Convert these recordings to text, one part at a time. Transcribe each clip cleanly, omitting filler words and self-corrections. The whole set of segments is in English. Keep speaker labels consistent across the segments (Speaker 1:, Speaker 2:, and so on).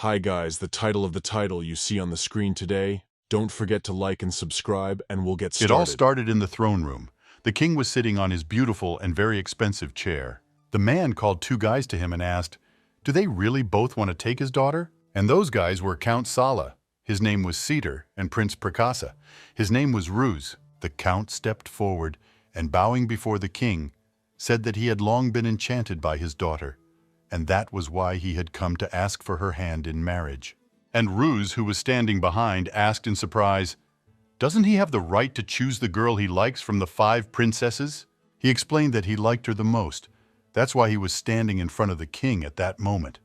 Speaker 1: Hi guys, the title of the title you see on the screen today. Don't forget to like and subscribe and we'll get
Speaker 2: It all
Speaker 1: started.
Speaker 2: started in the throne room. The king was sitting on his beautiful and very expensive chair. The man called two guys to him and asked, "Do they really both want to take his daughter?" And those guys were Count Sala. His name was Cedar, and Prince Prakasa. His name was Ruse. The count stepped forward and, bowing before the king, said that he had long been enchanted by his daughter, and that was why he had come to ask for her hand in marriage. And Ruse, who was standing behind, asked in surprise, "Doesn't he have the right to choose the girl he likes from the 5 princesses?" He explained that he liked her the most. That's why he was standing in front of the king at that moment.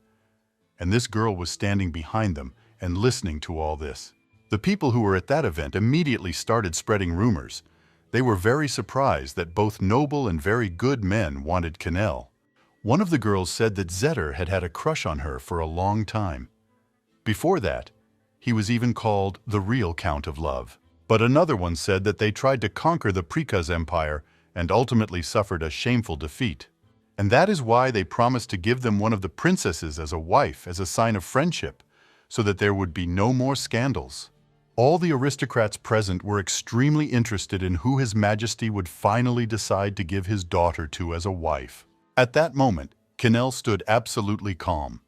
Speaker 2: And this girl was standing behind them and listening to all this. The people who were at that event immediately started spreading rumors. They were very surprised that both noble and very good men wanted Canel. One of the girls said that Zetter had had a crush on her for a long time. Before that, he was even called the real Count of Love. But another one said that they tried to conquer the Prikaz Empire and ultimately suffered a shameful defeat. And that is why they promised to give them one of the princesses as a wife, as a sign of friendship, so that there would be no more scandals. All the aristocrats present were extremely interested in who His Majesty would finally decide to give his daughter to as a wife. At that moment, Canel stood absolutely calm.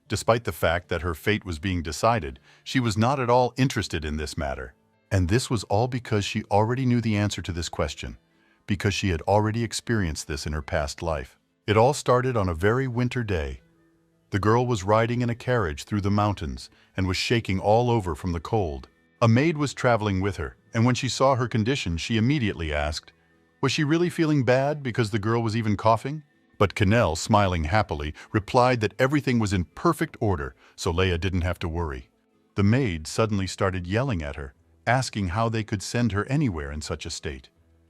Speaker 2: Despite the fact that her fate was being decided, she was not at all interested in this matter. And this was all because she already knew the answer to this question, because she had already experienced this in her past life. It all started on a very winter day. The girl was riding in a carriage through the mountains and was shaking all over from the cold. A maid was traveling with her, and when she saw her condition, she immediately asked, was she really feeling bad because the girl was even coughing? But Canel, smiling happily, replied that everything was in perfect order, so Leia didn't have to worry. The maid suddenly started yelling at her, asking how they could send her anywhere in such a state.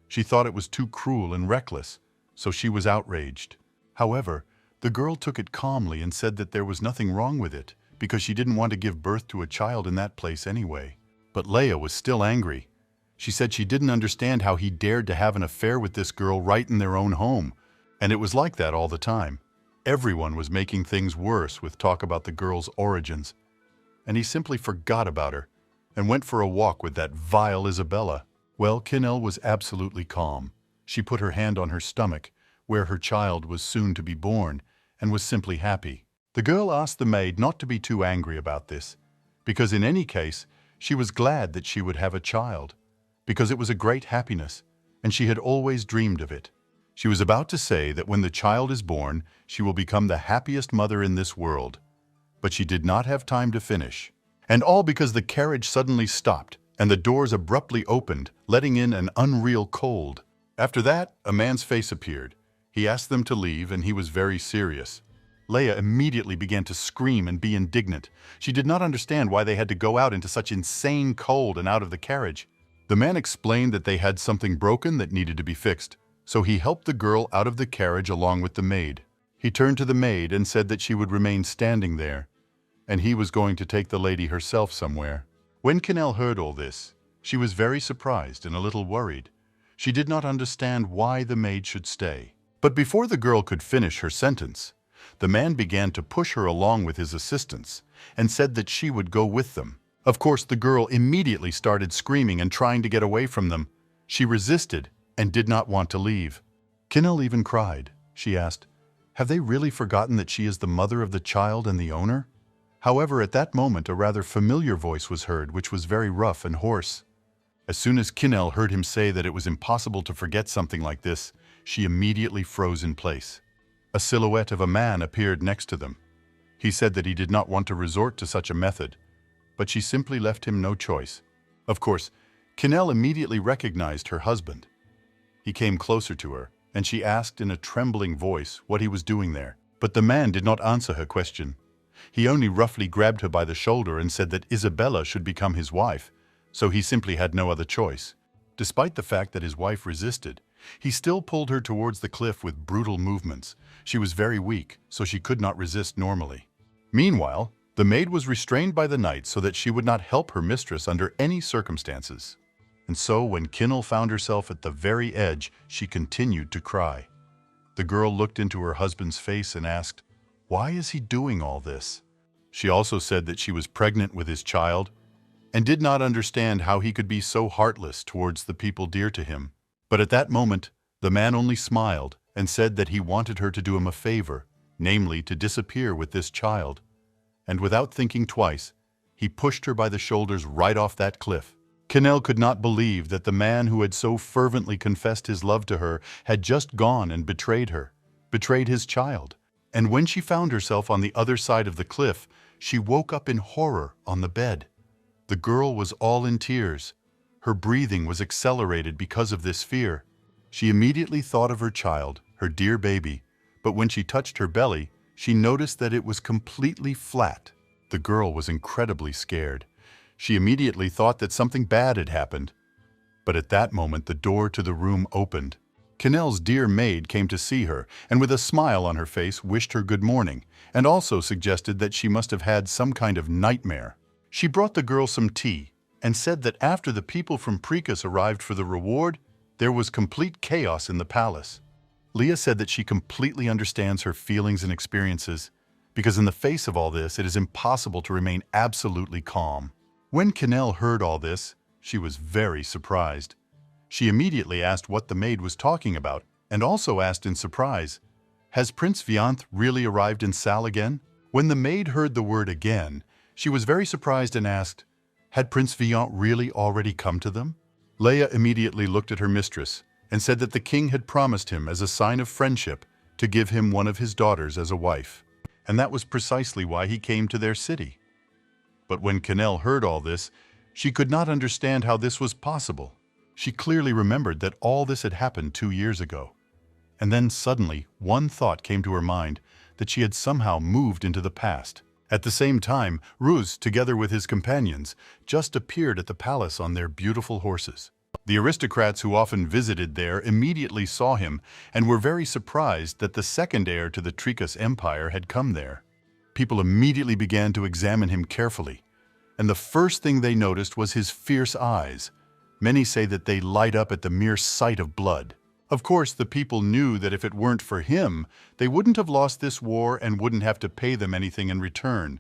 Speaker 2: She thought it was too cruel and reckless, so she was outraged. However, the girl took it calmly and said that there was nothing wrong with it, because she didn't want to give birth to a child in that place anyway. But Leia was still angry. She said she didn't understand how he dared to have an affair with this girl right in their own home. And it was like that all the time. Everyone was making things worse with talk about the girl's origins. And he simply forgot about her and went for a walk with that vile Isabella. Well, Canel was absolutely calm. She put her hand on her stomach, where her child was soon to be born, and was simply happy. The girl asked the maid not to be too angry about this, because in any case, she was glad that she would have a child, because it was a great happiness, and she had always dreamed of it. She was about to say that when the child is born, she will become the happiest mother in this world. But she did not have time to finish. And all because the carriage suddenly stopped, and the doors abruptly opened, letting in an unreal cold. After that, a man's face appeared. He asked them to leave, and he was very serious. Leia immediately began to scream and be indignant. She did not understand why they had to go out into such insane cold and out of the carriage. The man explained that they had something broken that needed to be fixed, so he helped the girl out of the carriage along with the maid. He turned to the maid and said that she would remain standing there, and he was going to take the lady herself somewhere. When Canel heard all this, she was very surprised and a little worried. She did not understand why the maid should stay. But before the girl could finish her sentence, the man began to push her along with his assistants and said that she would go with them. Of course, the girl immediately started screaming and trying to get away from them. She resisted and did not want to leave. Canel even cried. She asked, "Have they really forgotten that she is the mother of the child and the owner?" However, at that moment, a rather familiar voice was heard, which was very rough and hoarse. As soon as Canel heard him say that it was impossible to forget something like this, she immediately froze in place. A silhouette of a man appeared next to them. He said that he did not want to resort to such a method, but she simply left him no choice. Of course, Canel immediately recognized her husband. He came closer to her, and she asked in a trembling voice what he was doing there. But the man did not answer her question. He only roughly grabbed her by the shoulder and said that Isabella should become his wife, so he simply had no other choice. Despite the fact that his wife resisted, he still pulled her towards the cliff with brutal movements. She was very weak, so she could not resist normally. Meanwhile, the maid was restrained by the knight so that she would not help her mistress under any circumstances. And so when Canel found herself at the very edge, she continued to cry. The girl looked into her husband's face and asked, "Why is he doing all this?" She also said that she was pregnant with his child and did not understand how he could be so heartless towards the people dear to him. But at that moment, the man only smiled and said that he wanted her to do him a favor, namely to disappear with this child. And without thinking twice, he pushed her by the shoulders right off that cliff. Canel could not believe that the man who had so fervently confessed his love to her had just gone and betrayed her, betrayed his child. And when she found herself on the other side of the cliff, she woke up in horror on the bed. The girl was all in tears. Her breathing was accelerated because of this fear. She immediately thought of her child, her dear baby, but when she touched her belly, she noticed that it was completely flat. The girl was incredibly scared. She immediately thought that something bad had happened. But at that moment, the door to the room opened. Canel's dear maid came to see her, and with a smile on her face wished her good morning, and also suggested that she must have had some kind of nightmare. She brought the girl some tea, and said that after the people from Precus arrived for the reward, there was complete chaos in the palace. Leah said that she completely understands her feelings and experiences, because in the face of all this, it is impossible to remain absolutely calm. When Canel heard all this, she was very surprised. She immediately asked what the maid was talking about, and also asked in surprise, "Has Prince Vianth really arrived in Sal again?" When the maid heard the word again, she was very surprised and asked, "Had Prince Vianth really already come to them?" Leia immediately looked at her mistress and said that the king had promised him as a sign of friendship to give him one of his daughters as a wife, and that was precisely why he came to their city. But when Canel heard all this, she could not understand how this was possible. She clearly remembered that all this had happened 2 years ago. And then suddenly, one thought came to her mind, that she had somehow moved into the past. At the same time, Ruse, together with his companions, just appeared at the palace on their beautiful horses. The aristocrats who often visited there immediately saw him and were very surprised that the second heir to the Tricus Empire had come there. People immediately began to examine him carefully, and the first thing they noticed was his fierce eyes. Many say that they light up at the mere sight of blood. Of course, the people knew that if it weren't for him, they wouldn't have lost this war and wouldn't have to pay them anything in return.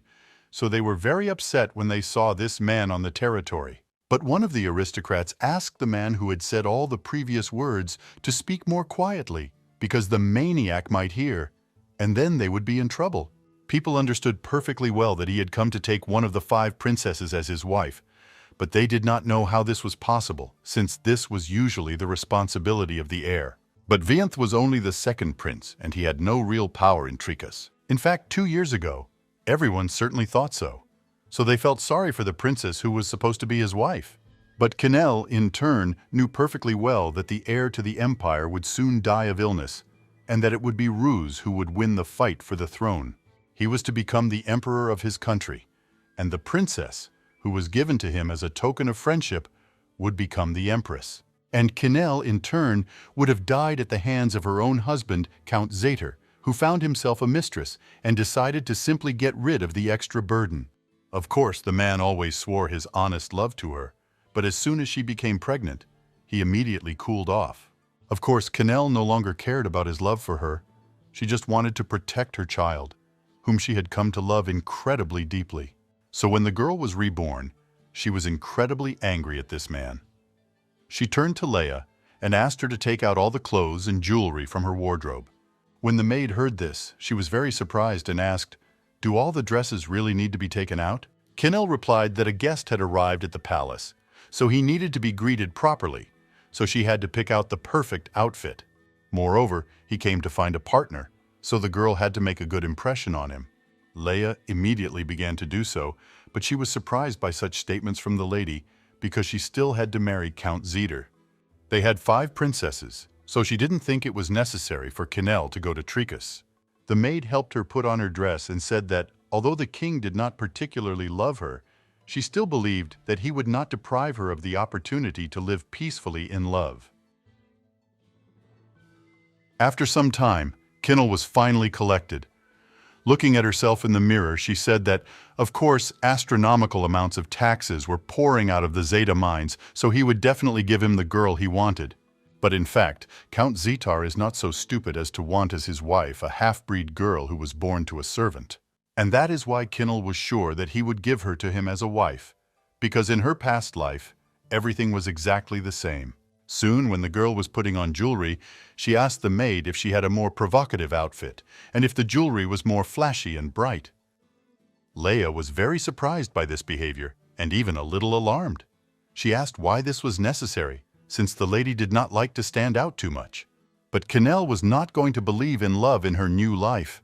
Speaker 2: So they were very upset when they saw this man on the territory. But one of the aristocrats asked the man who had said all the previous words to speak more quietly, because the maniac might hear, and then they would be in trouble. People understood perfectly well that he had come to take one of the 5 princesses as his wife, but they did not know how this was possible, since this was usually the responsibility of the heir. But Vianth was only the second prince, and he had no real power in Tricus. In fact, 2 years ago, everyone certainly thought so. So they felt sorry for the princess who was supposed to be his wife. But Canel, in turn, knew perfectly well that the heir to the empire would soon die of illness, and that it would be Ruse who would win the fight for the throne. He was to become the emperor of his country, and the princess, who was given to him as a token of friendship, would become the empress. And Canel, in turn, would have died at the hands of her own husband, Count Zater, who found himself a mistress and decided to simply get rid of the extra burden. Of course, the man always swore his honest love to her, but as soon as she became pregnant, he immediately cooled off. Of course, Canel no longer cared about his love for her. She just wanted to protect her child, whom she had come to love incredibly deeply. So when the girl was reborn, she was incredibly angry at this man. She turned to Leia and asked her to take out all the clothes and jewelry from her wardrobe. When the maid heard this, she was very surprised and asked, "Do all the dresses really need to be taken out?" Canel replied that a guest had arrived at the palace, so he needed to be greeted properly, so she had to pick out the perfect outfit. Moreover, he came to find a partner, so the girl had to make a good impression on him. Leia immediately began to do so, but she was surprised by such statements from the lady because she still had to marry Count Zater. They had 5 princesses, so she didn't think it was necessary for Canel to go to Tricus. The maid helped her put on her dress and said that, although the king did not particularly love her, she still believed that he would not deprive her of the opportunity to live peacefully in love. After some time, Canel was finally collected. Looking at herself in the mirror, she said that, of course, astronomical amounts of taxes were pouring out of the Zeta mines, so he would definitely give him the girl he wanted. But in fact, Count Zater is not so stupid as to want as his wife a half-breed girl who was born to a servant. And that is why Canel was sure that he would give her to him as a wife, because in her past life, everything was exactly the same. Soon, when the girl was putting on jewelry, she asked the maid if she had a more provocative outfit, and if the jewelry was more flashy and bright. Leia was very surprised by this behavior, and even a little alarmed. She asked why this was necessary, since the lady did not like to stand out too much. But Canel was not going to believe in love in her new life.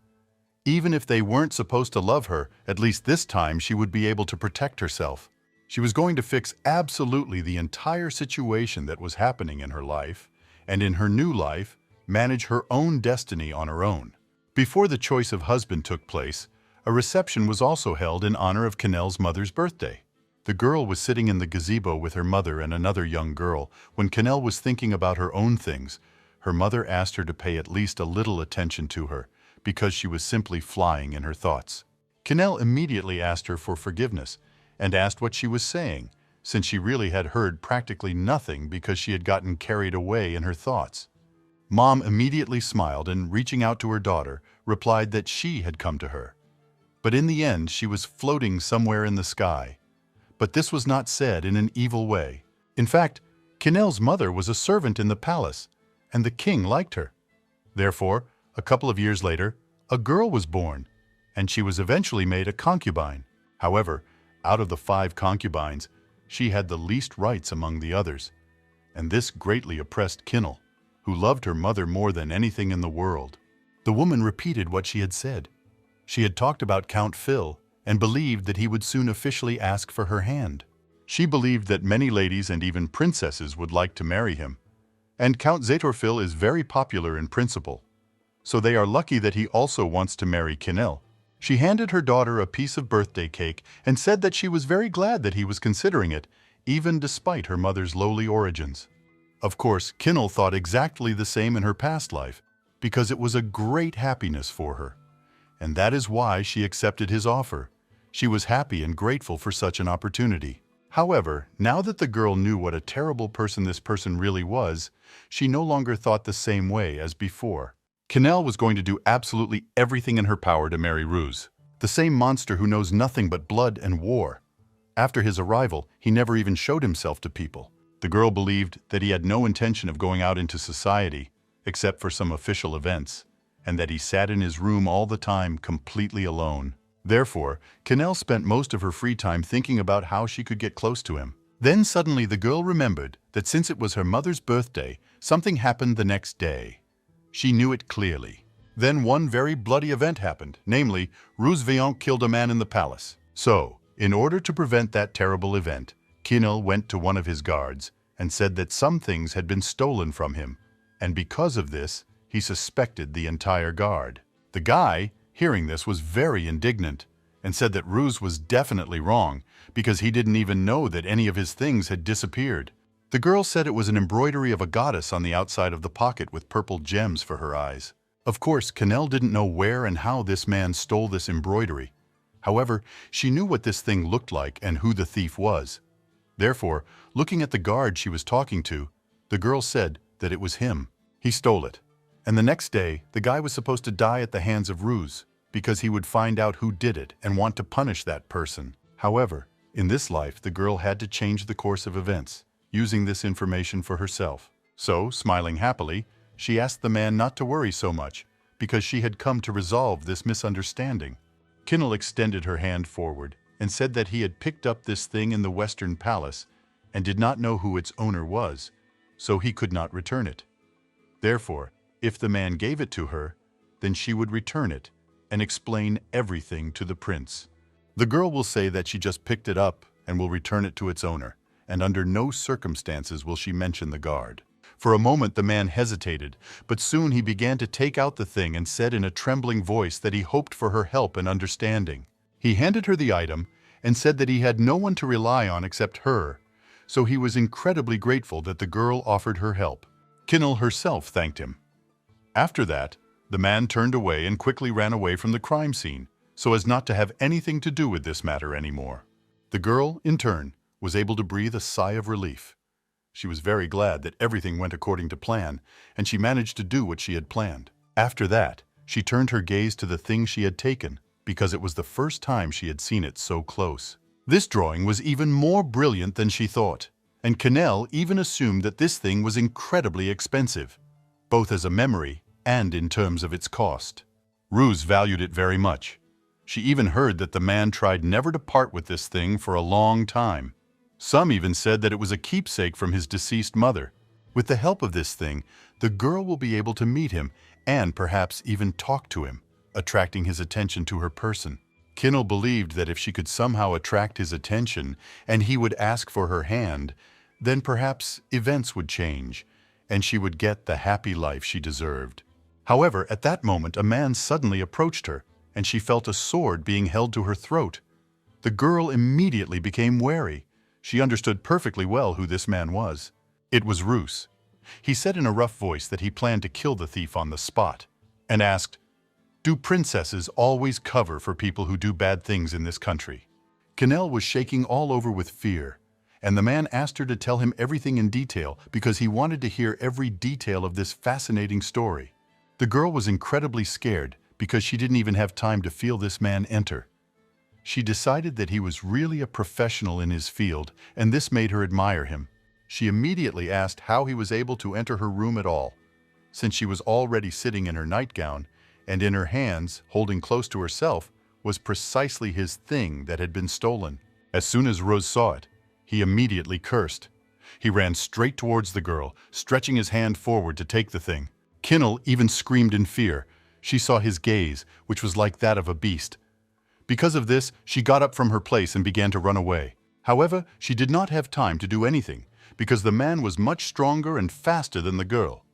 Speaker 2: Even if they weren't supposed to love her, at least this time she would be able to protect herself. She was going to fix absolutely the entire situation that was happening in her life, and in her new life, manage her own destiny on her own. Before the choice of husband took place, a reception was also held in honor of Canel's mother's birthday. The girl was sitting in the gazebo with her mother and another young girl. When Canel was thinking about her own things, her mother asked her to pay at least a little attention to her, because she was simply flying in her thoughts. Canel immediately asked her for forgiveness, and asked what she was saying, since she really had heard practically nothing because she had gotten carried away in her thoughts. Mom immediately smiled and, reaching out to her daughter, replied that she had come to her. But in the end, she was floating somewhere in the sky. But this was not said in an evil way. In fact, Canel's mother was a servant in the palace, and the king liked her. Therefore, a couple of years later, a girl was born, and she was eventually made a concubine. However, out of the 5 concubines, she had the least rights among the others, and this greatly oppressed Canel, who loved her mother more than anything in the world. The woman repeated what she had said. She had talked about Count Phil and believed that he would soon officially ask for her hand. She believed that many ladies and even princesses would like to marry him, and Count Zetorfil is very popular in principle, so they are lucky that he also wants to marry Canel. She handed her daughter a piece of birthday cake and said that she was very glad that he was considering it, even despite her mother's lowly origins. Of course, Canel thought exactly the same in her past life, because it was a great happiness for her. And that is why she accepted his offer. She was happy and grateful for such an opportunity. However, now that the girl knew what a terrible person this person really was, she no longer thought the same way as before. Canel was going to do absolutely everything in her power to marry Ruse, the same monster who knows nothing but blood and war. After his arrival, he never even showed himself to people. The girl believed that he had no intention of going out into society, except for some official events, and that he sat in his room all the time completely alone. Therefore, Canel spent most of her free time thinking about how she could get close to him. Then suddenly the girl remembered that since it was her mother's birthday, something happened the next day. She knew it clearly. Then one very bloody event happened, namely, Ruse killed a man in the palace. So, in order to prevent that terrible event, Canel went to one of his guards and said that some things had been stolen from him, and because of this, he suspected the entire guard. The guy, hearing this, was very indignant and said that Ruse was definitely wrong because he didn't even know that any of his things had disappeared. The girl said it was an embroidery of a goddess on the outside of the pocket with purple gems for her eyes. Of course, Canel didn't know where and how this man stole this embroidery. However, she knew what this thing looked like and who the thief was. Therefore, looking at the guard she was talking to, the girl said that it was him. He stole it. And the next day, the guy was supposed to die at the hands of Ruse because he would find out who did it and want to punish that person. However, in this life, the girl had to change the course of events, using this information for herself. So, smiling happily, she asked the man not to worry so much, because she had come to resolve this misunderstanding. Canel extended her hand forward and said that he had picked up this thing in the Western Palace and did not know who its owner was, so he could not return it. Therefore, if the man gave it to her, then she would return it and explain everything to the prince. The girl will say that she just picked it up and will return it to its owner, and under no circumstances will she mention the guard. For a moment the man hesitated, but soon he began to take out the thing and said in a trembling voice that he hoped for her help and understanding. He handed her the item and said that he had no one to rely on except her, so he was incredibly grateful that the girl offered her help. Canel herself thanked him. After that, the man turned away and quickly ran away from the crime scene, so as not to have anything to do with this matter anymore. The girl, in turn, was able to breathe a sigh of relief. She was very glad that everything went according to plan, and she managed to do what she had planned. After that, she turned her gaze to the thing she had taken, because it was the first time she had seen it so close. This drawing was even more brilliant than she thought, and Canel even assumed that this thing was incredibly expensive, both as a memory and in terms of its cost. Ruse valued it very much. She even heard that the man tried never to part with this thing for a long time. Some even said that it was a keepsake from his deceased mother. With the help of this thing, the girl will be able to meet him and perhaps even talk to him, attracting his attention to her person. Canel believed that if she could somehow attract his attention and he would ask for her hand, then perhaps events would change and she would get the happy life she deserved. However, at that moment, a man suddenly approached her and she felt a sword being held to her throat. The girl immediately became wary. She understood perfectly well who this man was. It was Ruse. He said in a rough voice that he planned to kill the thief on the spot, and asked, "Do princesses always cover for people who do bad things in this country?" Canel was shaking all over with fear, and the man asked her to tell him everything in detail because he wanted to hear every detail of this fascinating story. The girl was incredibly scared because she didn't even have time to feel this man enter. She decided that he was really a professional in his field, and this made her admire him. She immediately asked how he was able to enter her room at all, since she was already sitting in her nightgown, and in her hands, holding close to herself, was precisely his thing that had been stolen. As soon as Ruse saw it, he immediately cursed. He ran straight towards the girl, stretching his hand forward to take the thing. Canel even screamed in fear. She saw his gaze, which was like that of a beast. Because of this, she got up from her place and began to run away. However, she did not have time to do anything, because the man was much stronger and faster than the girl.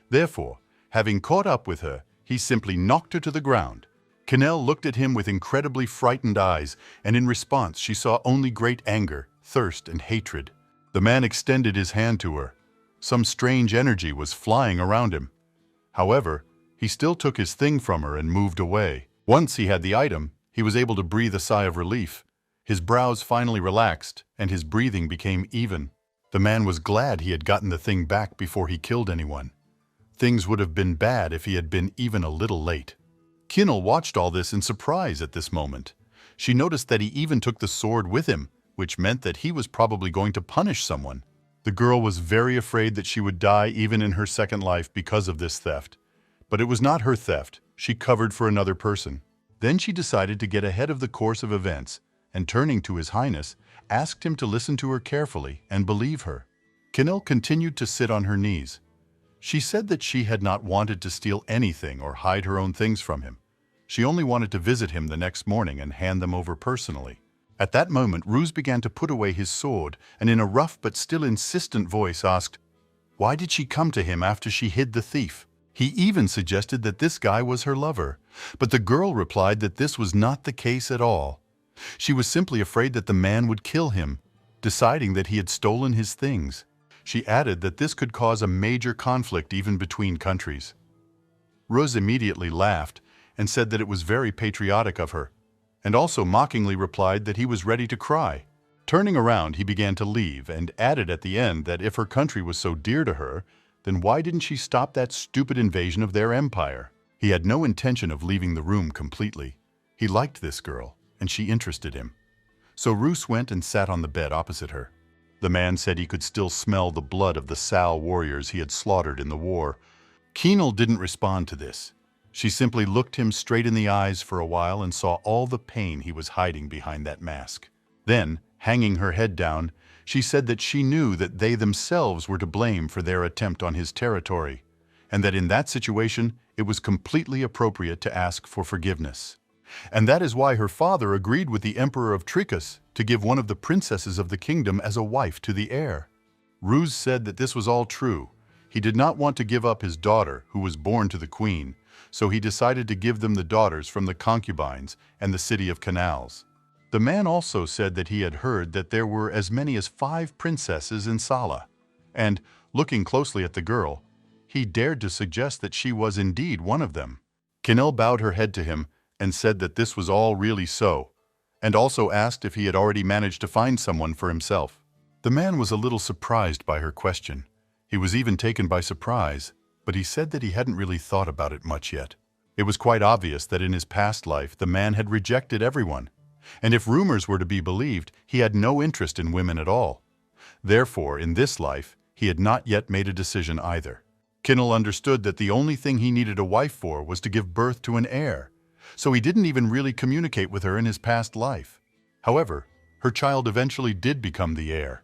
Speaker 2: Therefore, having caught up with her, he simply knocked her to the ground. Canel looked at him with incredibly frightened eyes, and in response she saw only great anger, thirst, and hatred. The man extended his hand to her. Some strange energy was flying around him. However, he still took his thing from her and moved away. Once he had the item, he was able to breathe a sigh of relief. His brows finally relaxed, and his breathing became even. The man was glad he had gotten the thing back before he killed anyone. Things would have been bad if he had been even a little late. Canel watched all this in surprise at this moment. She noticed that he even took the sword with him, which meant that he was probably going to punish someone. The girl was very afraid that she would die even in her second life because of this theft. But it was not her theft. She covered for another person. Then she decided to get ahead of the course of events, and turning to His Highness, asked him to listen to her carefully and believe her. Canel continued to sit on her knees. She said that she had not wanted to steal anything or hide her own things from him. She only wanted to visit him the next morning and hand them over personally. At that moment, Ruse began to put away his sword and in a rough but still insistent voice asked, why did she come to him after she hid the thief? He even suggested that this guy was her lover, but the girl replied that this was not the case at all. She was simply afraid that the man would kill him, deciding that he had stolen his things. She added that this could cause a major conflict even between countries. Ruse immediately laughed and said that it was very patriotic of her, and also mockingly replied that he was ready to cry. Turning around, he began to leave and added at the end that if her country was so dear to her, then why didn't she stop that stupid invasion of their empire? He had no intention of leaving the room completely. He liked this girl, and she interested him. So Ruse went and sat on the bed opposite her. The man said he could still smell the blood of the Sal warriors he had slaughtered in the war. Canel didn't respond to this. She simply looked him straight in the eyes for a while and saw all the pain he was hiding behind that mask. Then, hanging her head down, she said that she knew that they themselves were to blame for their attempt on his territory, and that in that situation it was completely appropriate to ask for forgiveness. And that is why her father agreed with the Emperor of Tricus to give one of the princesses of the kingdom as a wife to the heir. Ruse said that this was all true. He did not want to give up his daughter, who was born to the queen, so he decided to give them the daughters from the concubines and the city of Canals. The man also said that he had heard that there were as many as 5 princesses in Sala, and, looking closely at the girl, he dared to suggest that she was indeed one of them. Canel bowed her head to him and said that this was all really so, and also asked if he had already managed to find someone for himself. The man was a little surprised by her question. He was even taken by surprise, but he said that he hadn't really thought about it much yet. It was quite obvious that in his past life the man had rejected everyone, and if rumors were to be believed, he had no interest in women at all. Therefore, in this life, he had not yet made a decision either. Canel understood that the only thing he needed a wife for was to give birth to an heir, so he didn't even really communicate with her in his past life. However, her child eventually did become the heir,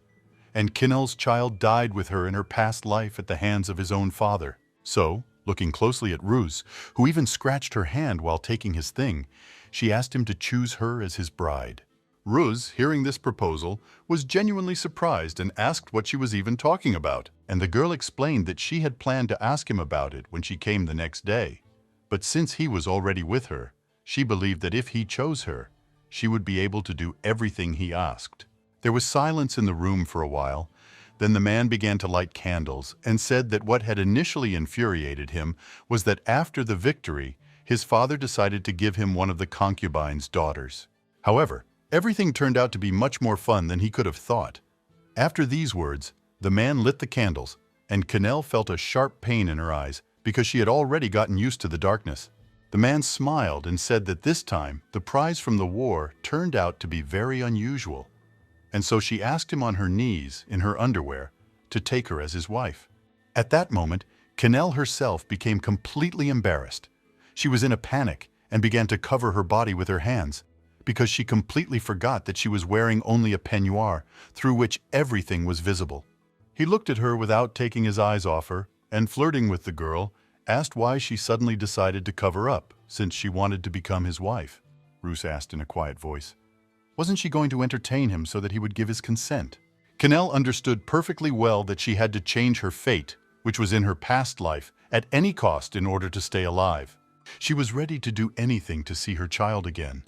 Speaker 2: and Canel's child died with her in her past life at the hands of his own father. So, looking closely at Ruse, who even scratched her hand while taking his thing, she asked him to choose her as his bride. Ruse, hearing this proposal, was genuinely surprised and asked what she was even talking about, and the girl explained that she had planned to ask him about it when she came the next day. But since he was already with her, she believed that if he chose her, she would be able to do everything he asked. There was silence in the room for a while. Then the man began to light candles and said that what had initially infuriated him was that after the victory, his father decided to give him one of the concubine's daughters. However, everything turned out to be much more fun than he could have thought. After these words, the man lit the candles, and Canel felt a sharp pain in her eyes because she had already gotten used to the darkness. The man smiled and said that this time the prize from the war turned out to be very unusual, and so she asked him on her knees in her underwear to take her as his wife. At that moment, Canel herself became completely embarrassed. She was in a panic and began to cover her body with her hands, because she completely forgot that she was wearing only a peignoir through which everything was visible. He looked at her without taking his eyes off her, and flirting with the girl, asked why she suddenly decided to cover up, since she wanted to become his wife. Ruse asked in a quiet voice. Wasn't she going to entertain him so that he would give his consent? Canel understood perfectly well that she had to change her fate, which was in her past life, at any cost in order to stay alive. She was ready to do anything to see her child again.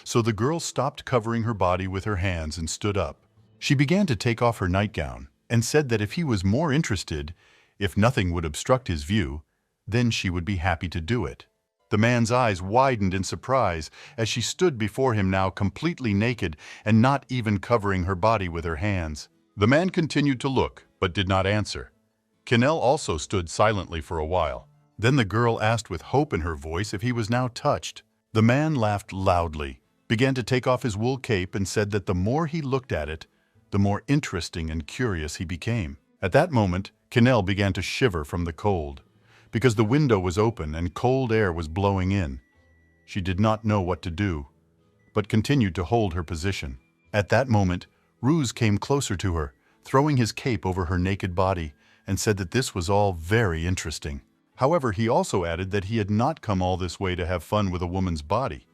Speaker 2: So the girl stopped covering her body with her hands and stood up. She began to take off her nightgown and said that if he was more interested, if nothing would obstruct his view, then she would be happy to do it. The man's eyes widened in surprise as she stood before him now completely naked and not even covering her body with her hands. The man continued to look, but did not answer. Canel also stood silently for a while. Then the girl asked with hope in her voice if he was now touched. The man laughed loudly, began to take off his wool cape, and said that the more he looked at it, the more interesting and curious he became. At that moment, Canel began to shiver from the cold, because the window was open and cold air was blowing in. She did not know what to do, but continued to hold her position. At that moment, Ruse came closer to her, throwing his cape over her naked body, and said that this was all very interesting. However, he also added that he had not come all this way to have fun with a woman's body.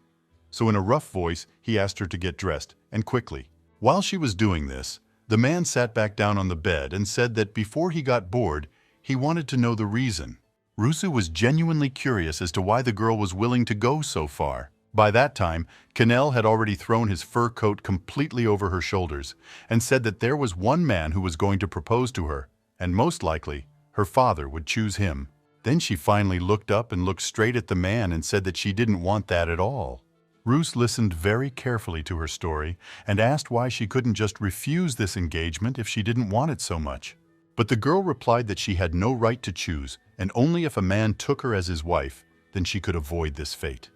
Speaker 2: So in a rough voice, he asked her to get dressed, and quickly. While she was doing this, the man sat back down on the bed and said that before he got bored, he wanted to know the reason. Ruse was genuinely curious as to why the girl was willing to go so far. By that time, Canel had already thrown his fur coat completely over her shoulders and said that there was one man who was going to propose to her, and most likely, her father would choose him. Then she finally looked up and looked straight at the man and said that she didn't want that at all. Ruse listened very carefully to her story and asked why she couldn't just refuse this engagement if she didn't want it so much. But the girl replied that she had no right to choose, and only if a man took her as his wife, then she could avoid this fate.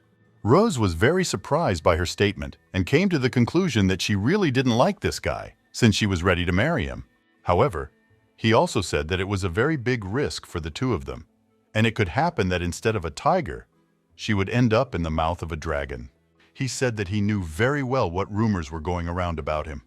Speaker 2: Ruse was very surprised by her statement and came to the conclusion that she really didn't like this guy, since she was ready to marry him. However, he also said that it was a very big risk for the two of them, and it could happen that instead of a tiger, she would end up in the mouth of a dragon. He said that he knew very well what rumors were going around about him.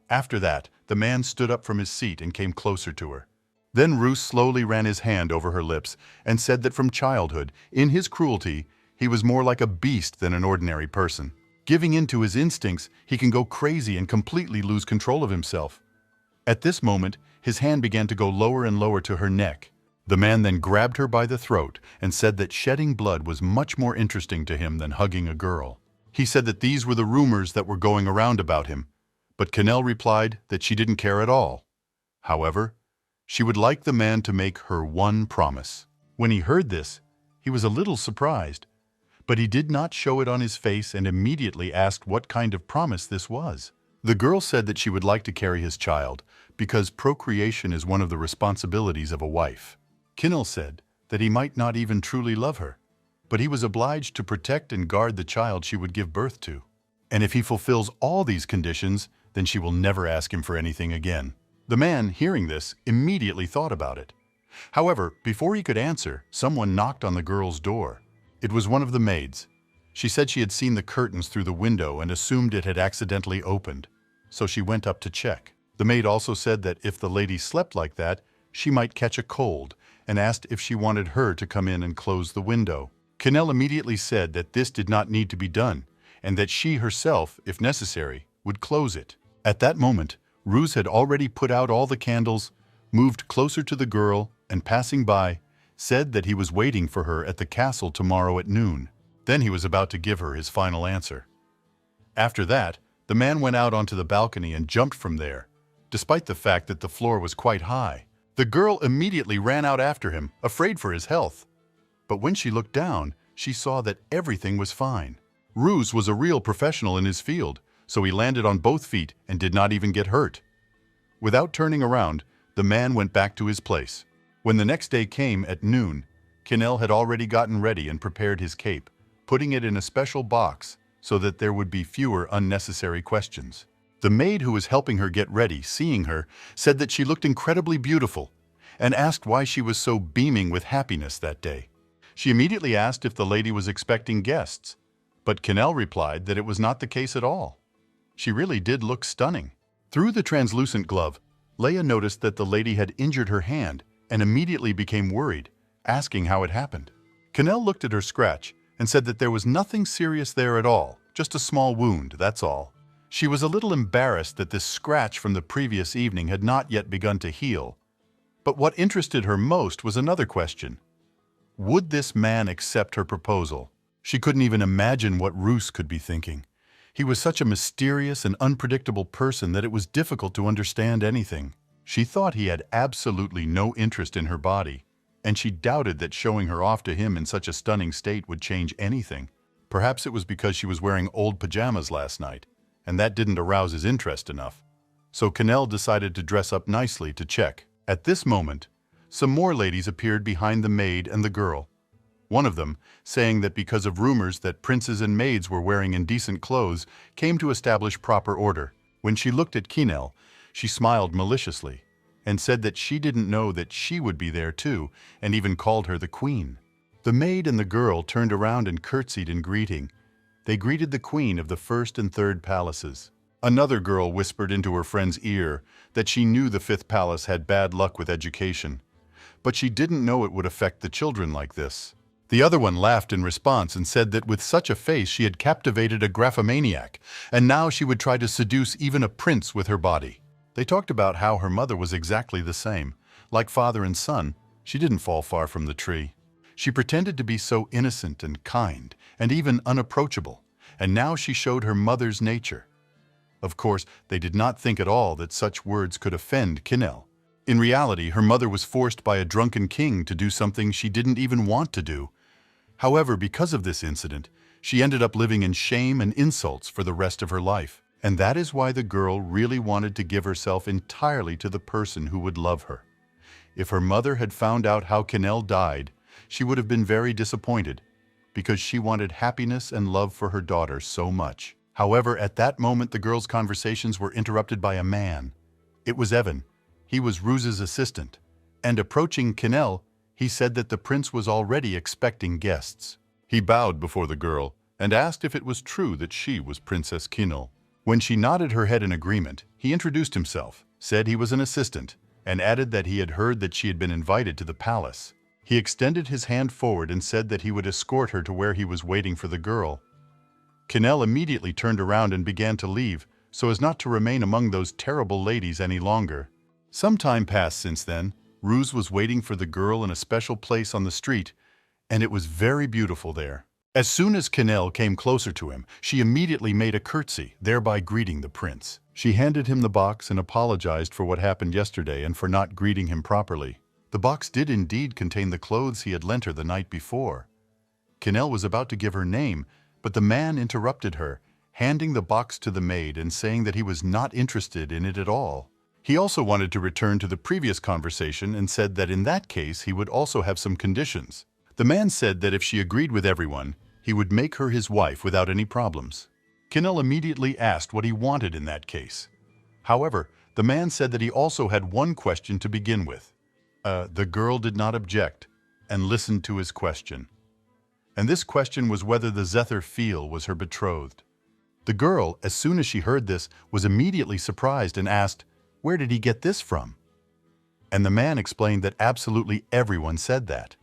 Speaker 2: After that, the man stood up from his seat and came closer to her. Then Ruse slowly ran his hand over her lips and said that from childhood, in his cruelty, he was more like a beast than an ordinary person. Giving in to his instincts, he can go crazy and completely lose control of himself. At this moment, his hand began to go lower and lower to her neck. The man then grabbed her by the throat and said that shedding blood was much more interesting to him than hugging a girl. He said that these were the rumors that were going around about him, but Canel replied that she didn't care at all. However, she would like the man to make her one promise. When he heard this, he was a little surprised, but he did not show it on his face and immediately asked what kind of promise this was. The girl said that she would like to carry his child because procreation is one of the responsibilities of a wife. Canel said that he might not even truly love her, but he was obliged to protect and guard the child she would give birth to. And if he fulfills all these conditions, then she will never ask him for anything again. The man, hearing this, immediately thought about it. However, before he could answer, someone knocked on the girl's door. It was one of the maids. She said she had seen the curtains through the window and assumed it had accidentally opened, so she went up to check. The maid also said that if the lady slept like that, she might catch a cold, and asked if she wanted her to come in and close the window. Canel immediately said that this did not need to be done, and that she herself, if necessary, would close it. At that moment, Ruse had already put out all the candles, moved closer to the girl, and passing by, said that he was waiting for her at the castle tomorrow at noon. Then he was about to give her his final answer. After that, the man went out onto the balcony and jumped from there, despite the fact that the floor was quite high. The girl immediately ran out after him, afraid for his health. But when she looked down, she saw that everything was fine. Ruse was a real professional in his field, so he landed on both feet and did not even get hurt. Without turning around, the man went back to his place. When the next day came at noon, Canel had already gotten ready and prepared his cape, putting it in a special box so that there would be fewer unnecessary questions. The maid who was helping her get ready, seeing her, said that she looked incredibly beautiful and asked why she was so beaming with happiness that day. She immediately asked if the lady was expecting guests, but Canel replied that it was not the case at all. She really did look stunning. Through the translucent glove, Leia noticed that the lady had injured her hand and immediately became worried, asking how it happened. Canel looked at her scratch and said that there was nothing serious there at all, just a small wound, that's all. She was a little embarrassed that this scratch from the previous evening had not yet begun to heal. But what interested her most was another question. Would this man accept her proposal? She couldn't even imagine what Ruse could be thinking. He was such a mysterious and unpredictable person that it was difficult to understand anything. She thought he had absolutely no interest in her body, and she doubted that showing her off to him in such a stunning state would change anything. Perhaps it was because she was wearing old pajamas last night, and that didn't arouse his interest enough. So Canel decided to dress up nicely to check. At this moment, some more ladies appeared behind the maid and the girl. One of them, saying that because of rumors that princes and maids were wearing indecent clothes, came to establish proper order. When she looked at Canel, she smiled maliciously and said that she didn't know that she would be there too, and even called her the queen. The maid and the girl turned around and curtsied in greeting. They greeted the queen of the first and third palaces. Another girl whispered into her friend's ear that she knew the fifth palace had bad luck with education, but she didn't know it would affect the children like this. The other one laughed in response and said that with such a face she had captivated a graphomaniac, and now she would try to seduce even a prince with her body. They talked about how her mother was exactly the same. Like father and son, she didn't fall far from the tree. She pretended to be so innocent and kind, and even unapproachable, and now she showed her mother's nature. Of course, they did not think at all that such words could offend Canel. In reality, her mother was forced by a drunken king to do something she didn't even want to do. However, because of this incident, she ended up living in shame and insults for the rest of her life. And that is why the girl really wanted to give herself entirely to the person who would love her. If her mother had found out how Canel died, she would have been very disappointed, because she wanted happiness and love for her daughter so much. However, at that moment the girl's conversations were interrupted by a man. It was Evan. He was Ruse's assistant, and approaching Canel, he said that the prince was already expecting guests. He bowed before the girl and asked if it was true that she was Princess Canel. When she nodded her head in agreement, he introduced himself, said he was an assistant, and added that he had heard that she had been invited to the palace. He extended his hand forward and said that he would escort her to where he was waiting for the girl. Canel immediately turned around and began to leave, so as not to remain among those terrible ladies any longer. Some time passed since then. Ruse was waiting for the girl in a special place on the street, and it was very beautiful there. As soon as Canel came closer to him, she immediately made a curtsy, thereby greeting the prince. She handed him the box and apologized for what happened yesterday and for not greeting him properly. The box did indeed contain the clothes he had lent her the night before. Canel was about to give her name, but the man interrupted her, handing the box to the maid and saying that he was not interested in it at all. He also wanted to return to the previous conversation and said that in that case he would also have some conditions. The man said that if she agreed with everyone, he would make her his wife without any problems. Canel immediately asked what he wanted in that case. However, the man said that he also had one question to begin with. The girl did not object and listened to his question. And this question was whether the Zephyr Feel was her betrothed. The girl, as soon as she heard this, was immediately surprised and asked, "Where did he get this from?" And the man explained that absolutely everyone said that.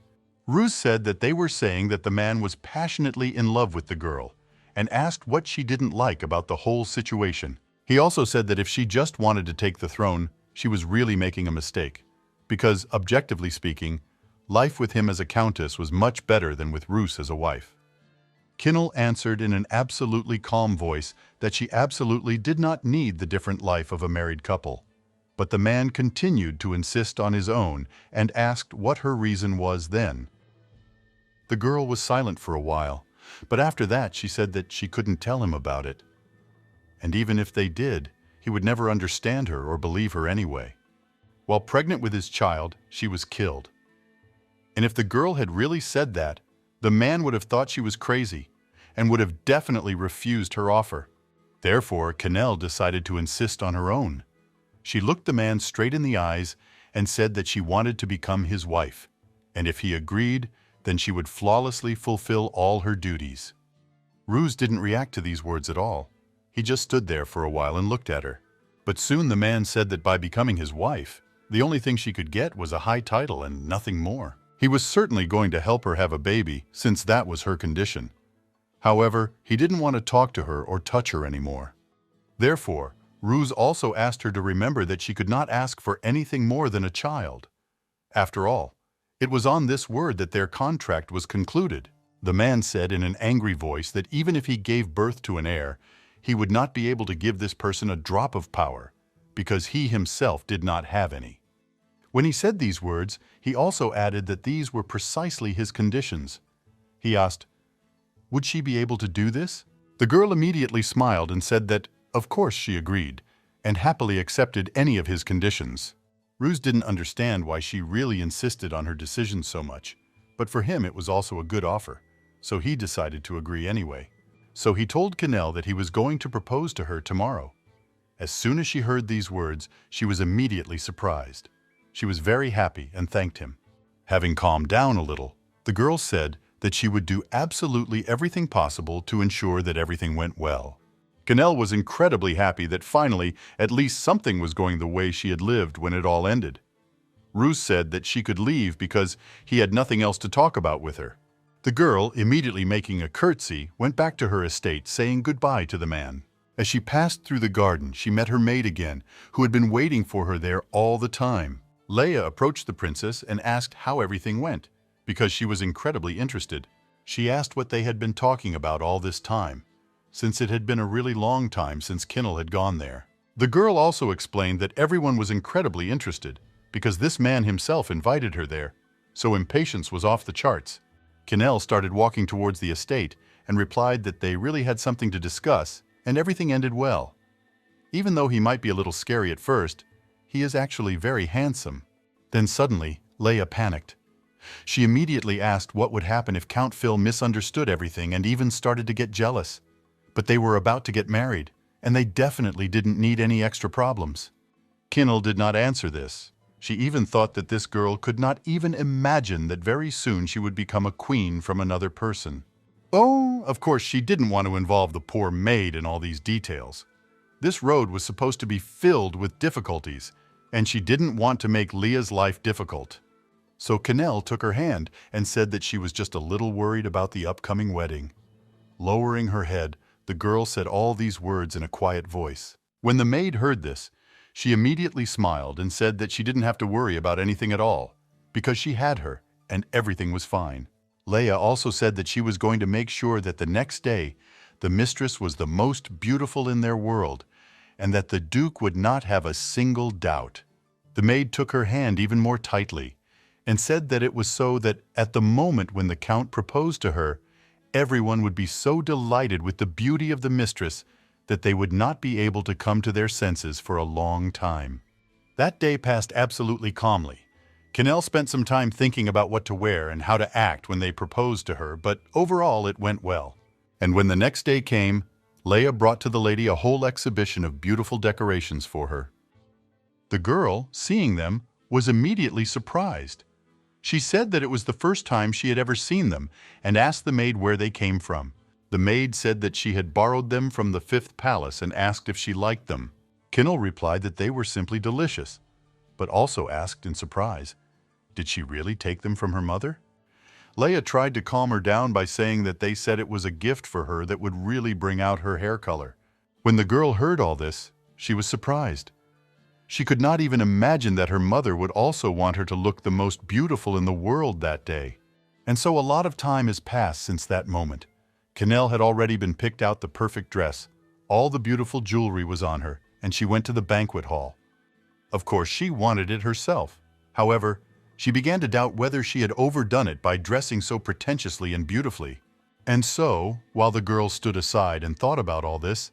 Speaker 2: Ruse said that they were saying that the man was passionately in love with the girl and asked what she didn't like about the whole situation. He also said that if she just wanted to take the throne, she was really making a mistake, because, objectively speaking, life with him as a countess was much better than with Ruse as a wife. Canel answered in an absolutely calm voice that she absolutely did not need the different life of a married couple. But the man continued to insist on his own and asked what her reason was then. The girl was silent for a while, but after that she said that she couldn't tell him about it. And even if they did, he would never understand her or believe her anyway. While pregnant with his child, she was killed. And if the girl had really said that, the man would have thought she was crazy and would have definitely refused her offer. Therefore, Canel decided to insist on her own. She looked the man straight in the eyes and said that she wanted to become his wife, and if he agreed, then she would flawlessly fulfill all her duties. Ruse didn't react to these words at all. He just stood there for a while and looked at her. But soon the man said that by becoming his wife, the only thing she could get was a high title and nothing more. He was certainly going to help her have a baby, since that was her condition. However, he didn't want to talk to her or touch her anymore. Therefore, Ruse also asked her to remember that she could not ask for anything more than a child. After all, it was on this word that their contract was concluded. The man said in an angry voice that even if he gave birth to an heir, he would not be able to give this person a drop of power, because he himself did not have any. When he said these words, he also added that these were precisely his conditions. He asked, "Would she be able to do this?" The girl immediately smiled and said that, of course, she agreed, and happily accepted any of his conditions. Ruse didn't understand why she really insisted on her decision so much, but for him it was also a good offer, so he decided to agree anyway. So he told Canel that he was going to propose to her tomorrow. As soon as she heard these words, she was immediately surprised. She was very happy and thanked him. Having calmed down a little, the girl said that she would do absolutely everything possible to ensure that everything went well. Canel was incredibly happy that finally at least something was going the way she had lived when it all ended. Ruse said that she could leave because he had nothing else to talk about with her. The girl, immediately making a curtsy, went back to her estate, saying goodbye to the man. As she passed through the garden, she met her maid again, who had been waiting for her there all the time. Leia approached the princess and asked how everything went, because she was incredibly interested. She asked what they had been talking about all this time, since it had been a really long time since Canel had gone there. The girl also explained that everyone was incredibly interested, because this man himself invited her there, so impatience was off the charts. Canel started walking towards the estate and replied that they really had something to discuss, and everything ended well. Even though he might be a little scary at first, he is actually very handsome. Then suddenly, Leia panicked. She immediately asked what would happen if Count Phil misunderstood everything and even started to get jealous. But they were about to get married, and they definitely didn't need any extra problems. Canel did not answer this. She even thought that this girl could not even imagine that very soon she would become a queen from another person. Oh, of course, she didn't want to involve the poor maid in all these details. This road was supposed to be filled with difficulties, and she didn't want to make Leah's life difficult. So Canel took her hand and said that she was just a little worried about the upcoming wedding. Lowering her head, the girl said all these words in a quiet voice. When the maid heard this, she immediately smiled and said that she didn't have to worry about anything at all, because she had her, and everything was fine. Leia also said that she was going to make sure that the next day, the mistress was the most beautiful in their world, and that the Duke would not have a single doubt. The maid took her hand even more tightly, and said that it was so that at the moment when the Count proposed to her, everyone would be so delighted with the beauty of the mistress that they would not be able to come to their senses for a long time. That day passed absolutely calmly. Canel spent some time thinking about what to wear and how to act when they proposed to her, but overall it went well. And when the next day came, Leia brought to the lady a whole exhibition of beautiful decorations for her. The girl, seeing them, was immediately surprised. She said that it was the first time she had ever seen them and asked the maid where they came from. The maid said that she had borrowed them from the fifth palace and asked if she liked them. Canel replied that they were simply delicious, but also asked in surprise, did she really take them from her mother? Leia tried to calm her down by saying that they said it was a gift for her that would really bring out her hair color. When the girl heard all this, she was surprised. She could not even imagine that her mother would also want her to look the most beautiful in the world that day. And so a lot of time has passed since that moment. Canel had already been picked out the perfect dress. All the beautiful jewelry was on her, and she went to the banquet hall. Of course, she wanted it herself. However, she began to doubt whether she had overdone it by dressing so pretentiously and beautifully. And so, while the girl stood aside and thought about all this,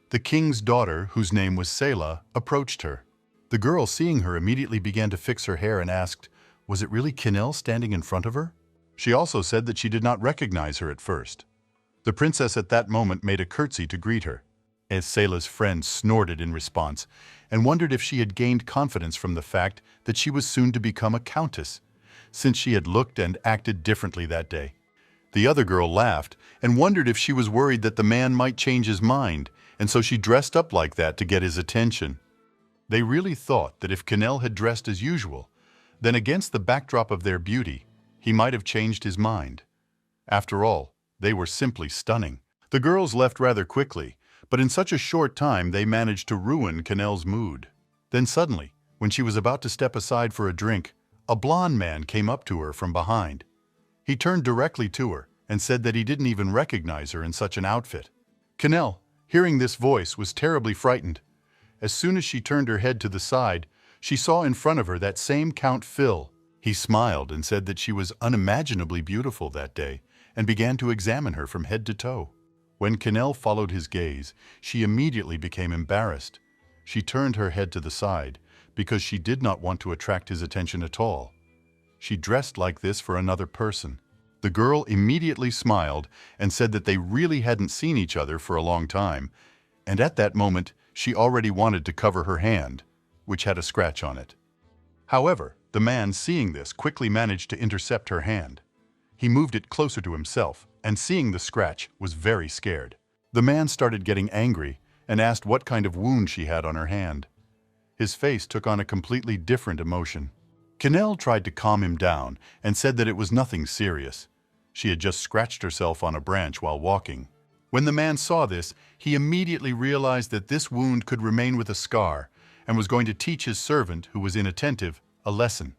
Speaker 2: the king's daughter, whose name was Selah, approached her. The girl, seeing her, immediately began to fix her hair and asked, was it really Canel standing in front of her? She also said that she did not recognize her at first. The princess at that moment made a curtsy to greet her, as Selah's friend snorted in response and wondered if she had gained confidence from the fact that she was soon to become a countess, since she had looked and acted differently that day. The other girl laughed and wondered if she was worried that the man might change his mind, and so she dressed up like that to get his attention. They really thought that if Canel had dressed as usual, then against the backdrop of their beauty, he might have changed his mind. After all, they were simply stunning. The girls left rather quickly, but in such a short time they managed to ruin Canel's mood. Then suddenly, when she was about to step aside for a drink, a blond man came up to her from behind. He turned directly to her and said that he didn't even recognize her in such an outfit. Canel, hearing this voice, was terribly frightened. As soon as she turned her head to the side, she saw in front of her that same Count Phil. He smiled and said that she was unimaginably beautiful that day and began to examine her from head to toe. When Canel followed his gaze, she immediately became embarrassed. She turned her head to the side because she did not want to attract his attention at all. She dressed like this for another person. The girl immediately smiled and said that they really hadn't seen each other for a long time, and at that moment she already wanted to cover her hand, which had a scratch on it. However, the man, seeing this, quickly managed to intercept her hand. He moved it closer to himself, and seeing the scratch, was very scared. The man started getting angry and asked what kind of wound she had on her hand. His face took on a completely different emotion. Canel tried to calm him down and said that it was nothing serious. She had just scratched herself on a branch while walking. When the man saw this, he immediately realized that this wound could remain with a scar and was going to teach his servant, who was inattentive, a lesson.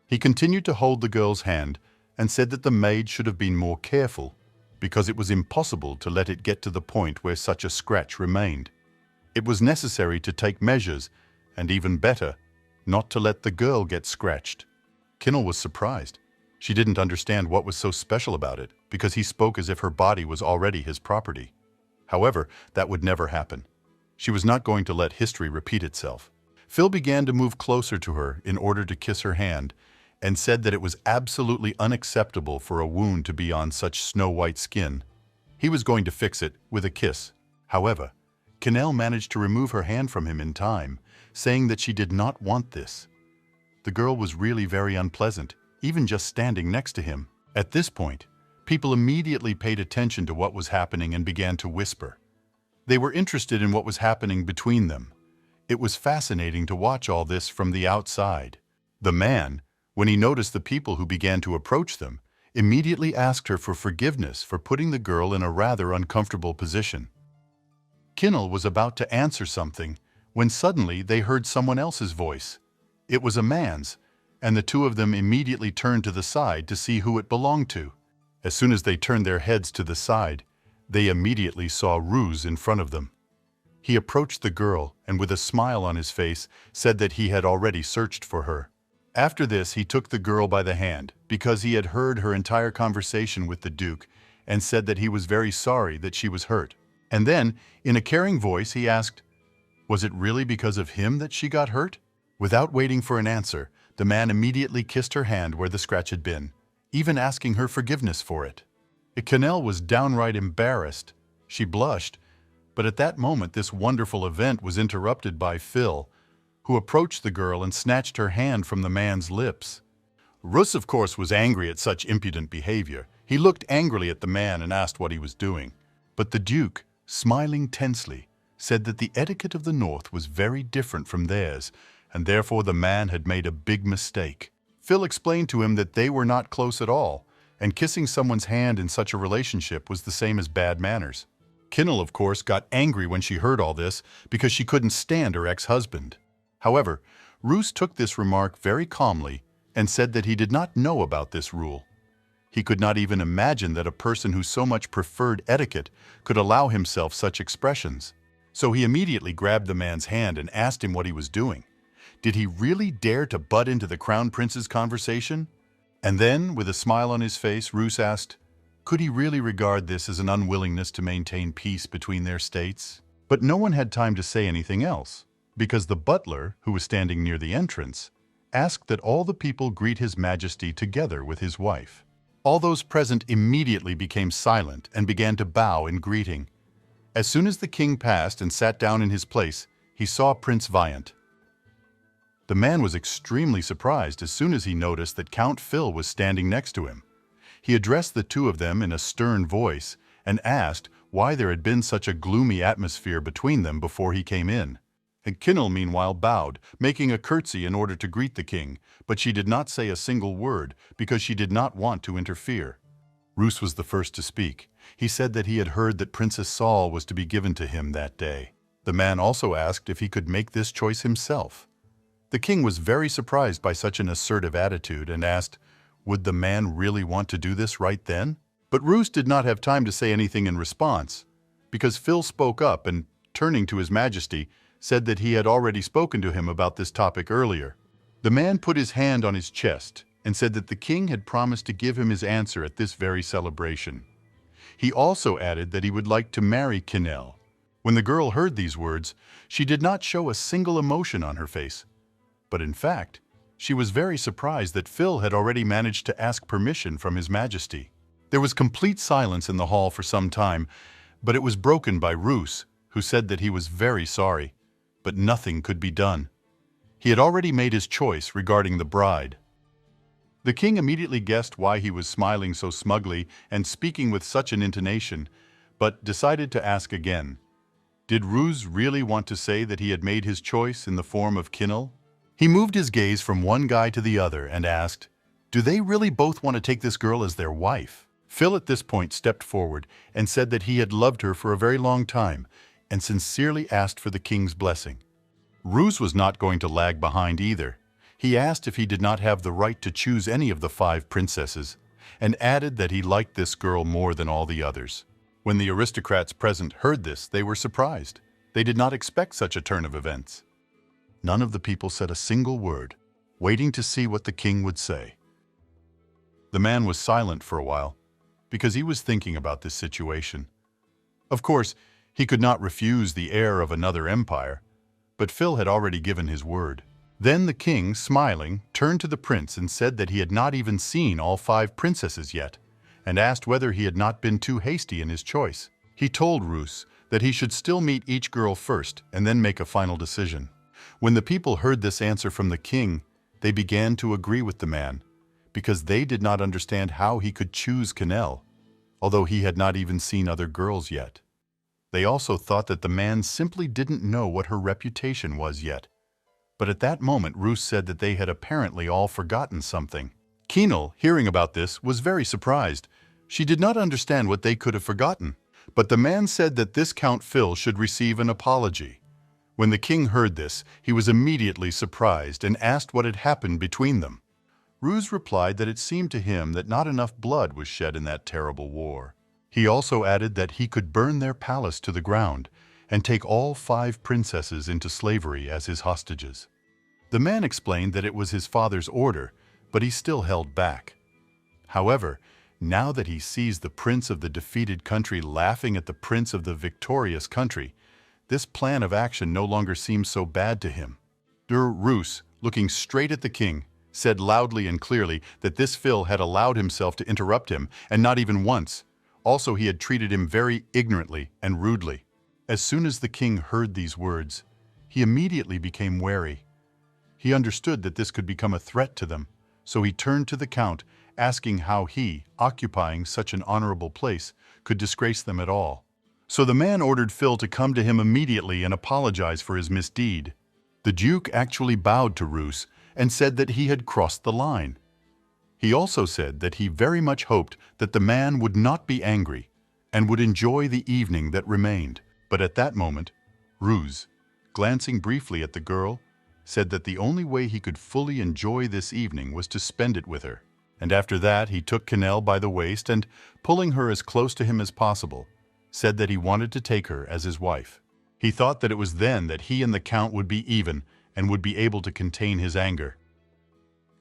Speaker 2: He continued to hold the girl's hand and said that the maid should have been more careful because it was impossible to let it get to the point where such a scratch remained. It was necessary to take measures, and even better, not to let the girl get scratched. Canel was surprised. She didn't understand what was so special about it because he spoke as if her body was already his property. However, that would never happen. She was not going to let history repeat itself. Phil began to move closer to her in order to kiss her hand, and said that it was absolutely unacceptable for a wound to be on such snow-white skin. He was going to fix it with a kiss. However, Canel managed to remove her hand from him in time, saying that she did not want this. The girl was really very unpleasant, even just standing next to him. At this point, people immediately paid attention to what was happening and began to whisper. They were interested in what was happening between them. It was fascinating to watch all this from the outside. The man, when he noticed the people who began to approach them, immediately asked her for forgiveness for putting the girl in a rather uncomfortable position. Canel was about to answer something when suddenly they heard someone else's voice. It was a man's, and the two of them immediately turned to the side to see who it belonged to. As soon as they turned their heads to the side, they immediately saw Ruse in front of them. He approached the girl and with a smile on his face said that he had already searched for her. After this, he took the girl by the hand because he had heard her entire conversation with the Duke and said that he was very sorry that she was hurt. And then, in a caring voice, he asked, was it really because of him that she got hurt? Without waiting for an answer, The man immediately kissed her hand where the scratch had been, even asking her forgiveness for it. Canel was downright embarrassed. She blushed, but at that moment this wonderful event was interrupted by Phil, who approached the girl and snatched her hand from the man's lips. Ruse, of course, was angry at such impudent behavior. He looked angrily at the man and asked what he was doing. But the Duke, smiling tensely, said that the etiquette of the North was very different from theirs, and therefore the man had made a big mistake. Phil explained to him that they were not close at all, and kissing someone's hand in such a relationship was the same as bad manners. Canel, of course, got angry when she heard all this because she couldn't stand her ex-husband. However, Ruse took this remark very calmly and said that he did not know about this rule. He could not even imagine that a person who so much preferred etiquette could allow himself such expressions. So he immediately grabbed the man's hand and asked him what he was doing. Did he really dare to butt into the Crown Prince's conversation? And then, with a smile on his face, Ruse asked, could he really regard this as an unwillingness to maintain peace between their states? But no one had time to say anything else, because the butler, who was standing near the entrance, asked that all the people greet His Majesty together with his wife. All those present immediately became silent and began to bow in greeting. As soon as the king passed and sat down in his place, he saw Prince Viant. The man was extremely surprised as soon as he noticed that Count Phil was standing next to him. He addressed the two of them in a stern voice and asked why there had been such a gloomy atmosphere between them before he came in. And Canel, meanwhile, bowed, making a curtsy in order to greet the king, but she did not say a single word because she did not want to interfere. Ruse was the first to speak. He said that he had heard that Princess Saul was to be given to him that day. The man also asked if he could make this choice himself. The king was very surprised by such an assertive attitude and asked, would the man really want to do this right then? But Ruse did not have time to say anything in response, because Phil spoke up and, turning to His Majesty, said that he had already spoken to him about this topic earlier. The man put his hand on his chest and said that the king had promised to give him his answer at this very celebration. He also added that he would like to marry Canel. When the girl heard these words, she did not show a single emotion on her face. But in fact, she was very surprised that Phil had already managed to ask permission from His Majesty. There was complete silence in the hall for some time, but it was broken by Ruse, who said that he was very sorry, but nothing could be done. He had already made his choice regarding the bride. The king immediately guessed why he was smiling so smugly and speaking with such an intonation, but decided to ask again. Did Ruse really want to say that he had made his choice in the form of Canel? He moved his gaze from one guy to the other and asked, do they really both want to take this girl as their wife? Phil at this point stepped forward and said that he had loved her for a very long time and sincerely asked for the king's blessing. Ruse was not going to lag behind either. He asked if he did not have the right to choose any of the 5 princesses, and added that he liked this girl more than all the others. When the aristocrats present heard this, they were surprised. They did not expect such a turn of events. None of the people said a single word, waiting to see what the king would say. The man was silent for a while, because he was thinking about this situation. Of course, he could not refuse the heir of another empire, but Phil had already given his word. Then the king, smiling, turned to the prince and said that he had not even seen all 5 princesses yet, and asked whether he had not been too hasty in his choice. He told Ruse that he should still meet each girl first and then make a final decision. When the people heard this answer from the king, they began to agree with the man, because they did not understand how he could choose Canel, although he had not even seen other girls yet. They also thought that the man simply didn't know what her reputation was yet. But at that moment, Ruse said that they had apparently all forgotten something. Canel, hearing about this, was very surprised. She did not understand what they could have forgotten. But the man said that this Count Phil should receive an apology. When the king heard this, he was immediately surprised and asked what had happened between them. Ruse replied that it seemed to him that not enough blood was shed in that terrible war. He also added that he could burn their palace to the ground and take all 5 princesses into slavery as his hostages. The man explained that it was his father's order, but he still held back. However, now that he sees the prince of the defeated country laughing at the prince of the victorious country, this plan of action no longer seems so bad to him. Ruse, looking straight at the king, said loudly and clearly that this Phil had allowed himself to interrupt him, and not even once. Also, he had treated him very ignorantly and rudely. As soon as the king heard these words, he immediately became wary. He understood that this could become a threat to them, so he turned to the count, asking how he, occupying such an honorable place, could disgrace them at all. So the man ordered Phil to come to him immediately and apologize for his misdeed. The Duke actually bowed to Ruse and said that he had crossed the line. He also said that he very much hoped that the man would not be angry and would enjoy the evening that remained. But at that moment, Ruse, glancing briefly at the girl, said that the only way he could fully enjoy this evening was to spend it with her. And after that, he took Canel by the waist and, pulling her as close to him as possible, said that he wanted to take her as his wife. He thought that it was then that he and the count would be even and would be able to contain his anger.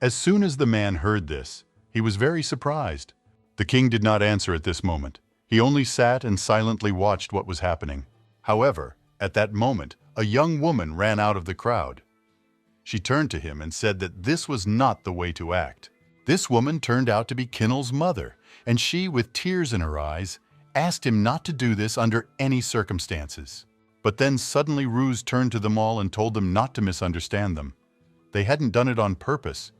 Speaker 2: As soon as the man heard this, he was very surprised. The king did not answer at this moment. He only sat and silently watched what was happening. However, at that moment, a young woman ran out of the crowd. She turned to him and said that this was not the way to act. This woman turned out to be Canel's mother, and she, with tears in her eyes, asked him not to do this under any circumstances. But then suddenly Ruse turned to them all and told them not to misunderstand them. They hadn't done it on purpose.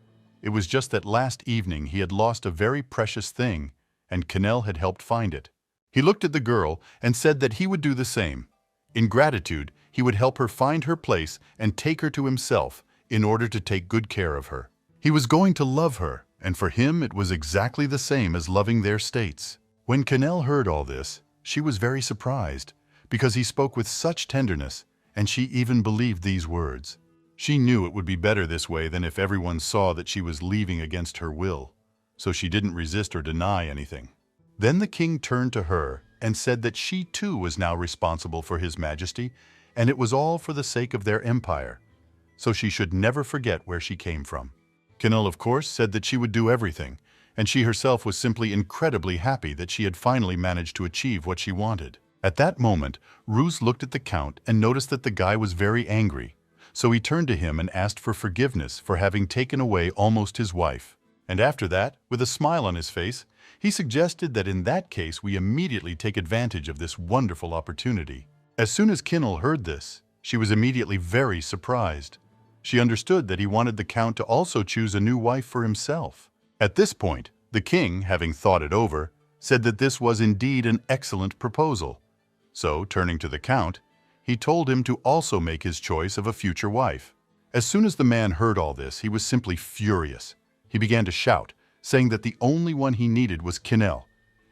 Speaker 2: It was just that last evening he had lost a very precious thing, and Canel had helped find it. He looked at the girl and said that he would do the same. In gratitude, he would help her find her place and take her to himself in order to take good care of her. He was going to love her, and for him it was exactly the same as loving their states. When Canel heard all this, she was very surprised, because he spoke with such tenderness, and she even believed these words. She knew it would be better this way than if everyone saw that she was leaving against her will, so she didn't resist or deny anything. Then the king turned to her and said that she too was now responsible for his majesty, and it was all for the sake of their empire, so she should never forget where she came from. Canel, of course, said that she would do everything, and she herself was simply incredibly happy that she had finally managed to achieve what she wanted. At that moment, Ruse looked at the count and noticed that the guy was very angry, so he turned to him and asked for forgiveness for having taken away almost his wife. And after that, with a smile on his face, he suggested that in that case we immediately take advantage of this wonderful opportunity. As soon as Canel heard this, she was immediately very surprised. She understood that he wanted the count to also choose a new wife for himself. At this point, the king, having thought it over, said that this was indeed an excellent proposal. So, turning to the count, he told him to also make his choice of a future wife. As soon as the man heard all this, he was simply furious. He began to shout, saying that the only one he needed was Canel,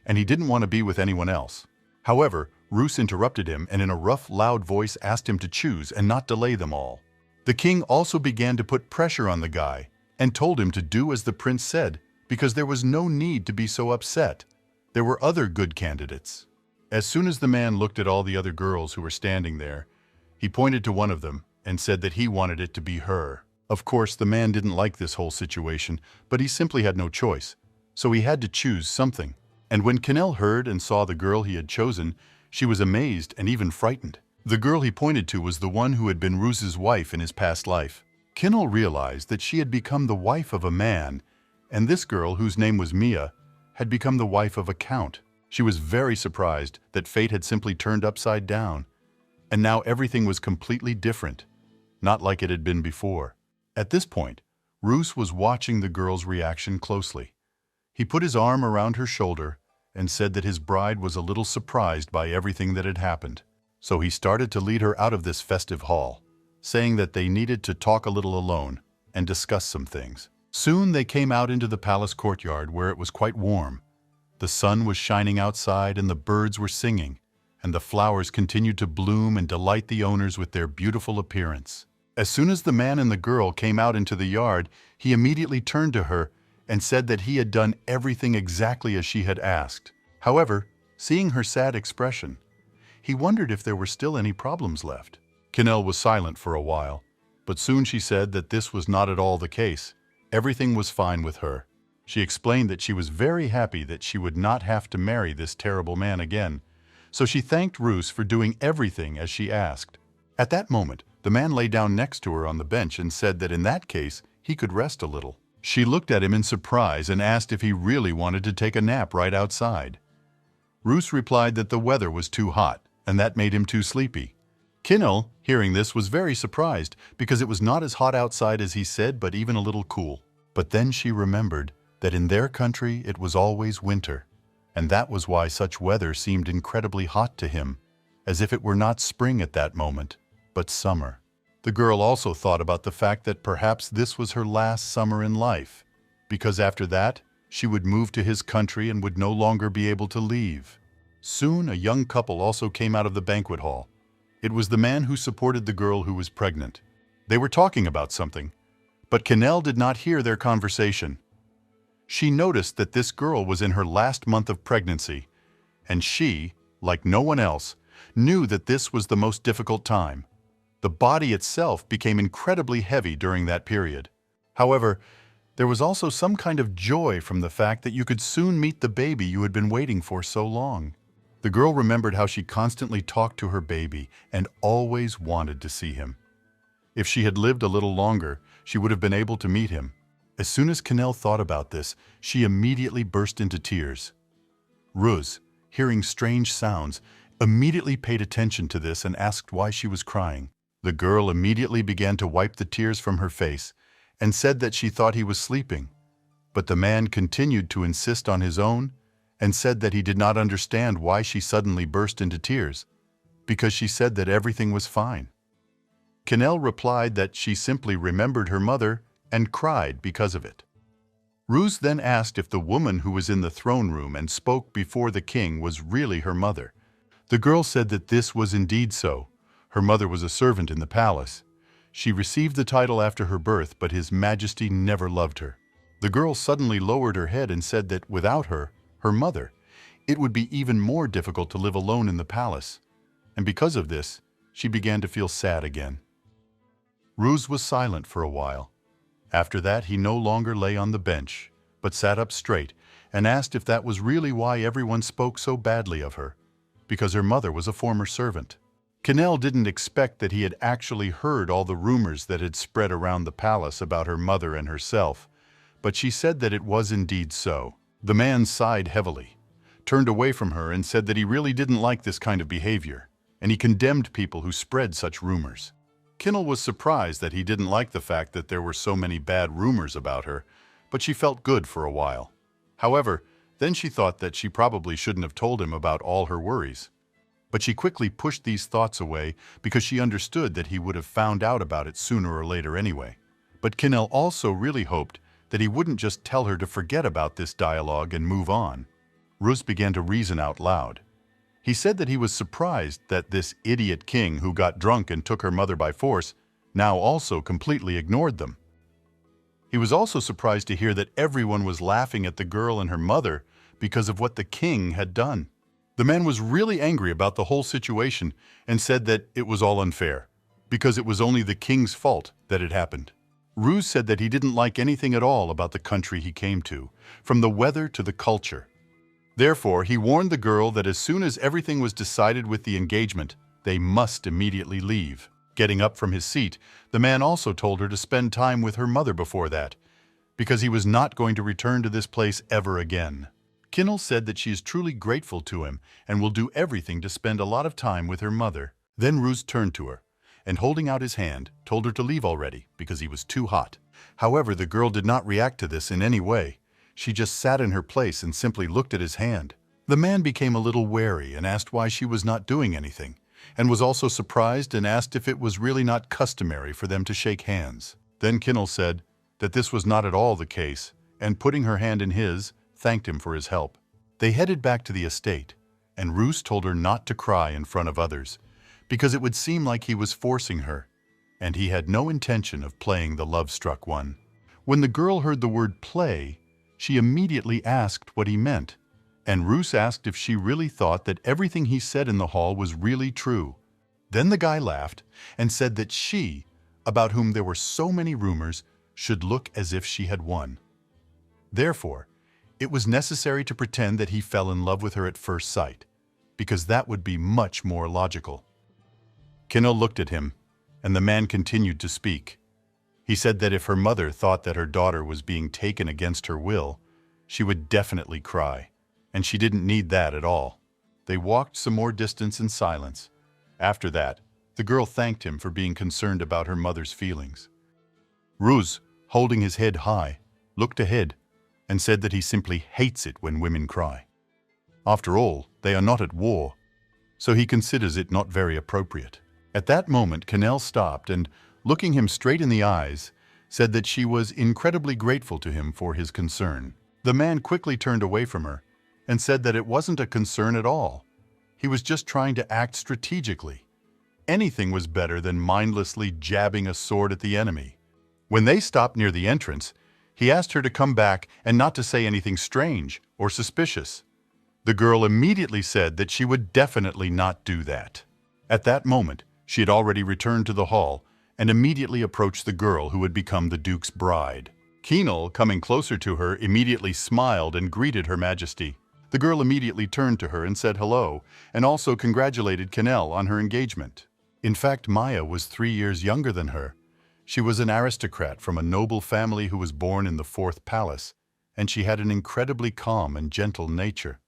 Speaker 2: and he didn't want to be with anyone else. However, Ruse interrupted him and in a rough, loud voice asked him to choose and not delay them all. The king also began to put pressure on the guy and told him to do as the prince said, because there was no need to be so upset. There were other good candidates. As soon as the man looked at all the other girls who were standing there, he pointed to one of them and said that he wanted it to be her. Of course, the man didn't like this whole situation, but he simply had no choice, so he had to choose something. And when Canel heard and saw the girl he had chosen, she was amazed and even frightened. The girl he pointed to was the one who had been Ruse's wife in his past life. Canel realized that she had become the wife of a man, and this girl, whose name was Mia, had become the wife of a count. She was very surprised that fate had simply turned upside down, and now everything was completely different, not like it had been before. At this point, Ruse was watching the girl's reaction closely. He put his arm around her shoulder and said that his bride was a little surprised by everything that had happened. So he started to lead her out of this festive hall, saying that they needed to talk a little alone and discuss some things. Soon they came out into the palace courtyard where it was quite warm. The sun was shining outside and the birds were singing, and the flowers continued to bloom and delight the owners with their beautiful appearance. As soon as the man and the girl came out into the yard, he immediately turned to her and said that he had done everything exactly as she had asked. However, seeing her sad expression, he wondered if there were still any problems left. Canel was silent for a while, but soon she said that this was not at all the case. Everything was fine with her. She explained that she was very happy that she would not have to marry this terrible man again, so she thanked Ruse for doing everything as she asked. At that moment, the man lay down next to her on the bench and said that in that case, he could rest a little. She looked at him in surprise and asked if he really wanted to take a nap right outside. Ruse replied that the weather was too hot, and that made him too sleepy. Canel, hearing this, was very surprised because it was not as hot outside as he said, but even a little cool. But then she remembered that in their country it was always winter, and that was why such weather seemed incredibly hot to him, as if it were not spring at that moment, but summer. The girl also thought about the fact that perhaps this was her last summer in life, because after that, she would move to his country and would no longer be able to leave. Soon, a young couple also came out of the banquet hall. It was the man who supported the girl who was pregnant. They were talking about something, but Canel did not hear their conversation. She noticed that this girl was in her last month of pregnancy, and she, like no one else, knew that this was the most difficult time. The body itself became incredibly heavy during that period. However, there was also some kind of joy from the fact that you could soon meet the baby you had been waiting for so long. The girl remembered how she constantly talked to her baby and always wanted to see him. If she had lived a little longer, she would have been able to meet him. As soon as Canel thought about this, she immediately burst into tears. Ruse, hearing strange sounds, immediately paid attention to this and asked why she was crying. The girl immediately began to wipe the tears from her face and said that she thought he was sleeping. But the man continued to insist on his own and said that he did not understand why she suddenly burst into tears, because she said that everything was fine. Canel replied that she simply remembered her mother and cried because of it. Ruse then asked if the woman who was in the throne room and spoke before the king was really her mother. The girl said that this was indeed so. Her mother was a servant in the palace. She received the title after her birth, but His Majesty never loved her. The girl suddenly lowered her head and said that without her, her mother, it would be even more difficult to live alone in the palace. And because of this, she began to feel sad again. Ruse was silent for a while. After that, he no longer lay on the bench, but sat up straight and asked if that was really why everyone spoke so badly of her, because her mother was a former servant. Canel didn't expect that he had actually heard all the rumors that had spread around the palace about her mother and herself, but she said that it was indeed so. The man sighed heavily, turned away from her and said that he really didn't like this kind of behavior, and he condemned people who spread such rumors. Canel was surprised that he didn't like the fact that there were so many bad rumors about her, but she felt good for a while. However, then she thought that she probably shouldn't have told him about all her worries. But she quickly pushed these thoughts away because she understood that he would have found out about it sooner or later anyway. But Canel also really hoped that he wouldn't just tell her to forget about this dialogue and move on. Ruse began to reason out loud. He said that he was surprised that this idiot king who got drunk and took her mother by force now also completely ignored them. He was also surprised to hear that everyone was laughing at the girl and her mother because of what the king had done. The man was really angry about the whole situation and said that it was all unfair, because it was only the king's fault that it happened. Ruse said that he didn't like anything at all about the country he came to, from the weather to the culture. Therefore, he warned the girl that as soon as everything was decided with the engagement, they must immediately leave. Getting up from his seat, the man also told her to spend time with her mother before that, because he was not going to return to this place ever again. Canel said that she is truly grateful to him and will do everything to spend a lot of time with her mother. Then Ruse turned to her, and holding out his hand, told her to leave already because he was too hot. However, the girl did not react to this in any way. She just sat in her place and simply looked at his hand. The man became a little wary and asked why she was not doing anything, and was also surprised and asked if it was really not customary for them to shake hands. Then Canel said that this was not at all the case, and putting her hand in his, thanked him for his help. They headed back to the estate, and Ruse told her not to cry in front of others, because it would seem like he was forcing her, and he had no intention of playing the love-struck one. When the girl heard the word play, she immediately asked what he meant, and Ruse asked if she really thought that everything he said in the hall was really true. Then the guy laughed and said that she, about whom there were so many rumors, should look as if she had won. Therefore, it was necessary to pretend that he fell in love with her at first sight, because that would be much more logical. Canel looked at him, and the man continued to speak. He said that if her mother thought that her daughter was being taken against her will, she would definitely cry, and she didn't need that at all. They walked some more distance in silence. After that, the girl thanked him for being concerned about her mother's feelings. Ruse, holding his head high, looked ahead and said that he simply hates it when women cry. After all, they are not at war, so he considers it not very appropriate. At that moment, Canel stopped and, looking him straight in the eyes, said that she was incredibly grateful to him for his concern. The man quickly turned away from her and said that it wasn't a concern at all. He was just trying to act strategically. Anything was better than mindlessly jabbing a sword at the enemy. When they stopped near the entrance, he asked her to come back and not to say anything strange or suspicious. The girl immediately said that she would definitely not do that. At that moment, she had already returned to the hall and immediately approached the girl who had become the Duke's bride. Canel, coming closer to her, immediately smiled and greeted Her Majesty. The girl immediately turned to her and said hello, and also congratulated Canel on her engagement. In fact, Maya was 3 years younger than her. She was an aristocrat from a noble family who was born in the 4th palace, and she had an incredibly calm and gentle nature.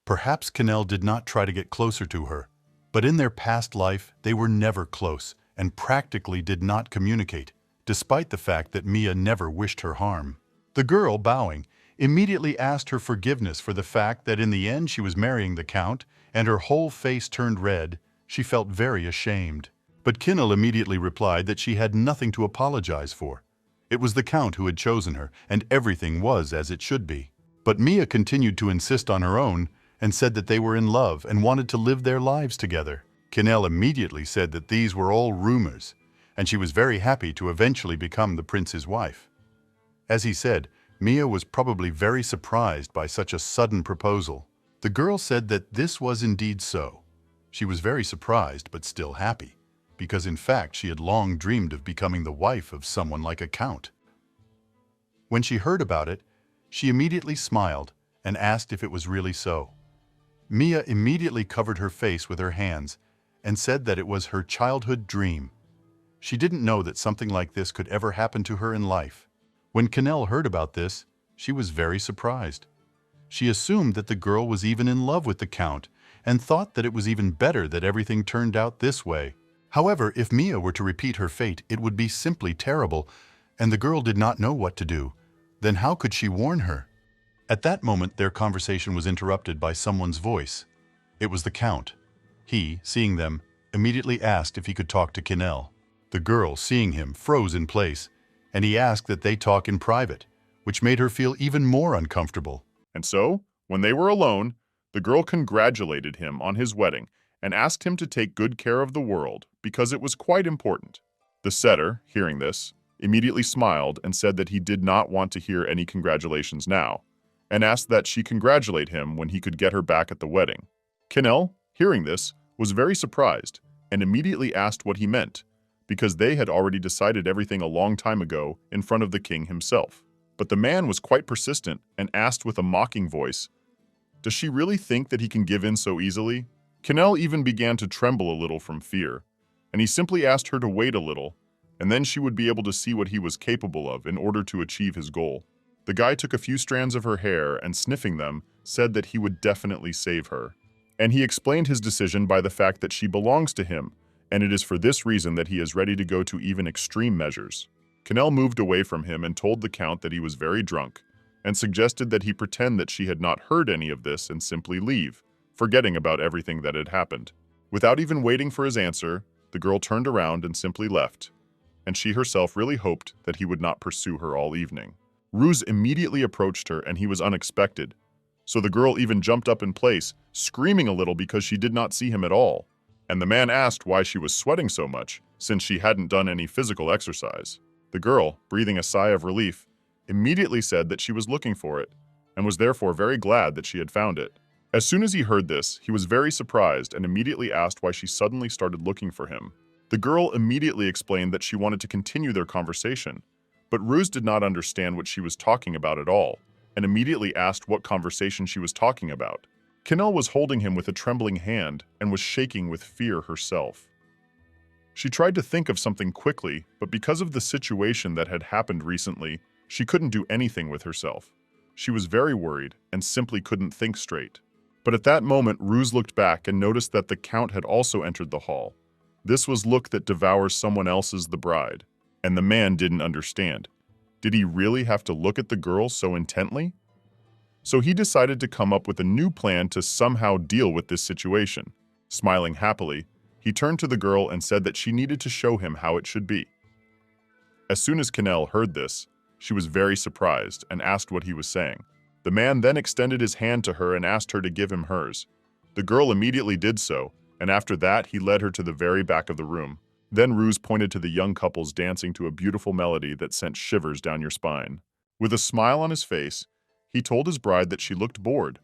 Speaker 2: Perhaps Canel did not try to get closer to her, but in their past life they were never close and practically did not communicate, despite the fact that Mia never wished her harm. The girl, bowing, immediately asked her forgiveness for the fact that in the end she was marrying the Count, and her whole face turned red. She felt very ashamed. But Canel immediately replied that she had nothing to apologize for. It was the Count who had chosen her, and everything was as it should be. But Mia continued to insist on her own, and said that they were in love and wanted to live their lives together. Canel immediately said that these were all rumors, and she was very happy to eventually become the prince's wife. As he said, Mia was probably very surprised by such a sudden proposal. The girl said that this was indeed so. She was very surprised but still happy, because in fact she had long dreamed of becoming the wife of someone like a count. When she heard about it, she immediately smiled and asked if it was really so. Mia immediately covered her face with her hands and said that it was her childhood dream. She didn't know that something like this could ever happen to her in life. When Canel heard about this, she was very surprised. She assumed that the girl was even in love with the Count and thought that it was even better that everything turned out this way. However, if Mia were to repeat her fate, it would be simply terrible, and the girl did not know what to do. Then how could she warn her? At that moment, their conversation was interrupted by someone's voice. It was the Count. He, seeing them, immediately asked if he could talk to Canel. The girl, seeing him, froze in place, and he asked that they talk in private, which made her feel even more uncomfortable.
Speaker 3: And so, when they were alone, the girl congratulated him on his wedding and asked him to take good care of the world because it was quite important. The setter, hearing this, immediately smiled and said that he did not want to hear any congratulations now, and asked that she congratulate him when he could get her back at the wedding. Canel, hearing this, was very surprised and immediately asked what he meant, because they had already decided everything a long time ago in front of the king himself. But the man was quite persistent and asked with a mocking voice, "Does she really think that he can give in so easily?" Canel even began to tremble a little from fear, and he simply asked her to wait a little, and then she would be able to see what he was capable of in order to achieve his goal. The guy took a few strands of her hair and, sniffing them, said that he would definitely save her. And he explained his decision by the fact that she belongs to him, and it is for this reason that he is ready to go to even extreme measures. Canel moved away from him and told the Count that he was very drunk, and suggested that he pretend that she had not heard any of this and simply leave, forgetting about everything that had happened. Without even waiting for his answer, the girl turned around and simply left, and she herself really hoped that he would not pursue her all evening. Ruse immediately approached her, and he was unexpected, so the girl even jumped up in place, screaming a little because she did not see him at all, and the man asked why she was sweating so much, since she hadn't done any physical exercise. The girl, breathing a sigh of relief, immediately said that she was looking for it, and was therefore very glad that she had found it. As soon as he heard this, he was very surprised and immediately asked why she suddenly started looking for him. The girl immediately explained that she wanted to continue their conversation, but Ruse did not understand what she was talking about at all, and immediately asked what conversation she was talking about. Canel was holding him with a trembling hand and was shaking with fear herself. She tried to think of something quickly, but because of the situation that had happened recently, she couldn't do anything with herself. She was very worried and simply couldn't think straight. But at that moment, Ruse looked back and noticed that the Count had also entered the hall. This was look that devours someone else's the bride. And the man didn't understand. Did he really have to look at the girl so intently? So he decided to come up with a new plan to somehow deal with this situation. Smiling happily, he turned to the girl and said that she needed to show him how it should be. As soon as Canel heard this, she was very surprised and asked what he was saying. The man then extended his hand to her and asked her to give him hers. The girl immediately did so, and after that he led her to the very back of the room. Then Ruse pointed to the young couples dancing to a beautiful melody that sent shivers down your spine. With a smile on his face, he told his bride that she looked bored.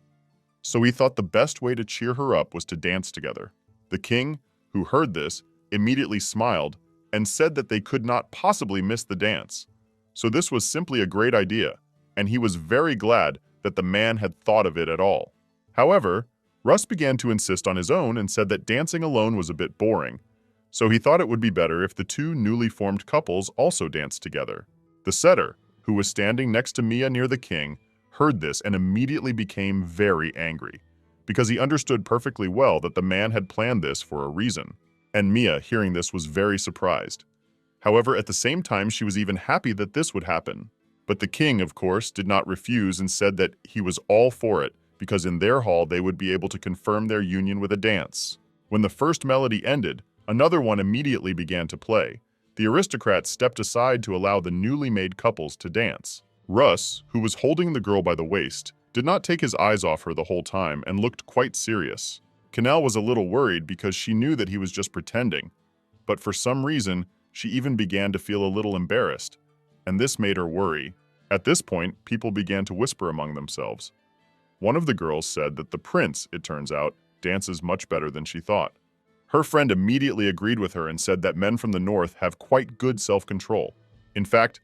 Speaker 3: So he thought the best way to cheer her up was to dance together. The king, who heard this, immediately smiled and said that they could not possibly miss the dance. So this was simply a great idea, and he was very glad that the man had thought of it at all. However, Russ began to insist on his own and said that dancing alone was a bit boring, so he thought it would be better if the two newly formed couples also danced together. The setter, who was standing next to Mia near the king, heard this and immediately became very angry, because he understood perfectly well that the man had planned this for a reason. And Mia, hearing this, was very surprised. However, at the same time, she was even happy that this would happen. But the king, of course, did not refuse and said that he was all for it, because in their hall they would be able to confirm their union with a dance. When the first melody ended, another one immediately began to play. The aristocrats stepped aside to allow the newly made couples to dance. Russ, who was holding the girl by the waist, did not take his eyes off her the whole time and looked quite serious. Canel was a little worried because she knew that he was just pretending, but for some reason, she even began to feel a little embarrassed, and this made her worry. At this point, people began to whisper among themselves. One of the girls said that the prince, it turns out, dances much better than she thought. Her friend immediately agreed with her and said that men from the north have quite good self-control. In fact,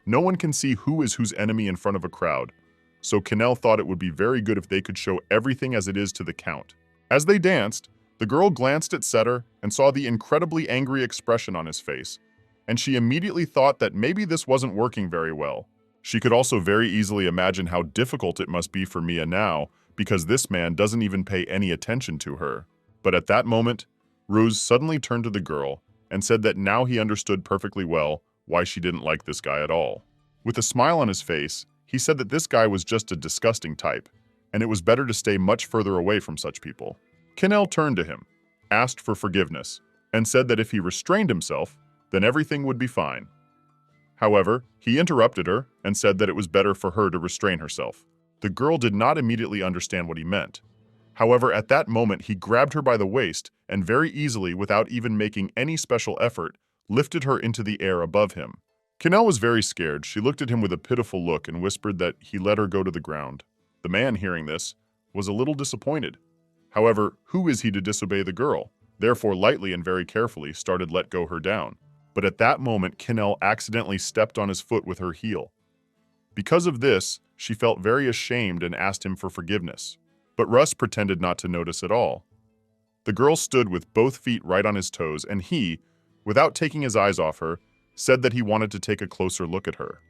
Speaker 3: no one can see who is whose enemy in front of a crowd, so Canel thought it would be very good if they could show everything as it is to the Count. As they danced, the girl glanced at Setter and saw the incredibly angry expression on his face, and she immediately thought that maybe this wasn't working very well. She could also very easily imagine how difficult it must be for Mia now, because this man doesn't even pay any attention to her. But at that moment, Ruse suddenly turned to the girl and said that now he understood perfectly well why she didn't like this guy at all. With a smile on his face, he said that this guy was just a disgusting type, and it was better to stay much further away from such people. Canel turned to him, asked for forgiveness, and said that if he restrained himself, then everything would be fine. However, he interrupted her and said that it was better for her to restrain herself. The girl did not immediately understand what he meant. However, at that moment, he grabbed her by the waist and very easily, without even making any special effort, lifted her into the air above him. Canel was very scared. She looked at him with a pitiful look and whispered that he let her go to the ground. The man, hearing this, was a little disappointed. However, who is he to disobey the girl? Therefore, lightly and very carefully, started let go her down. But at that moment, Canel accidentally stepped on his foot with her heel. Because of this, she felt very ashamed and asked him for forgiveness. But Russ pretended not to notice at all. The girl stood with both feet right on his toes, and he, without taking his eyes off her, said that he wanted to take a closer look at her.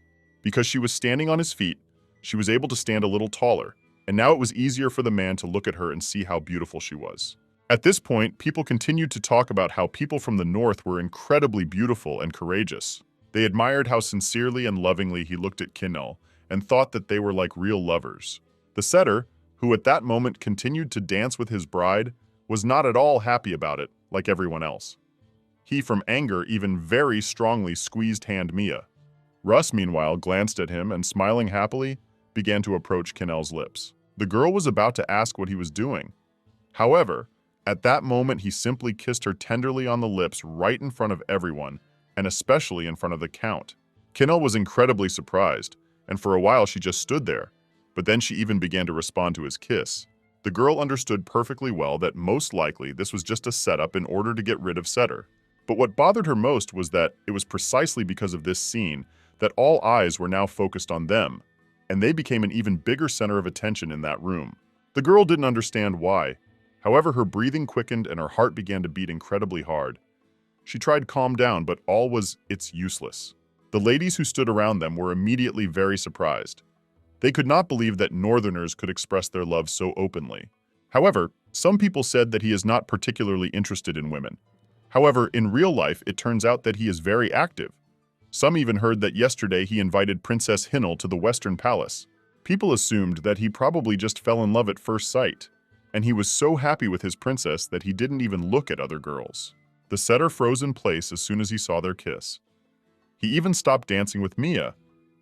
Speaker 3: Because she was standing on his feet, she was able to stand a little taller, and now it was easier for the man to look at her and see how beautiful she was. At this point, people continued to talk about how people from the north were incredibly beautiful and courageous. They admired how sincerely and lovingly he looked at Canel and thought that they were like real lovers. The setter, who at that moment continued to dance with his bride, was not at all happy about it, like everyone else. He, from anger, even very strongly squeezed hand Mia. Russ, meanwhile, glanced at him and, smiling happily, began to approach Canel's lips. The girl was about to ask what he was doing. However, at that moment, he simply kissed her tenderly on the lips right in front of everyone, and especially in front of the Count. Canel was incredibly surprised, and for a while she just stood there, but then she even began to respond to his kiss. The girl understood perfectly well that most likely this was just a setup in order to get rid of Setter. But what bothered her most was that it was precisely because of this scene that all eyes were now focused on them, and they became an even bigger center of attention in that room. The girl didn't understand why. However, her breathing quickened and her heart began to beat incredibly hard. She tried calm down, but it's useless. The ladies who stood around them were immediately very surprised. They could not believe that Northerners could express their love so openly. However, some people said that he is not particularly interested in women. However, in real life, it turns out that he is very active. Some even heard that yesterday he invited Princess Hinel to the Western Palace. People assumed that he probably just fell in love at first sight, and he was so happy with his princess that he didn't even look at other girls. The setter froze in place as soon as he saw their kiss. He even stopped dancing with Mia.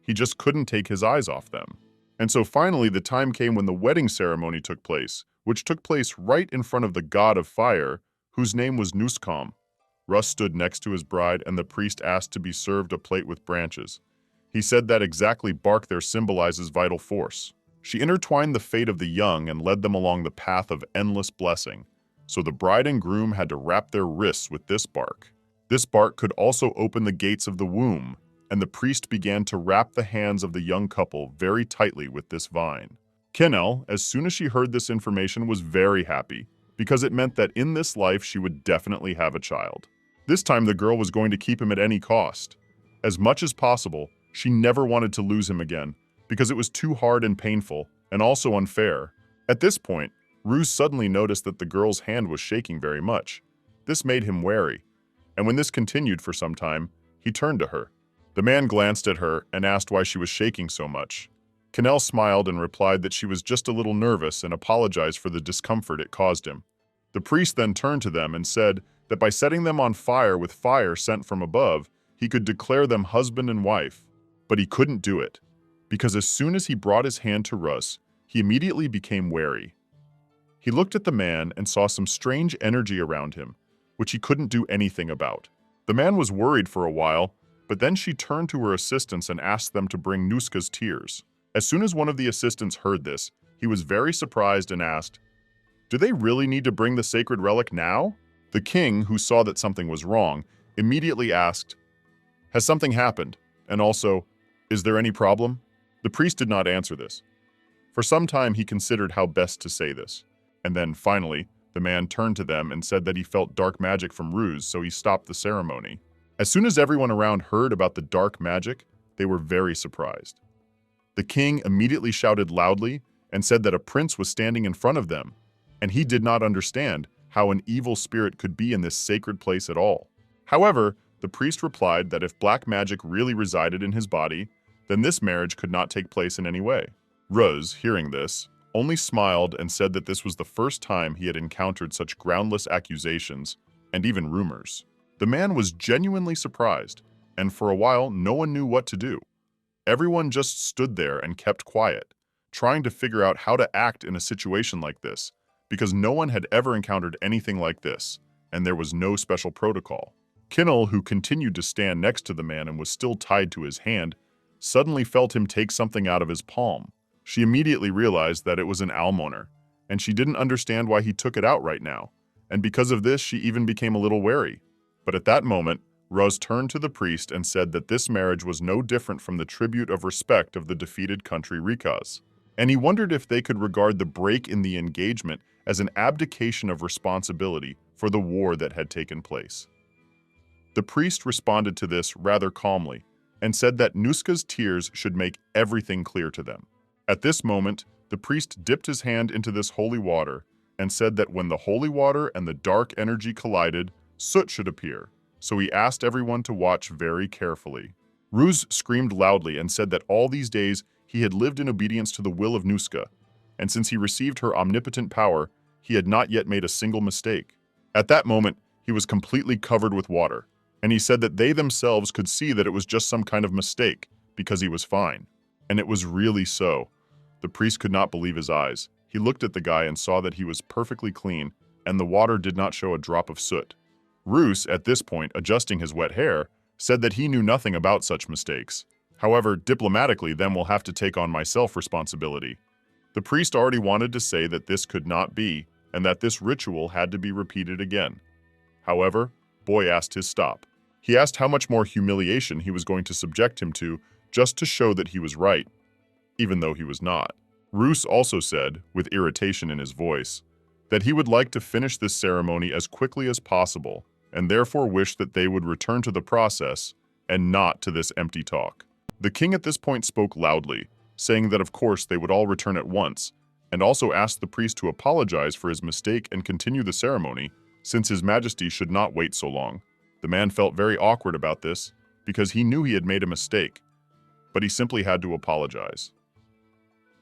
Speaker 3: He just couldn't take his eyes off them. And so finally the time came when the wedding ceremony took place, which took place right in front of the god of fire, whose name was Nuskam. Ruse stood next to his bride, and the priest asked to be served a plate with branches. He said that exactly bark there symbolizes vital force. She intertwined the fate of the young and led them along the path of endless blessing. So the bride and groom had to wrap their wrists with this bark. This bark could also open the gates of the womb, and the priest began to wrap the hands of the young couple very tightly with this vine. Canel, as soon as she heard this information, was very happy, because it meant that in this life she would definitely have a child. This time the girl was going to keep him at any cost. As much as possible, she never wanted to lose him again, because it was too hard and painful, and also unfair. At this point, Ruse suddenly noticed that the girl's hand was shaking very much. This made him wary, and when this continued for some time, he turned to her. The man glanced at her and asked why she was shaking so much. Canel smiled and replied that she was just a little nervous and apologized for the discomfort it caused him. The priest then turned to them and said that by setting them on fire with fire sent from above, he could declare them husband and wife. But he couldn't do it, because as soon as he brought his hand to Ruse, he immediately became wary. He looked at the man and saw some strange energy around him, which he couldn't do anything about. The man was worried for a while, but then she turned to her assistants and asked them to bring Nuska's tears. As soon as one of the assistants heard this, he was very surprised and asked, "Do they really need to bring the sacred relic now?" The king, who saw that something was wrong, immediately asked, "Has something happened? And also, is there any problem?" The priest did not answer this. For some time he considered how best to say this. And then, finally, the man turned to them and said that he felt dark magic from Ruse, so he stopped the ceremony. As soon as everyone around heard about the dark magic, they were very surprised. The king immediately shouted loudly and said that a prince was standing in front of them, and he did not understand how an evil spirit could be in this sacred place at all. However, the priest replied that if black magic really resided in his body, then this marriage could not take place in any way. Ruse, hearing this, only smiled and said that this was the first time he had encountered such groundless accusations and even rumors. The man was genuinely surprised, and for a while no one knew what to do. Everyone just stood there and kept quiet, trying to figure out how to act in a situation like this, because no one had ever encountered anything like this, and there was no special protocol. Canel, who continued to stand next to the man and was still tied to his hand, suddenly felt him take something out of his palm. She immediately realized that it was an almoner, and she didn't understand why he took it out right now, and because of this she even became a little wary. But at that moment, Ruse turned to the priest and said that this marriage was no different from the tribute of respect of the defeated country Rikaz, and he wondered if they could regard the break in the engagement as an abdication of responsibility for the war that had taken place. The priest responded to this rather calmly and said that Nuska's tears should make everything clear to them. At this moment, the priest dipped his hand into this holy water and said that when the holy water and the dark energy collided, soot should appear, so he asked everyone to watch very carefully. Ruse screamed loudly and said that all these days he had lived in obedience to the will of Nuska, and since he received her omnipotent power, he had not yet made a single mistake. At that moment, he was completely covered with water, and he said that they themselves could see that it was just some kind of mistake, because he was fine. And it was really so. The priest could not believe his eyes. He looked at the guy and saw that he was perfectly clean, and the water did not show a drop of soot. Ruse, at this point adjusting his wet hair, said that he knew nothing about such mistakes. However, diplomatically, then will have to take on myself responsibility. The priest already wanted to say that this could not be, and that this ritual had to be repeated again. However, Boy asked his stop. He asked how much more humiliation he was going to subject him to just to show that he was right, even though he was not. Ruse also said, with irritation in his voice, that he would like to finish this ceremony as quickly as possible, and therefore wished that they would return to the process and not to this empty talk. The king at this point spoke loudly, saying that of course they would all return at once, and also asked the priest to apologize for his mistake and continue the ceremony, since his majesty should not wait so long. The man felt very awkward about this, because he knew he had made a mistake, but he simply had to apologize.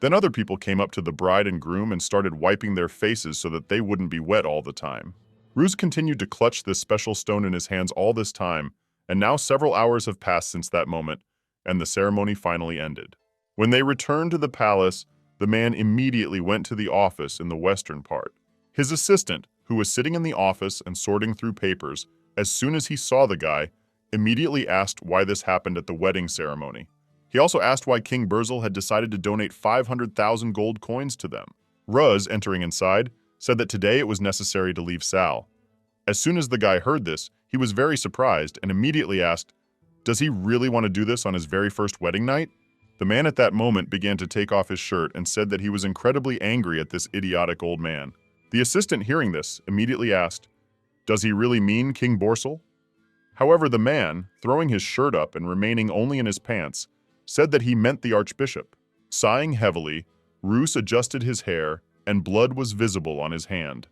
Speaker 3: Then other people came up to the bride and groom and started wiping their faces so that they wouldn't be wet all the time. Ruse continued to clutch this special stone in his hands all this time, and now several hours have passed since that moment, and the ceremony finally ended. When they returned to the palace, the man immediately went to the office in the western part. His assistant, who was sitting in the office and sorting through papers, as soon as he saw the guy, immediately asked why this happened at the wedding ceremony. He also asked why King Burzel had decided to donate 500,000 gold coins to them. Ruse, entering inside, said that today it was necessary to leave Sal. As soon as the guy heard this, he was very surprised and immediately asked, "Does he really want to do this on his very first wedding night?" The man at that moment began to take off his shirt and said that he was incredibly angry at this idiotic old man. The assistant, hearing this, immediately asked, "Does he really mean King Borsal?" However, the man, throwing his shirt up and remaining only in his pants, said that he meant the archbishop. Sighing heavily, Ruse adjusted his hair, and blood was visible on his hand.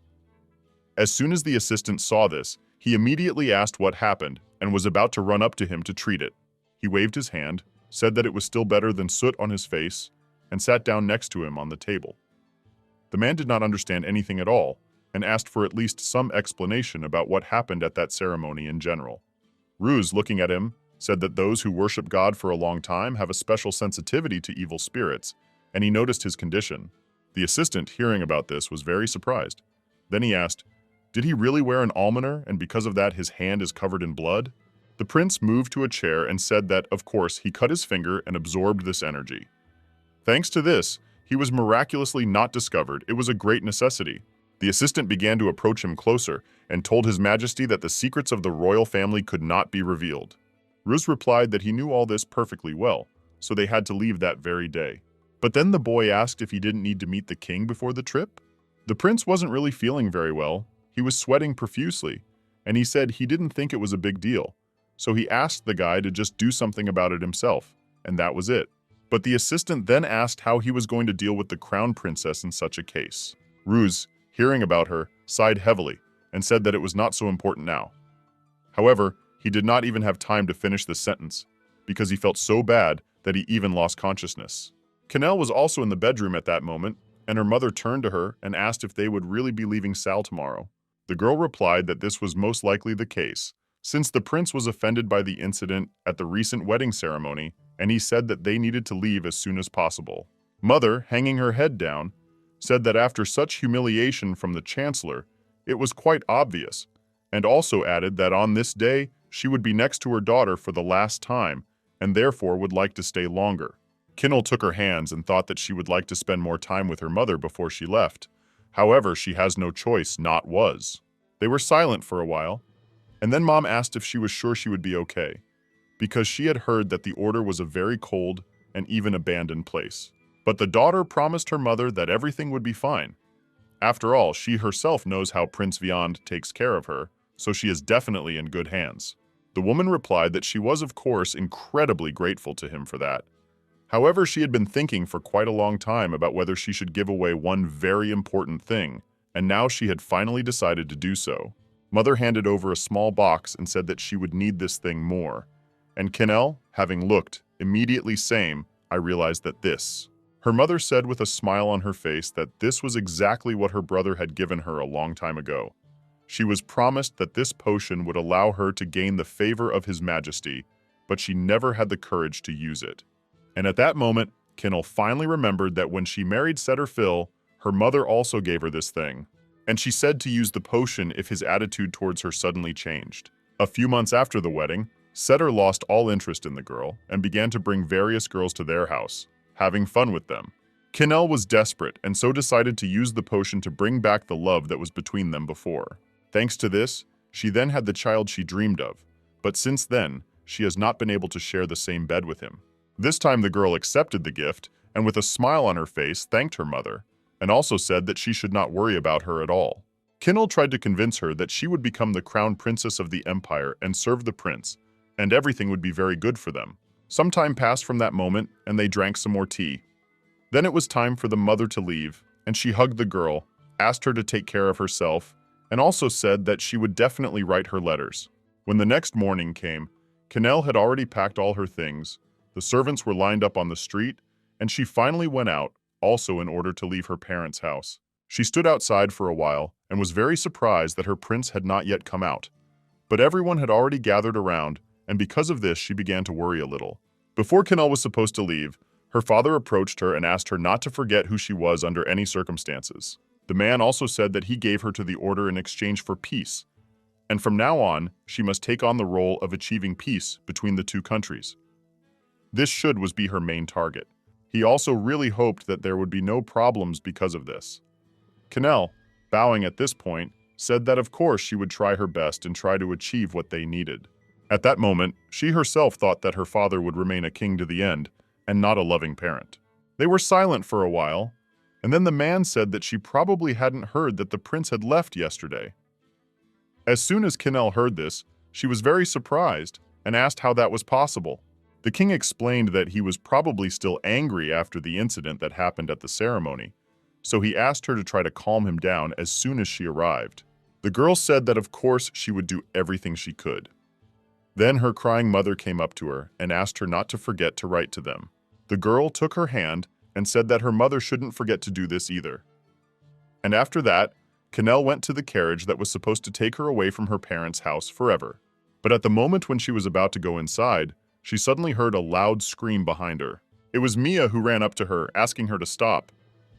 Speaker 3: As soon as the assistant saw this, he immediately asked what happened and was about to run up to him to treat it. He waved his hand, said that it was still better than soot on his face, and sat down next to him on the table. The man did not understand anything at all, and asked for at least some explanation about what happened at that ceremony in general. Ruse, looking at him, said that those who worship God for a long time have a special sensitivity to evil spirits, and he noticed his condition. The assistant, hearing about this, was very surprised. Then he asked, "Did he really wear an almoner, and because of that his hand is covered in blood?" The prince moved to a chair and said that, of course, he cut his finger and absorbed this energy. Thanks to this, he was miraculously not discovered. It was a great necessity. The assistant began to approach him closer and told His Majesty that the secrets of the royal family could not be revealed. Ruse replied that he knew all this perfectly well, so they had to leave that very day. But then the boy asked if he didn't need to meet the king before the trip. The prince wasn't really feeling very well. He was sweating profusely, and he said he didn't think it was a big deal. So he asked the guy to just do something about it himself, and that was it. But the assistant then asked how he was going to deal with the crown princess in such a case. Ruse, hearing about her, sighed heavily and said that it was not so important now. However, he did not even have time to finish the sentence, because he felt so bad that he even lost consciousness. Canel was also in the bedroom at that moment, and her mother turned to her and asked if they would really be leaving Sal tomorrow. The girl replied that this was most likely the case, since the prince was offended by the incident at the recent wedding ceremony, and he said that they needed to leave as soon as possible. Mother, hanging her head down, said that after such humiliation from the chancellor, it was quite obvious, and also added that on this day, she would be next to her daughter for the last time, and therefore would like to stay longer. Canel took her hands and thought that she would like to spend more time with her mother before she left. However, she has no choice, not was. They were silent for a while, and then Mom asked if she was sure she would be okay, because she had heard that the order was a very cold and even abandoned place. But the daughter promised her mother that everything would be fine. After all, she herself knows how Prince Viand takes care of her, so she is definitely in good hands. The woman replied that she was, of course, incredibly grateful to him for that. However, she had been thinking for quite a long time about whether she should give away one very important thing, and now she had finally decided to do so. Mother handed over a small box and said that she would need this thing more. And Canel, having looked, immediately saying, "I realized that this." Her mother said with a smile on her face that this was exactly what her brother had given her a long time ago. She was promised that this potion would allow her to gain the favor of His Majesty, but she never had the courage to use it. And at that moment, Canel finally remembered that when she married Setter Phil, her mother also gave her this thing, and she said to use the potion if his attitude towards her suddenly changed. A few months after the wedding, Setter lost all interest in the girl and began to bring various girls to their house, having fun with them. Canel was desperate and so decided to use the potion to bring back the love that was between them before. Thanks to this, she then had the child she dreamed of, but since then, she has not been able to share the same bed with him. This time the girl accepted the gift and with a smile on her face thanked her mother, and also said that she should not worry about her at all. Canel tried to convince her that she would become the crown princess of the empire and serve the prince, and everything would be very good for them. Some time passed from that moment, and they drank some more tea. Then it was time for the mother to leave, and she hugged the girl, asked her to take care of herself, and also said that she would definitely write her letters. When the next morning came, Canel had already packed all her things, the servants were lined up on the street, and she finally went out, also in order to leave her parents' house. She stood outside for a while and was very surprised that her prince had not yet come out. But everyone had already gathered around, and because of this she began to worry a little. Before Canel was supposed to leave, her father approached her and asked her not to forget who she was under any circumstances. The man also said that he gave her to the order in exchange for peace, and from now on, she must take on the role of achieving peace between the two countries. This was be her main target. He also really hoped that there would be no problems because of this. Canel, bowing at this point, said that of course she would try her best and try to achieve what they needed. At that moment, she herself thought that her father would remain a king to the end, and not a loving parent. They were silent for a while, and then the man said that she probably hadn't heard that the prince had left yesterday. As soon as Canel heard this, she was very surprised and asked how that was possible. The king explained that he was probably still angry after the incident that happened at the ceremony, so he asked her to try to calm him down as soon as she arrived. The girl said that of course she would do everything she could. Then her crying mother came up to her and asked her not to forget to write to them. The girl took her hand and said that her mother shouldn't forget to do this either. And after that, Canel went to the carriage that was supposed to take her away from her parents' house forever. But at the moment when she was about to go inside, she suddenly heard a loud scream behind her. It was Mia who ran up to her, asking her to stop.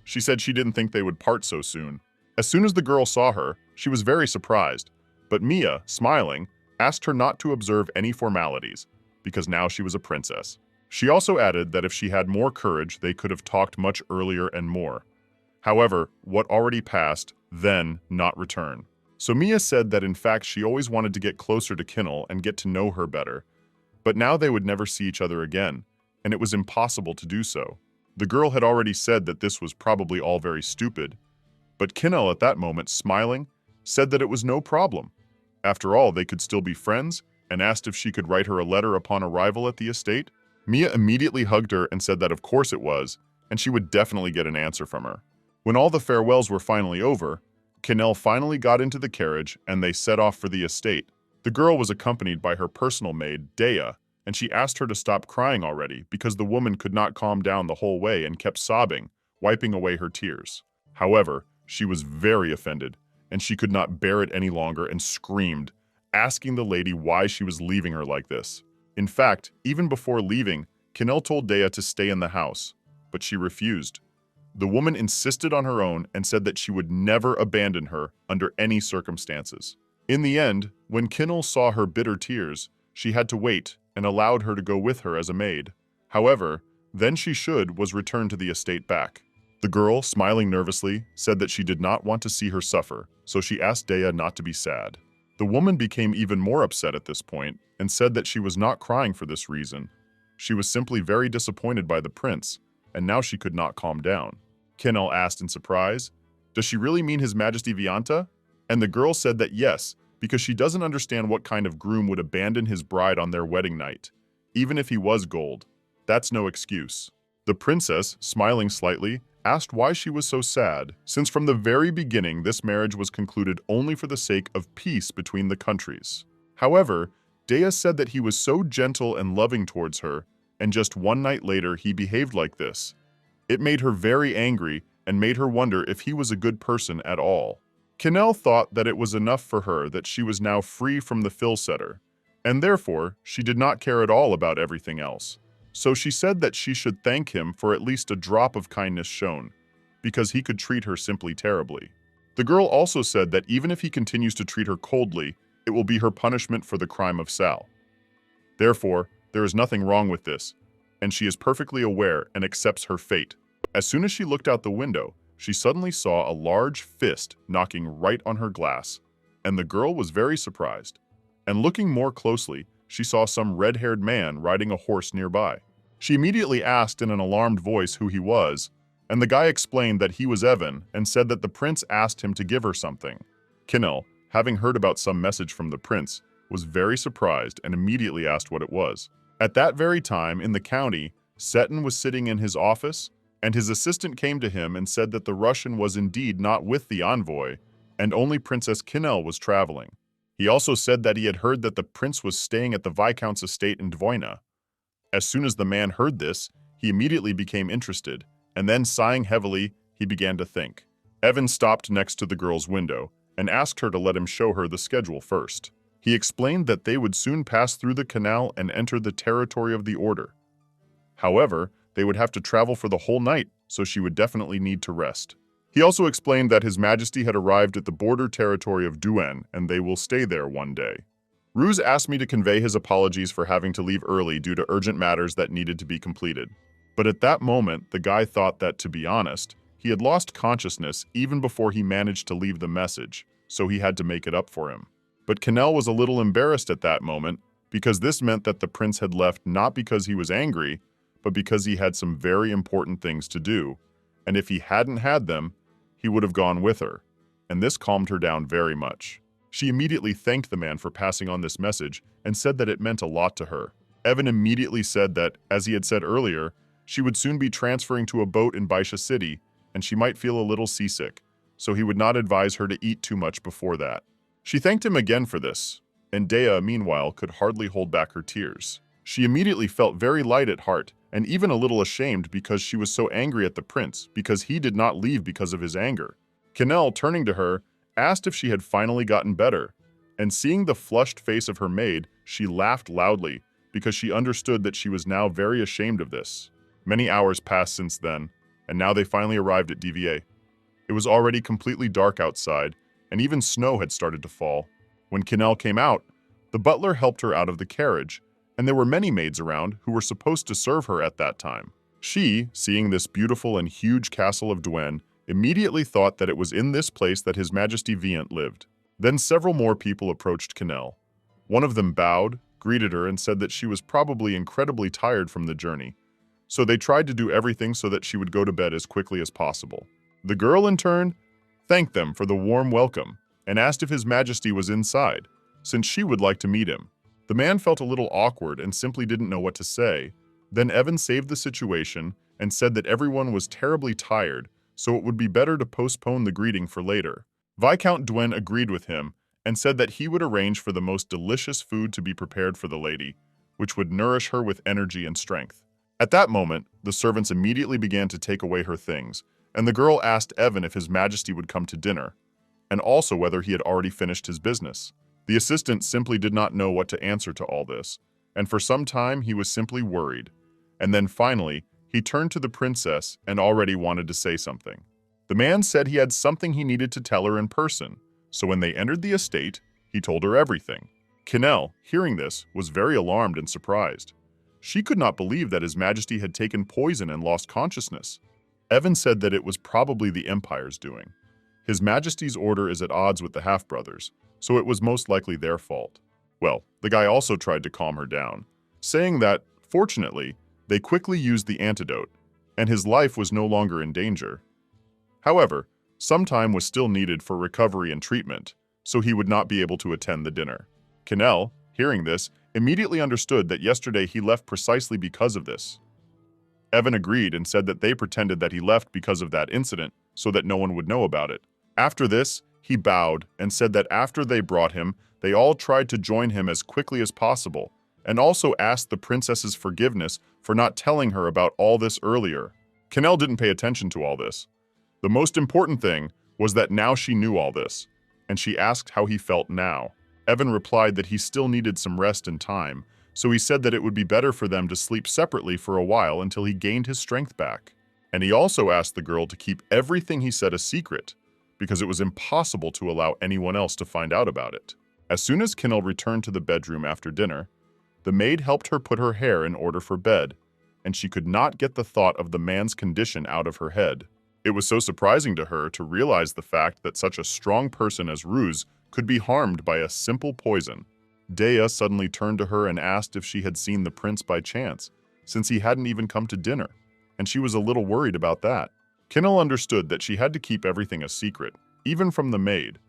Speaker 3: She said she didn't think they would part so soon. As soon as the girl saw her, she was very surprised, but Mia, smiling, asked her not to observe any formalities, because now she was a princess. She also added that if she had more courage, they could have talked much earlier and more. However, what already passed, then not return. So Mia said that in fact she always wanted to get closer to Canel and get to know her better, but now they would never see each other again, and it was impossible to do so. The girl had already said that this was probably all very stupid, but Canel at that moment, smiling, said that it was no problem. After all, they could still be friends, and asked if she could write her a letter upon arrival at the estate. Mia immediately hugged her and said that of course it was, and she would definitely get an answer from her. When all the farewells were finally over, Canel finally got into the carriage and they set off for the estate. The girl was accompanied by her personal maid, Dea, and she asked her to stop crying already because the woman could not calm down the whole way and kept sobbing, wiping away her tears. However, she was very offended, and she could not bear it any longer and screamed, asking the lady why she was leaving her like this. In fact, even before leaving, Canel told Dea to stay in the house, but she refused. The woman insisted on her own and said that she would never abandon her under any circumstances. In the end, when Canel saw her bitter tears, she had to wait and allowed her to go with her as a maid. However, then she was returned to the estate back. The girl, smiling nervously, said that she did not want to see her suffer, so she asked Dea not to be sad. The woman became even more upset at this point and said that she was not crying for this reason. She was simply very disappointed by the prince, and now she could not calm down. Canel asked in surprise, "Does she really mean His Majesty Vianta?" And the girl said that yes, because she doesn't understand what kind of groom would abandon his bride on their wedding night, even if he was gold. That's no excuse. The princess, smiling slightly, asked why she was so sad, since from the very beginning this marriage was concluded only for the sake of peace between the countries. However, Dea said that he was so gentle and loving towards her, and just one night later he behaved like this. It made her very angry and made her wonder if he was a good person at all. Canel thought that it was enough for her that she was now free from the fill-setter, and therefore she did not care at all about everything else. So she said that she should thank him for at least a drop of kindness shown, because he could treat her simply terribly. The girl also said that even if he continues to treat her coldly, it will be her punishment for the crime of Sal. Therefore, there is nothing wrong with this, and she is perfectly aware and accepts her fate. As soon as she looked out the window, she suddenly saw a large fist knocking right on her glass, and the girl was very surprised. And looking more closely, she saw some red-haired man riding a horse nearby. She immediately asked in an alarmed voice who he was, and the guy explained that he was Evan and said that the prince asked him to give her something. Canel, having heard about some message from the prince, was very surprised and immediately asked what it was. At that very time, in the county, Seton was sitting in his office, and his assistant came to him and said that the Russian was indeed not with the envoy, and only Princess Canel was traveling. He also said that he had heard that the prince was staying at the Viscount's estate in Dvoina. As soon as the man heard this, he immediately became interested, and then sighing heavily, he began to think. Evan stopped next to the girl's window and asked her to let him show her the schedule first. He explained that they would soon pass through the canal and enter the territory of the order. However, they would have to travel for the whole night, so she would definitely need to rest. He also explained that His Majesty had arrived at the border territory of Duen, and they will stay there one day. Ruse asked me to convey his apologies for having to leave early due to urgent matters that needed to be completed. But at that moment, the guy thought that, to be honest, he had lost consciousness even before he managed to leave the message, so he had to make it up for him. But Canel was a little embarrassed at that moment, because this meant that the prince had left not because he was angry, but because he had some very important things to do, and if he hadn't had them, he would have gone with her, and this calmed her down very much. She immediately thanked the man for passing on this message and said that it meant a lot to her. Evan immediately said that, as he had said earlier, she would soon be transferring to a boat in Baisha City, and she might feel a little seasick, so he would not advise her to eat too much before that. She thanked him again for this, and Dea, meanwhile, could hardly hold back her tears. She immediately felt very light at heart, and even a little ashamed because she was so angry at the prince, because he did not leave because of his anger. Canel, turning to her, asked if she had finally gotten better, and seeing the flushed face of her maid, she laughed loudly, because she understood that she was now very ashamed of this. Many hours passed since then, and now they finally arrived at DVA. It was already completely dark outside, and even snow had started to fall. When Canel came out, the butler helped her out of the carriage, and there were many maids around who were supposed to serve her at that time. She, seeing this beautiful and huge castle of Duen, immediately thought that it was in this place that His Majesty Viant lived. Then several more people approached Canel. One of them bowed, greeted her, and said that she was probably incredibly tired from the journey, so they tried to do everything so that she would go to bed as quickly as possible. The girl, in turn, thanked them for the warm welcome and asked if His Majesty was inside, since she would like to meet him. The man felt a little awkward and simply didn't know what to say. Then Evan saved the situation and said that everyone was terribly tired, so it would be better to postpone the greeting for later. Viscount Duen agreed with him and said that he would arrange for the most delicious food to be prepared for the lady, which would nourish her with energy and strength. At that moment, the servants immediately began to take away her things, and the girl asked Evan if His Majesty would come to dinner, and also whether he had already finished his business. The assistant simply did not know what to answer to all this, and for some time he was simply worried. And then finally, he turned to the princess and already wanted to say something. The man said he had something he needed to tell her in person, so when they entered the estate, he told her everything. Canel, hearing this, was very alarmed and surprised. She could not believe that His Majesty had taken poison and lost consciousness. Evan said that it was probably the Empire's doing. His Majesty's order is at odds with the half-brothers, so it was most likely their fault. Well, the guy also tried to calm her down, saying that, fortunately, they quickly used the antidote, and his life was no longer in danger. However, some time was still needed for recovery and treatment, so he would not be able to attend the dinner. Canel, hearing this, immediately understood that yesterday he left precisely because of this. Evan agreed and said that they pretended that he left because of that incident so that no one would know about it. After this, he bowed and said that after they brought him, they all tried to join him as quickly as possible, and also asked the princess's forgiveness for not telling her about all this earlier. Canel didn't pay attention to all this. The most important thing was that now she knew all this, and she asked how he felt now. Evan replied that he still needed some rest and time, so he said that it would be better for them to sleep separately for a while until he gained his strength back. And he also asked the girl to keep everything he said a secret, because it was impossible to allow anyone else to find out about it. As soon as Canel returned to the bedroom after dinner, the maid helped her put her hair in order for bed, and she could not get the thought of the man's condition out of her head. It was so surprising to her to realize the fact that such a strong person as Ruse could be harmed by a simple poison. Dea suddenly turned to her and asked if she had seen the prince by chance, since he hadn't even come to dinner, and she was a little worried about that. Canel understood that she had to keep everything a secret, even from the maid,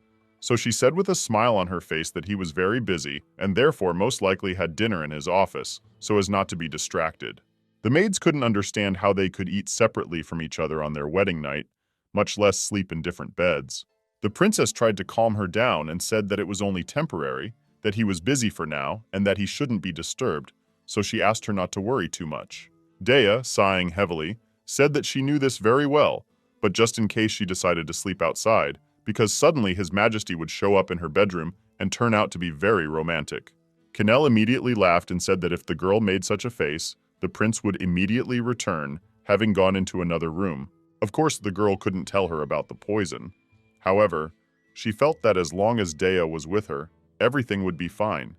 Speaker 3: So she said with a smile on her face that he was very busy and therefore most likely had dinner in his office, so as not to be distracted. The maids couldn't understand how they could eat separately from each other on their wedding night, much less sleep in different beds. The princess tried to calm her down and said that it was only temporary, that he was busy for now, and that he shouldn't be disturbed, so she asked her not to worry too much. Dea, sighing heavily, said that she knew this very well, but just in case she decided to sleep outside, because suddenly His Majesty would show up in her bedroom and turn out to be very romantic. Canel immediately laughed and said that if the girl made such a face, the prince would immediately return, having gone into another room. Of course, the girl couldn't tell her about the poison. However, she felt that as long as Dea was with her, everything would be fine.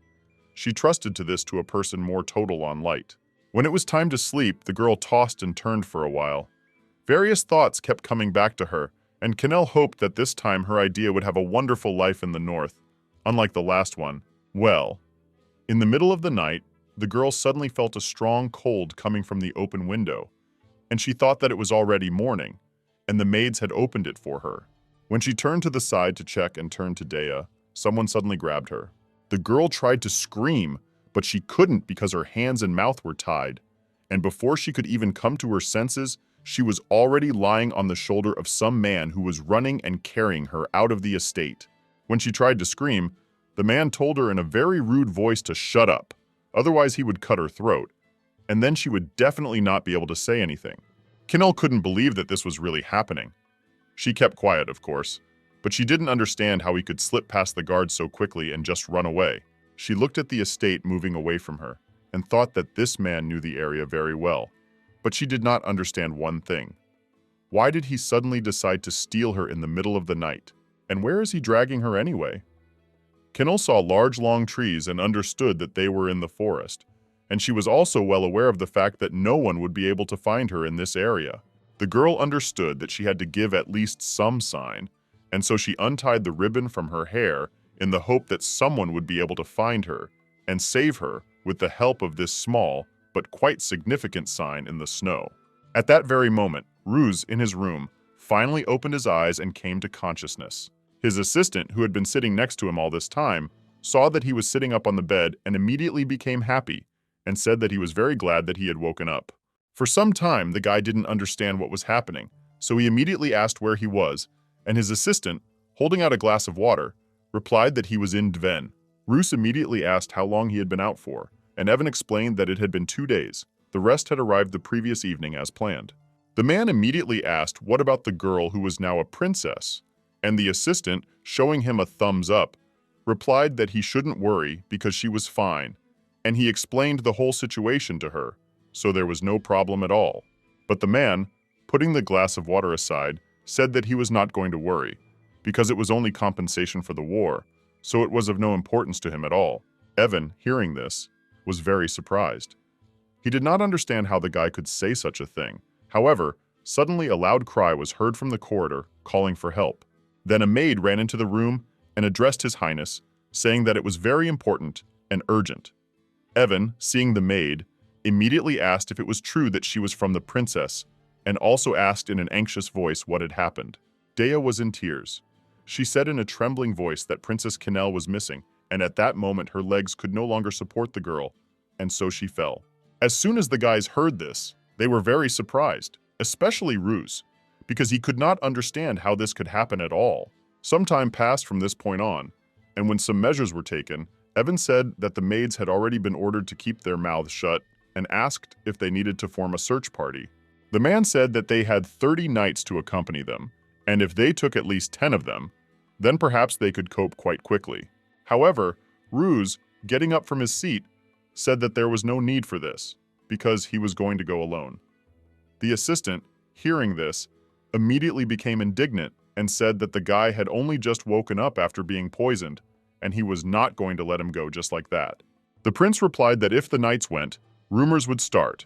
Speaker 3: She trusted to this to a person more total on light. When it was time to sleep, the girl tossed and turned for a while. Various thoughts kept coming back to her, and Canel hoped that this time her idea would have a wonderful life in the north, unlike the last one. Well, in the middle of the night, the girl suddenly felt a strong cold coming from the open window, and she thought that it was already morning, and the maids had opened it for her. When she turned to the side to check and turned to Dea, someone suddenly grabbed her. The girl tried to scream, but she couldn't because her hands and mouth were tied, and before she could even come to her senses, she was already lying on the shoulder of some man who was running and carrying her out of the estate. When she tried to scream, the man told her in a very rude voice to shut up, otherwise he would cut her throat, and then she would definitely not be able to say anything. Canel couldn't believe that this was really happening. She kept quiet, of course, but she didn't understand how he could slip past the guards so quickly and just run away. She looked at the estate moving away from her and thought that this man knew the area very well. But she did not understand one thing. Why did he suddenly decide to steal her in the middle of the night? And where is he dragging her anyway? Canel saw large long trees and understood that they were in the forest, and she was also well aware of the fact that no one would be able to find her in this area. The girl understood that she had to give at least some sign, and so she untied the ribbon from her hair in the hope that someone would be able to find her and save her with the help of this small but quite significant sign in the snow. At that very moment, Ruse, in his room, finally opened his eyes and came to consciousness. His assistant, who had been sitting next to him all this time, saw that he was sitting up on the bed and immediately became happy and said that he was very glad that he had woken up. For some time, the guy didn't understand what was happening, so he immediately asked where he was, and his assistant, holding out a glass of water, replied that he was in Dven. Ruse immediately asked how long he had been out for, and Evan explained that it had been 2 days. The rest had arrived the previous evening as planned. The man immediately asked what about the girl who was now a princess, and the assistant, showing him a thumbs up, replied that he shouldn't worry because she was fine, and he explained the whole situation to her, so there was no problem at all. But the man, putting the glass of water aside, said that he was not going to worry, because it was only compensation for the war, so it was of no importance to him at all. Evan, hearing this, was very surprised. He did not understand how the guy could say such a thing. However, suddenly a loud cry was heard from the corridor, calling for help. Then a maid ran into the room and addressed His Highness, saying that it was very important and urgent. Evan, seeing the maid, immediately asked if it was true that she was from the princess, and also asked in an anxious voice what had happened. Dea was in tears. She said in a trembling voice that Princess Canel was missing, and at that moment her legs could no longer support the girl, and so she fell. As soon as the guys heard this, they were very surprised, especially Ruse, because he could not understand how this could happen at all. Some time passed from this point on, and when some measures were taken, Evan said that the maids had already been ordered to keep their mouths shut and asked if they needed to form a search party. The man said that they had 30 knights to accompany them, and if they took at least 10 of them, then perhaps they could cope quite quickly. However, Ruse, getting up from his seat, said that there was no need for this, because he was going to go alone. The assistant, hearing this, immediately became indignant and said that the guy had only just woken up after being poisoned, and he was not going to let him go just like that. The prince replied that if the knights went, rumors would start,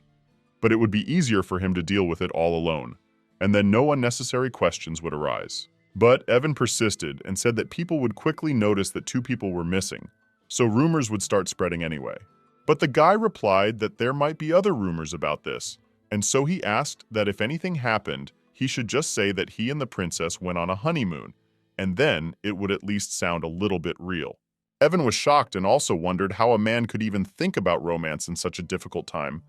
Speaker 3: but it would be easier for him to deal with it all alone, and then no unnecessary questions would arise. But Evan persisted and said that people would quickly notice that 2 people were missing, so rumors would start spreading anyway. But the guy replied that there might be other rumors about this, and so he asked that if anything happened, he should just say that he and the princess went on a honeymoon, and then it would at least sound a little bit real. Evan was shocked and also wondered how a man could even think about romance in such a difficult time,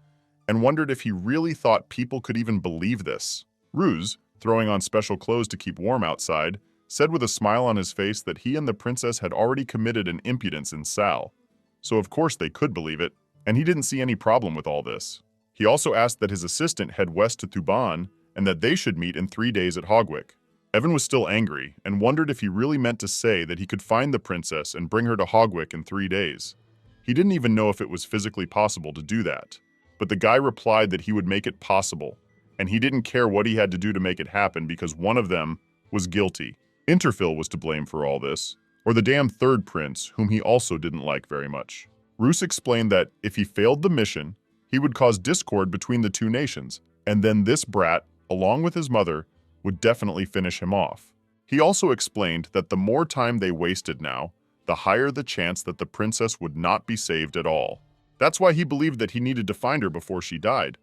Speaker 3: and wondered if he really thought people could even believe this. Ruse, throwing on special clothes to keep warm outside, said with a smile on his face that he and the princess had already committed an impudence in Sal. So of course they could believe it, and he didn't see any problem with all this. He also asked that his assistant head west to Thuban and that they should meet in 3 days at Hogwick. Evan was still angry and wondered if he really meant to say that he could find the princess and bring her to Hogwick in 3 days. He didn't even know if it was physically possible to do that. But the guy replied that he would make it possible, and he didn't care what he had to do to make it happen because one of them was guilty. Interphil was to blame for all this, or the damn third prince, whom he also didn't like very much. Ruse explained that if he failed the mission, he would cause discord between the two nations, and then this brat, along with his mother, would definitely finish him off. He also explained that the more time they wasted now, the higher the chance that the princess would not be saved at all. That's why he believed that he needed to find her before she died.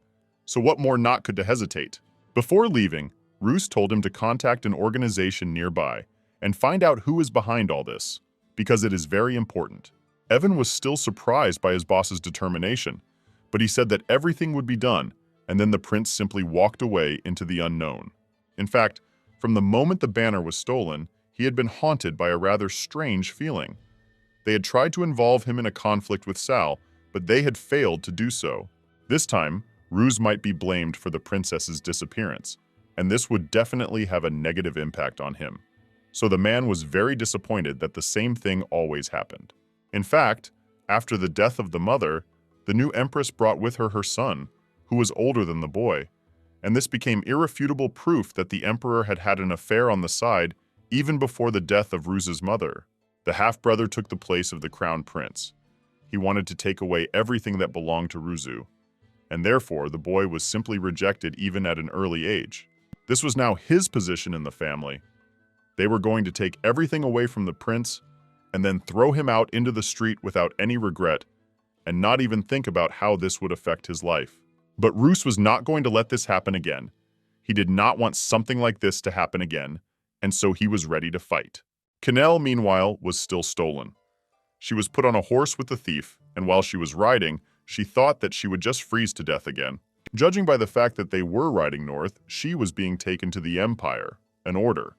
Speaker 3: So what more not could to hesitate? Before leaving, Ruse told him to contact an organization nearby and find out who is behind all this, because it is very important. Evan was still surprised by his boss's determination, but he said that everything would be done, and then the prince simply walked away into the unknown. In fact, from the moment the banner was stolen, he had been haunted by a rather strange feeling. They had tried to involve him in a conflict with Sal, but they had failed to do so. This time, Ruse might be blamed for the princess's disappearance, and this would definitely have a negative impact on him. So the man was very disappointed that the same thing always happened. In fact, after the death of the mother, the new empress brought with her her son, who was older than the boy, and this became irrefutable proof that the emperor had had an affair on the side even before the death of Ruse's mother. The half-brother took the place of the crown prince. He wanted to take away everything that belonged to Ruse, and therefore the boy was simply rejected even at an early age. This was now his position in the family. They were going to take everything away from the prince and then throw him out into the street without any regret and not even think about how this would affect his life. But Ruse was not going to let this happen again. He did not want something like this to happen again, and so he was ready to fight. Canel, meanwhile, was still stolen. She was put on a horse with the thief, and while she was riding, she thought that she would just freeze to death again. Judging by the fact that they were riding north, she was being taken to the Empire, an order,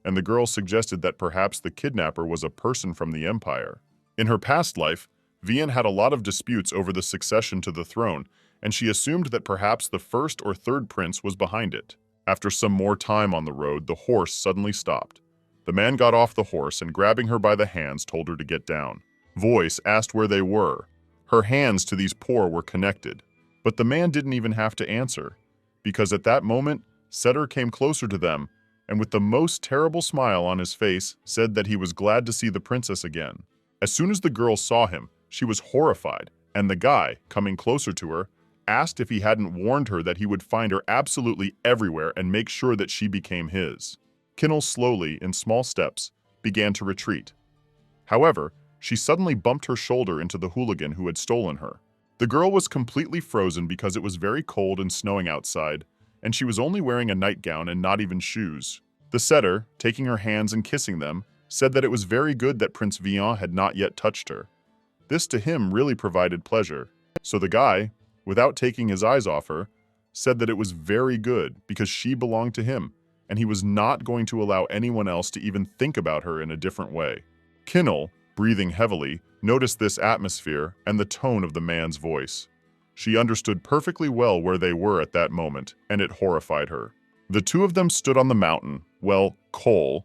Speaker 3: and the girl suggested that perhaps the kidnapper was a person from the Empire. In her past life, Vian had a lot of disputes over the succession to the throne, and she assumed that perhaps the first or third prince was behind it. After some more time on the road, the horse suddenly stopped. The man got off the horse and, grabbing her by the hands, told her to get down. Voice asked where they were. Her hands to these poor were connected. But the man didn't even have to answer, because at that moment, Setter came closer to them, and with the most terrible smile on his face, said that he was glad to see the princess again. As soon as the girl saw him, she was horrified, and the guy, coming closer to her, asked if he hadn't warned her that he would find her absolutely everywhere and make sure that she became his. Canel slowly, in small steps, began to retreat. However, she suddenly bumped her shoulder into the hooligan who had stolen her. The girl was completely frozen because it was very cold and snowing outside, and she was only wearing a nightgown and not even shoes. The setter, taking her hands and kissing them, said that it was very good that Prince Vian had not yet touched her. This to him really provided pleasure. So the guy, without taking his eyes off her, said that it was very good because she belonged to him, and he was not going to allow anyone else to even think about her in a different way. Canel, breathing heavily, noticed this atmosphere and the tone of the man's voice. She understood perfectly well where they were at that moment, and it horrified her. The two of them stood on the mountain, well, Cole.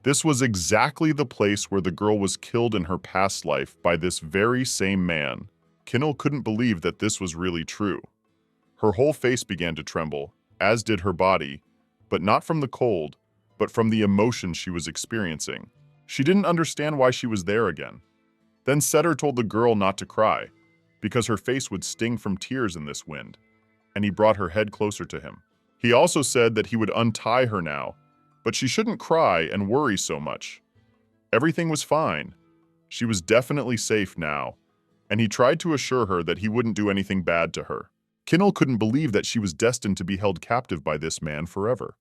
Speaker 3: This was exactly the place where the girl was killed in her past life by this very same man. Canel couldn't believe that this was really true. Her whole face began to tremble, as did her body, but not from the cold, but from the emotion she was experiencing. She didn't understand why she was there again. Then Setter told the girl not to cry, because her face would sting from tears in this wind, and he brought her head closer to him. He also said that he would untie her now, but she shouldn't cry and worry so much. Everything was fine. She was definitely safe now, and he tried to assure her that he wouldn't do anything bad to her. Canel couldn't believe that she was destined to be held captive by this man forever.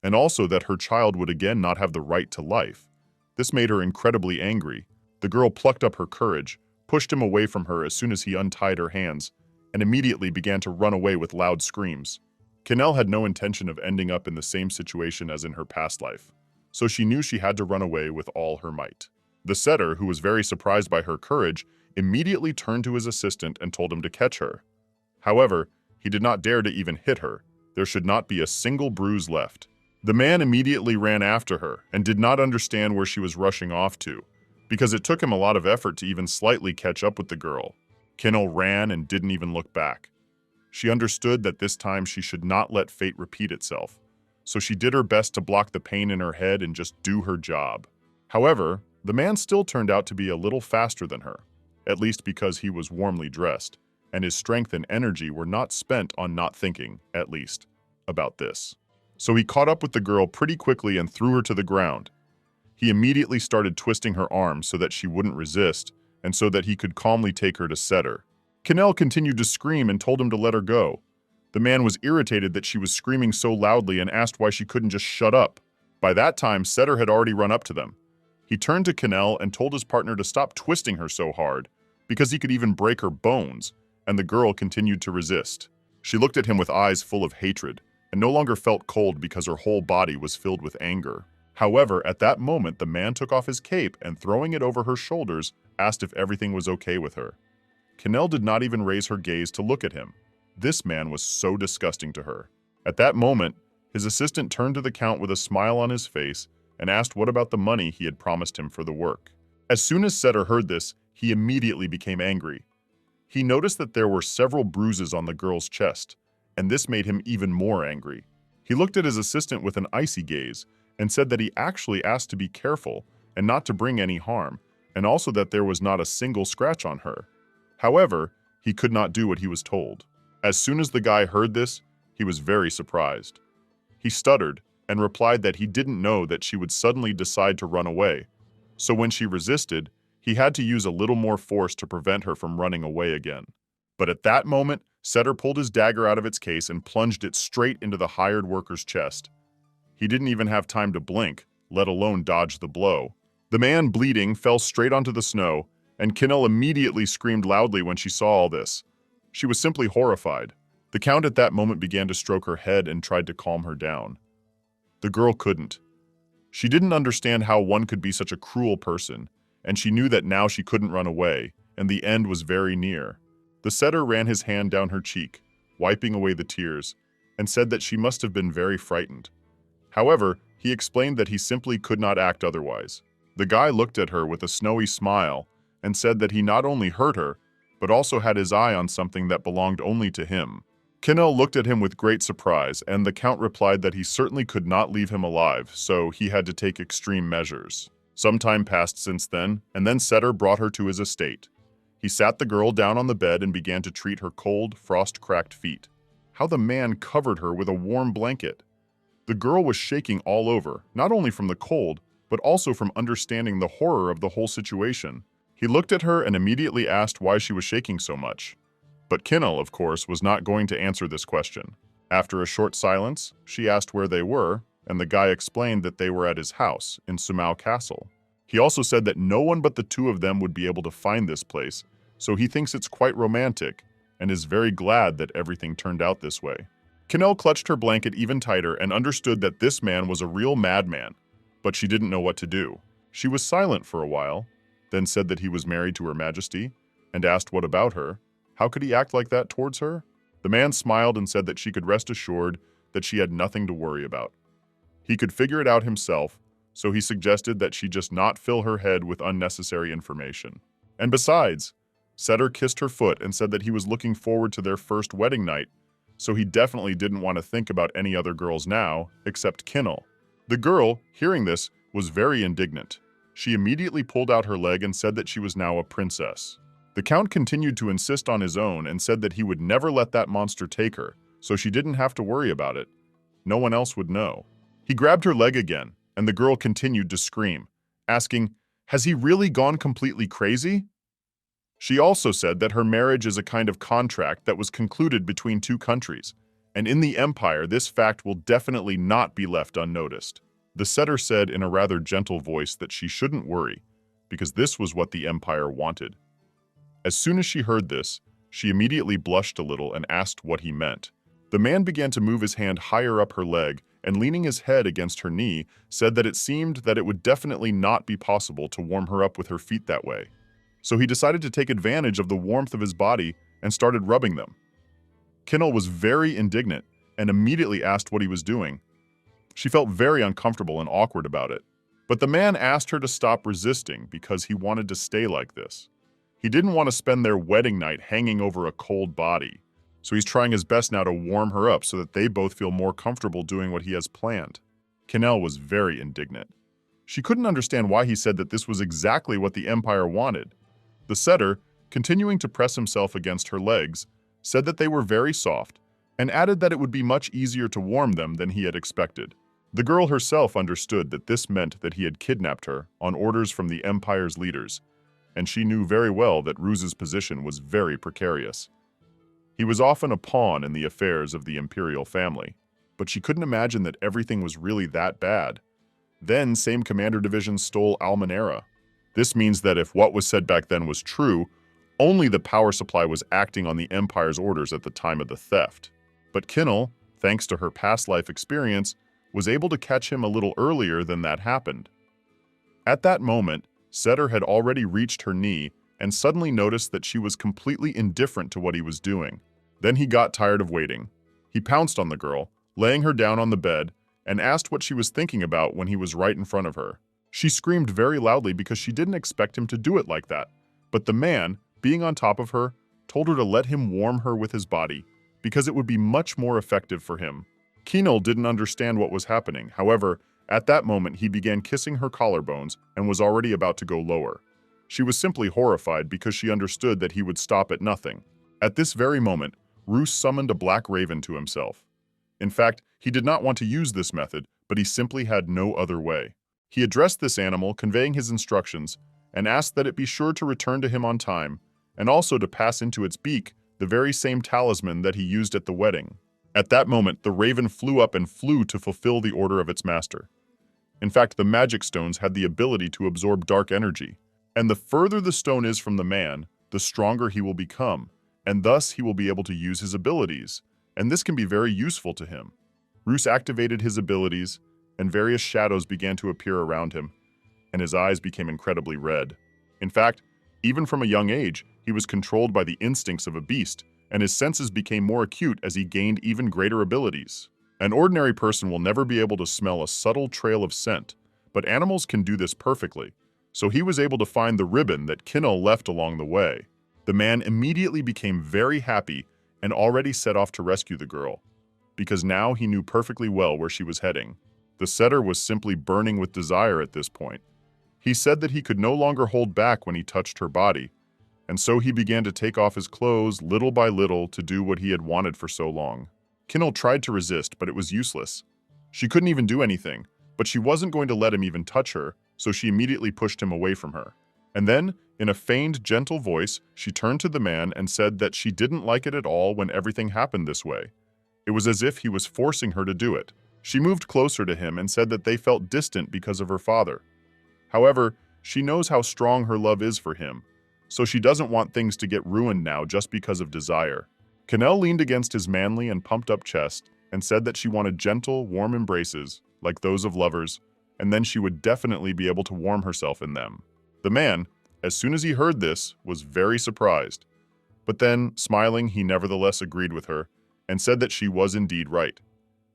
Speaker 3: and also that her child would again not have the right to life. This made her incredibly angry. The girl plucked up her courage, pushed him away from her as soon as he untied her hands, and immediately began to run away with loud screams. Canel had no intention of ending up in the same situation as in her past life, so she knew she had to run away with all her might. The setter, who was very surprised by her courage, immediately turned to his assistant and told him to catch her. However, he did not dare to even hit her. There should not be a single bruise left. The man immediately ran after her and did not understand where she was rushing off to, because it took him a lot of effort to even slightly catch up with the girl. Canel ran and didn't even look back. She understood that this time she should not let fate repeat itself, so she did her best to block the pain in her head and just do her job. However, the man still turned out to be a little faster than her, at least because he was warmly dressed, and his strength and energy were not spent on not thinking, at least, about this. So he caught up with the girl pretty quickly and threw her to the ground. He immediately started twisting her arms so that she wouldn't resist, and so that he could calmly take her to Setter. Canel continued to scream and told him to let her go. The man was irritated that she was screaming so loudly and asked why she couldn't just shut up. By that time, Setter had already run up to them. He turned to Canel and told his partner to stop twisting her so hard, because he could even break her bones, and the girl continued to resist. She looked at him with eyes full of hatred, and no longer felt cold because her whole body was filled with anger. However, at that moment, the man took off his cape and, throwing it over her shoulders, asked if everything was okay with her. Canel did not even raise her gaze to look at him. This man was so disgusting to her. At that moment, his assistant turned to the Count with a smile on his face and asked what about the money he had promised him for the work. As soon as Setter heard this, he immediately became angry. He noticed that there were several bruises on the girl's chest, and this made him even more angry. He looked at his assistant with an icy gaze and said that he actually asked to be careful and not to bring any harm, and also that there was not a single scratch on her. However, he could not do what he was told. As soon as the guy heard this, he was very surprised. He stuttered and replied that he didn't know that she would suddenly decide to run away, so when she resisted, he had to use a little more force to prevent her from running away again. But at that moment, Setter pulled his dagger out of its case and plunged it straight into the hired worker's chest. He didn't even have time to blink, let alone dodge the blow. The man, bleeding, fell straight onto the snow, and Canel immediately screamed loudly when she saw all this. She was simply horrified. The Count at that moment began to stroke her head and tried to calm her down. The girl couldn't. She didn't understand how one could be such a cruel person, and she knew that now she couldn't run away, and the end was very near. The setter ran his hand down her cheek, wiping away the tears, and said that she must have been very frightened. However, he explained that he simply could not act otherwise. The guy looked at her with a snowy smile and said that he not only hurt her, but also had his eye on something that belonged only to him. Canel looked at him with great surprise, and the Count replied that he certainly could not leave him alive, so he had to take extreme measures. Some time passed since then, and then Setter brought her to his estate. He sat the girl down on the bed and began to treat her cold, frost-cracked feet. How the man covered her with a warm blanket! The girl was shaking all over, not only from the cold, but also from understanding the horror of the whole situation. He looked at her and immediately asked why she was shaking so much. But Canel, of course, was not going to answer this question. After a short silence, she asked where they were, and the guy explained that they were at his house in Sumau Castle. He also said that no one but the two of them would be able to find this place, so he thinks it's quite romantic, and is very glad that everything turned out this way. Canel clutched her blanket even tighter and understood that this man was a real madman, but she didn't know what to do. She was silent for a while, then said that he was married to Her Majesty, and asked what about her. How could he act like that towards her? The man smiled and said that she could rest assured that she had nothing to worry about. He could figure it out himself, so he suggested that she just not fill her head with unnecessary information. And besides, Setter kissed her foot and said that he was looking forward to their first wedding night, so he definitely didn't want to think about any other girls now, except Canel. The girl, hearing this, was very indignant. She immediately pulled out her leg and said that she was now a princess. The Count continued to insist on his own and said that he would never let that monster take her, so she didn't have to worry about it. No one else would know. He grabbed her leg again, and the girl continued to scream, asking, "Has he really gone completely crazy?" She also said that her marriage is a kind of contract that was concluded between two countries, And in the Empire, this fact will definitely not be left unnoticed. The setter said in a rather gentle voice that she shouldn't worry, because this was what the Empire wanted. As soon as she heard this, she immediately blushed a little and asked what he meant. The man began to move his hand higher up her leg and, leaning his head against her knee, said that it seemed that it would definitely not be possible to warm her up with her feet that way. So he decided to take advantage of the warmth of his body and started rubbing them. Canel was very indignant and immediately asked what he was doing. She felt very uncomfortable and awkward about it. But the man asked her to stop resisting because he wanted to stay like this. He didn't want to spend their wedding night hanging over a cold body. So he's trying his best now to warm her up so that they both feel more comfortable doing what he has planned. Canel was very indignant. She couldn't understand why he said that this was exactly what the Empire wanted. The setter, continuing to press himself against her legs, said that they were very soft and added that it would be much easier to warm them than he had expected. The girl herself understood that this meant that he had kidnapped her on orders from the Empire's leaders, and she knew very well that Ruse's position was very precarious. He was often a pawn in the affairs of the imperial family, but she couldn't imagine that everything was really that bad. Then, same commander division stole Almanera. This means that if what was said back then was true, only the power supply was acting on the Empire's orders at the time of the theft. But Canel, thanks to her past life experience, was able to catch him a little earlier than that happened. At that moment, Setter had already reached her knee and suddenly noticed that she was completely indifferent to what he was doing. Then he got tired of waiting. He pounced on the girl, laying her down on the bed, and asked what she was thinking about when he was right in front of her. She screamed very loudly because she didn't expect him to do it like that. But the man, being on top of her, told her to let him warm her with his body, because it would be much more effective for him. Canel didn't understand what was happening. However, at that moment he began kissing her collarbones and was already about to go lower. She was simply horrified because she understood that he would stop at nothing. At this very moment, Ruse summoned a black raven to himself. In fact, he did not want to use this method, but he simply had no other way. He addressed this animal, conveying his instructions, and asked that it be sure to return to him on time, and also to pass into its beak the very same talisman that he used at the wedding. At that moment, the raven flew up and flew to fulfill the order of its master. In fact, the magic stones had the ability to absorb dark energy, and the further the stone is from the man, the stronger he will become, and thus he will be able to use his abilities, and this can be very useful to him. Ruse activated his abilities, and various shadows began to appear around him, and his eyes became incredibly red. In fact, even from a young age, he was controlled by the instincts of a beast, and his senses became more acute as he gained even greater abilities. An ordinary person will never be able to smell a subtle trail of scent, but animals can do this perfectly, so he was able to find the ribbon that Canel left along the way. The man immediately became very happy and already set off to rescue the girl, because now he knew perfectly well where she was heading. The setter was simply burning with desire at this point. He said that he could no longer hold back when he touched her body, and so he began to take off his clothes little by little to do what he had wanted for so long. Canel tried to resist, but it was useless. She couldn't even do anything, but she wasn't going to let him even touch her, so she immediately pushed him away from her. And then, in a feigned, gentle voice, she turned to the man and said that she didn't like it at all when everything happened this way. It was as if he was forcing her to do it. She moved closer to him and said that they felt distant because of her father. However, she knows how strong her love is for him, so she doesn't want things to get ruined now just because of desire. Canel leaned against his manly and pumped-up chest and said that she wanted gentle, warm embraces, like those of lovers, and then she would definitely be able to warm herself in them. The man, as soon as he heard this, was very surprised. But then, smiling, he nevertheless agreed with her and said that she was indeed right.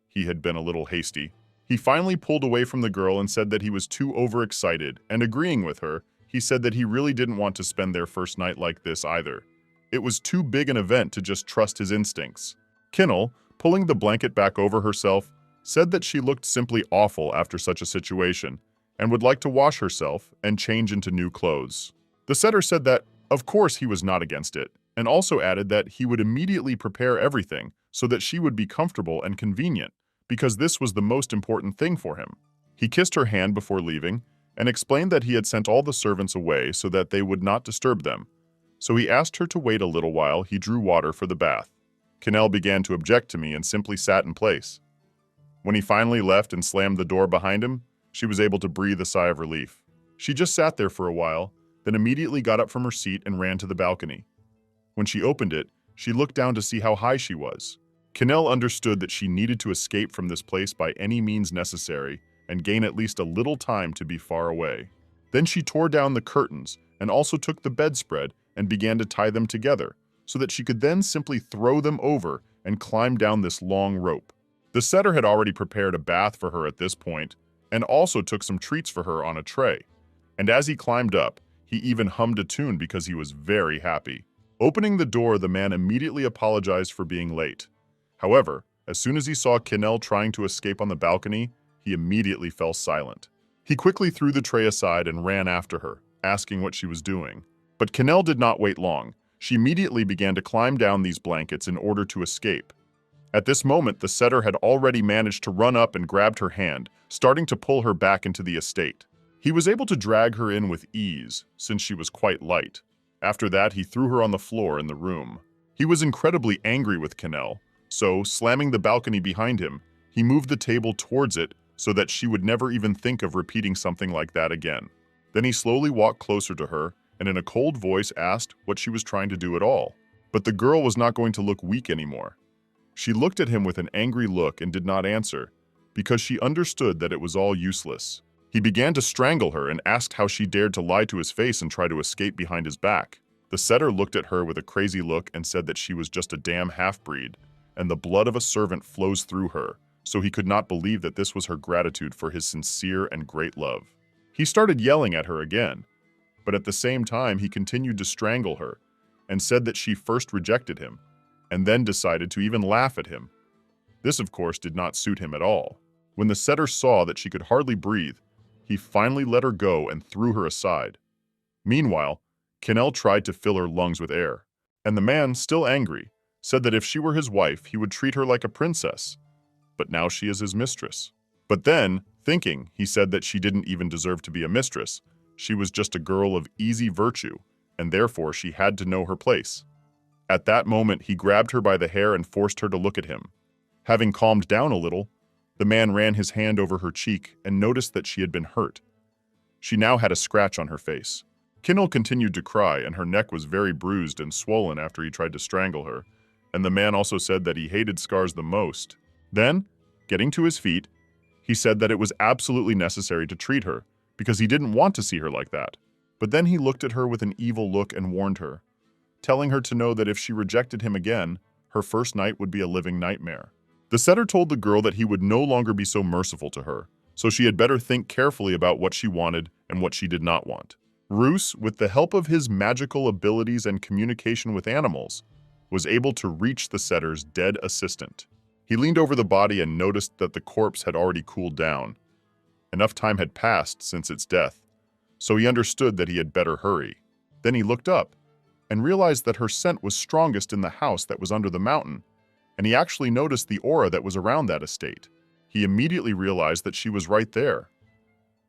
Speaker 3: He had been a little hasty. He finally pulled away from the girl and said that he was too overexcited, and agreeing with her, he said that he really didn't want to spend their first night like this either. It was too big an event to just trust his instincts. Canel, pulling the blanket back over herself, said that she looked simply awful after such a situation, and would like to wash herself and change into new clothes. The setter said that, of course, he was not against it, and also added that he would immediately prepare everything so that she would be comfortable and convenient, because this was the most important thing for him. He kissed her hand before leaving, and explained that he had sent all the servants away so that they would not disturb them. So he asked her to wait a little while he drew water for the bath. Canel began to object to me and simply sat in place. When he finally left and slammed the door behind him, she was able to breathe a sigh of relief. She just sat there for a while, then immediately got up from her seat and ran to the balcony. When she opened it, she looked down to see how high she was. Canel understood that she needed to escape from this place by any means necessary and gain at least a little time to be far away. Then she tore down the curtains and also took the bedspread and began to tie them together so that she could then simply throw them over and climb down this long rope. The setter had already prepared a bath for her at this point and also took some treats for her on a tray. And as he climbed up, he even hummed a tune because he was very happy. Opening the door, the man immediately apologized for being late. However, as soon as he saw Canel trying to escape on the balcony, he immediately fell silent. He quickly threw the tray aside and ran after her, asking what she was doing. But Canel did not wait long. She immediately began to climb down these blankets in order to escape. At this moment, the setter had already managed to run up and grabbed her hand, starting to pull her back into the estate. He was able to drag her in with ease, since she was quite light. After that, he threw her on the floor in the room. He was incredibly angry with Canel, so, slamming the balcony behind him, he moved the table towards it so that she would never even think of repeating something like that again. Then he slowly walked closer to her and in a cold voice asked what she was trying to do at all. But the girl was not going to look weak anymore. She looked at him with an angry look and did not answer, because she understood that it was all useless. He began to strangle her and asked how she dared to lie to his face and try to escape behind his back. The setter looked at her with a crazy look and said that she was just a damn half-breed, and the blood of a servant flows through her, so he could not believe that this was her gratitude for his sincere and great love. He started yelling at her again, but at the same time he continued to strangle her and said that she first rejected him, and then decided to even laugh at him. This, of course, did not suit him at all. When the setter saw that she could hardly breathe, he finally let her go and threw her aside. Meanwhile, Canel tried to fill her lungs with air, and the man, still angry, said that if she were his wife, he would treat her like a princess, but now she is his mistress. But then, thinking, he said that she didn't even deserve to be a mistress. She was just a girl of easy virtue, and therefore she had to know her place. At that moment, he grabbed her by the hair and forced her to look at him. Having calmed down a little, the man ran his hand over her cheek and noticed that she had been hurt. She now had a scratch on her face. Canel continued to cry, and her neck was very bruised and swollen after he tried to strangle her, and the man also said that he hated scars the most. Then, getting to his feet, he said that it was absolutely necessary to treat her, because he didn't want to see her like that. But then he looked at her with an evil look and warned her, telling her to know that if she rejected him again, her first night would be a living nightmare. The setter told the girl that he would no longer be so merciful to her, so she had better think carefully about what she wanted and what she did not want. Ruse, with the help of his magical abilities and communication with animals, was able to reach the setter's dead assistant. He leaned over the body and noticed that the corpse had already cooled down. Enough time had passed since its death, so he understood that he had better hurry. Then he looked up and realized that her scent was strongest in the house that was under the mountain, and he actually noticed the aura that was around that estate. He immediately realized that she was right there.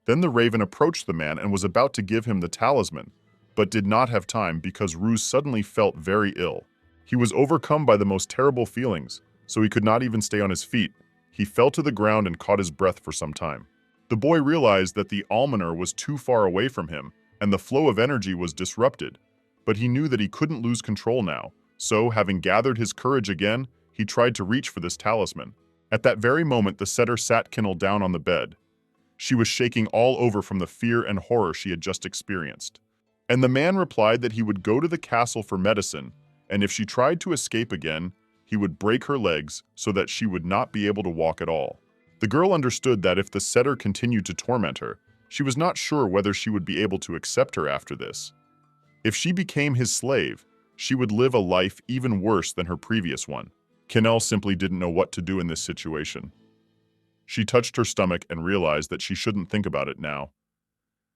Speaker 3: Then the raven approached the man and was about to give him the talisman, but did not have time because Ruse suddenly felt very ill. He was overcome by the most terrible feelings, so he could not even stay on his feet. He fell to the ground and caught his breath for some time. The boy realized that the almoner was too far away from him, and the flow of energy was disrupted, but he knew that he couldn't lose control now, so, having gathered his courage again, he tried to reach for this talisman. At that very moment, the setter sat Canel down on the bed. She was shaking all over from the fear and horror she had just experienced. And the man replied that he would go to the castle for medicine, and if she tried to escape again, he would break her legs so that she would not be able to walk at all. The girl understood that if the setter continued to torment her, she was not sure whether she would be able to accept her after this. If she became his slave, she would live a life even worse than her previous one. Canel simply didn't know what to do in this situation. She touched her stomach and realized that she shouldn't think about it now.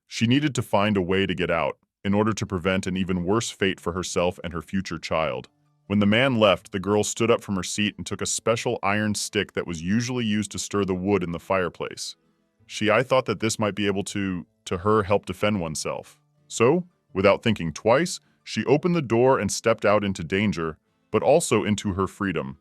Speaker 3: She needed to find a way to get out in order to prevent an even worse fate for herself and her future child. When the man left, the girl stood up from her seat and took a special iron stick that was usually used to stir the wood in the fireplace. I thought that this might be able to her, help defend oneself. So, without thinking twice, she opened the door and stepped out into danger, but also into her freedom.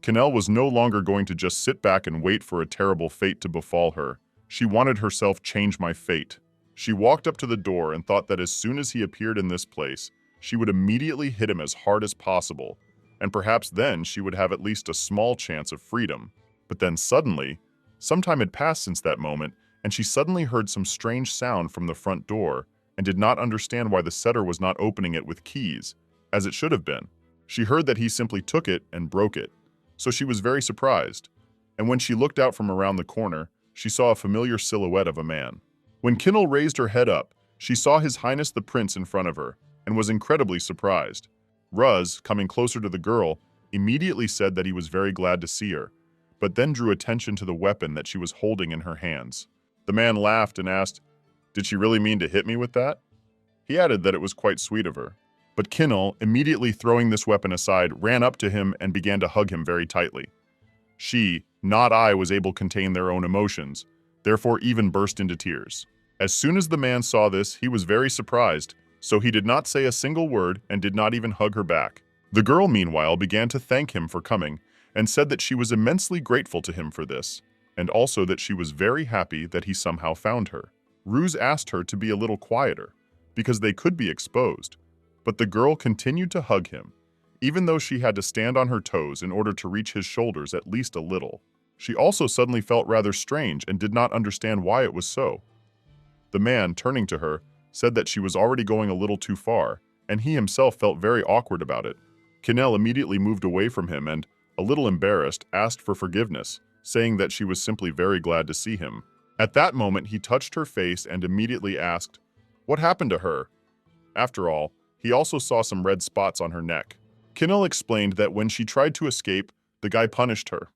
Speaker 3: Canel was no longer going to just sit back and wait for a terrible fate to befall her. She wanted herself change my fate. She walked up to the door and thought that as soon as he appeared in this place, she would immediately hit him as hard as possible, and perhaps then she would have at least a small chance of freedom. But then suddenly, some time had passed since that moment, and she suddenly heard some strange sound from the front door and did not understand why the setter was not opening it with keys, as it should have been. She heard that he simply took it and broke it, so she was very surprised. And when she looked out from around the corner, she saw a familiar silhouette of a man. When Canel raised her head up, she saw His Highness the Prince in front of her and was incredibly surprised. Ruse, coming closer to the girl, immediately said that he was very glad to see her, but then drew attention to the weapon that she was holding in her hands. The man laughed and asked, "Did she really mean to hit me with that?" He added that it was quite sweet of her. But Canel, immediately throwing this weapon aside, ran up to him and began to hug him very tightly. She, not I, was able to contain their own emotions, therefore even burst into tears. As soon as the man saw this, he was very surprised, so he did not say a single word and did not even hug her back. The girl, meanwhile, began to thank him for coming and said that she was immensely grateful to him for this, and also that she was very happy that he somehow found her. Ruse asked her to be a little quieter, because they could be exposed, but the girl continued to hug him, even though she had to stand on her toes in order to reach his shoulders at least a little. She also suddenly felt rather strange and did not understand why it was so. The man, turning to her, said that she was already going a little too far, and he himself felt very awkward about it. Canel immediately moved away from him and, a little embarrassed, asked for forgiveness, saying that she was simply very glad to see him. At that moment, he touched her face and immediately asked, "What happened to her?" After all, he also saw some red spots on her neck. Canel explained that when she tried to escape, the guy punished her.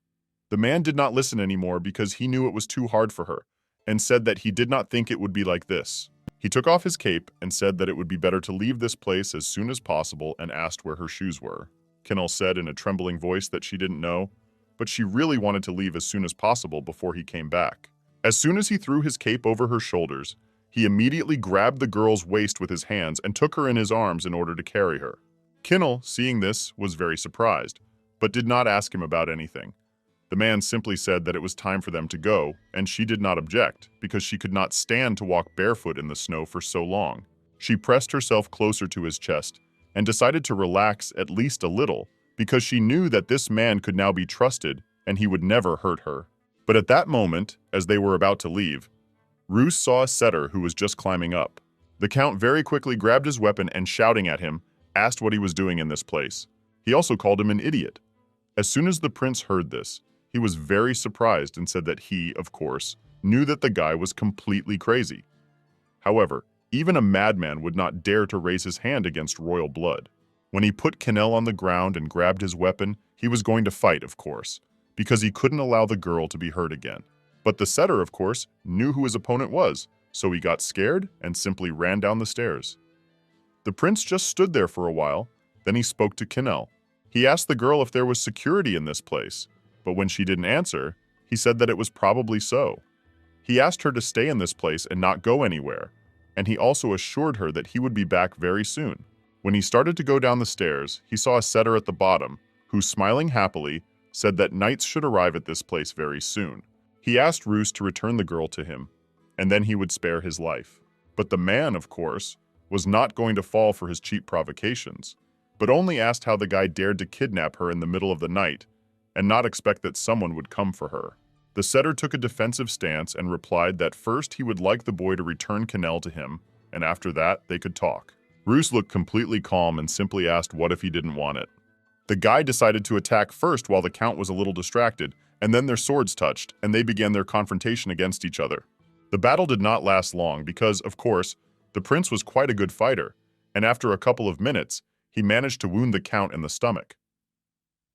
Speaker 3: The man did not listen anymore because he knew it was too hard for her, and said that he did not think it would be like this. He took off his cape and said that it would be better to leave this place as soon as possible and asked where her shoes were. Canel said in a trembling voice that she didn't know, but she really wanted to leave as soon as possible before he came back. As soon as he threw his cape over her shoulders, he immediately grabbed the girl's waist with his hands and took her in his arms in order to carry her. Canel, seeing this, was very surprised, but did not ask him about anything. The man simply said that it was time for them to go, and she did not object, because she could not stand to walk barefoot in the snow for so long. She pressed herself closer to his chest and decided to relax at least a little, because she knew that this man could now be trusted and he would never hurt her. But at that moment, as they were about to leave, Ruse saw a setter who was just climbing up. The Count very quickly grabbed his weapon and, shouting at him, asked what he was doing in this place. He also called him an idiot. As soon as the prince heard this, he was very surprised and said that he, of course, knew that the guy was completely crazy. However, even a madman would not dare to raise his hand against royal blood. When he put Canel on the ground and grabbed his weapon, he was going to fight, of course, because he couldn't allow the girl to be hurt again. But the setter, of course, knew who his opponent was, so he got scared and simply ran down the stairs. The prince just stood there for a while, then he spoke to Canel. He asked the girl if there was security in this place, but when she didn't answer, he said that it was probably so. He asked her to stay in this place and not go anywhere, and he also assured her that he would be back very soon. When he started to go down the stairs, he saw a setter at the bottom, who, smiling happily, said that knights should arrive at this place very soon. He asked Ruse to return the girl to him, and then he would spare his life. But the man, of course, was not going to fall for his cheap provocations, but only asked how the guy dared to kidnap her in the middle of the night, and not expect that someone would come for her. The setter took a defensive stance and replied that first he would like the boy to return Canel to him, and after that they could talk. Ruse looked completely calm and simply asked what if he didn't want it. The guy decided to attack first while the Count was a little distracted, and then their swords touched, and they began their confrontation against each other. The battle did not last long because, of course, the prince was quite a good fighter, and after a couple of minutes, he managed to wound the Count in the stomach.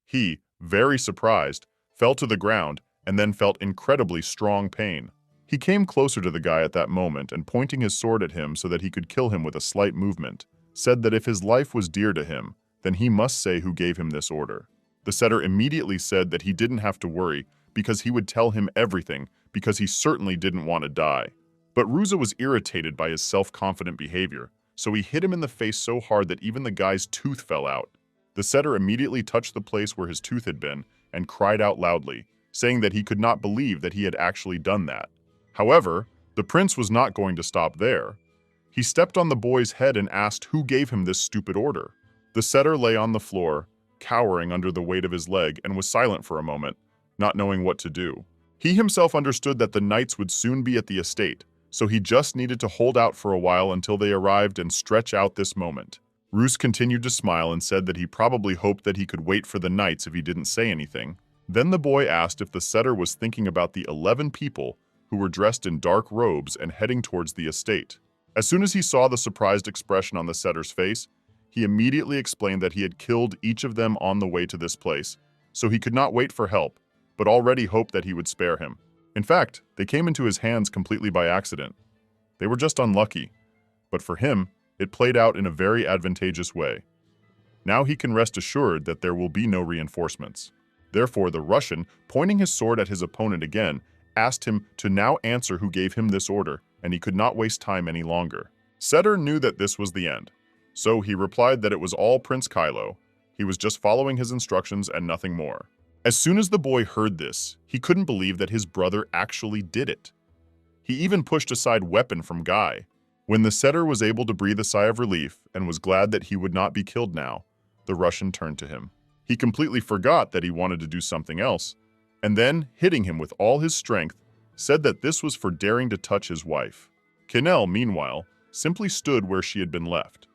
Speaker 3: He, very surprised, fell to the ground and then felt incredibly strong pain. He came closer to the guy at that moment and, pointing his sword at him so that he could kill him with a slight movement, said that if his life was dear to him, then he must say who gave him this order. The setter immediately said that he didn't have to worry because he would tell him everything because he certainly didn't want to die. But Ruse was irritated by his self-confident behavior, so he hit him in the face so hard that even the guy's tooth fell out. The setter immediately touched the place where his tooth had been and cried out loudly, saying that he could not believe that he had actually done that. However, the prince was not going to stop there. He stepped on the boy's head and asked who gave him this stupid order. The setter lay on the floor, cowering under the weight of his leg, and was silent for a moment, not knowing what to do. He himself understood that the knights would soon be at the estate, so he just needed to hold out for a while until they arrived and stretch out this moment. Ruse continued to smile and said that he probably hoped that he could wait for the knights if he didn't say anything. Then the boy asked if the setter was thinking about the 11 people who were dressed in dark robes and heading towards the estate. As soon as he saw the surprised expression on the setter's face, he immediately explained that he had killed each of them on the way to this place, so he could not wait for help, but already hoped that he would spare him. In fact, they came into his hands completely by accident. They were just unlucky, but for him, it played out in a very advantageous way. Now he can rest assured that there will be no reinforcements. Therefore, the Russian, pointing his sword at his opponent again, asked him to now answer who gave him this order, and he could not waste time any longer. Setter knew that this was the end, so he replied that it was all Prince Kylo. He was just following his instructions and nothing more. As soon as the boy heard this, he couldn't believe that his brother actually did it. He even pushed aside weapon from Guy. When the setter was able to breathe a sigh of relief and was glad that he would not be killed now, the Russian turned to him. He completely forgot that he wanted to do something else, and then, hitting him with all his strength, said that this was for daring to touch his wife. Canel, meanwhile, simply stood where she had been left.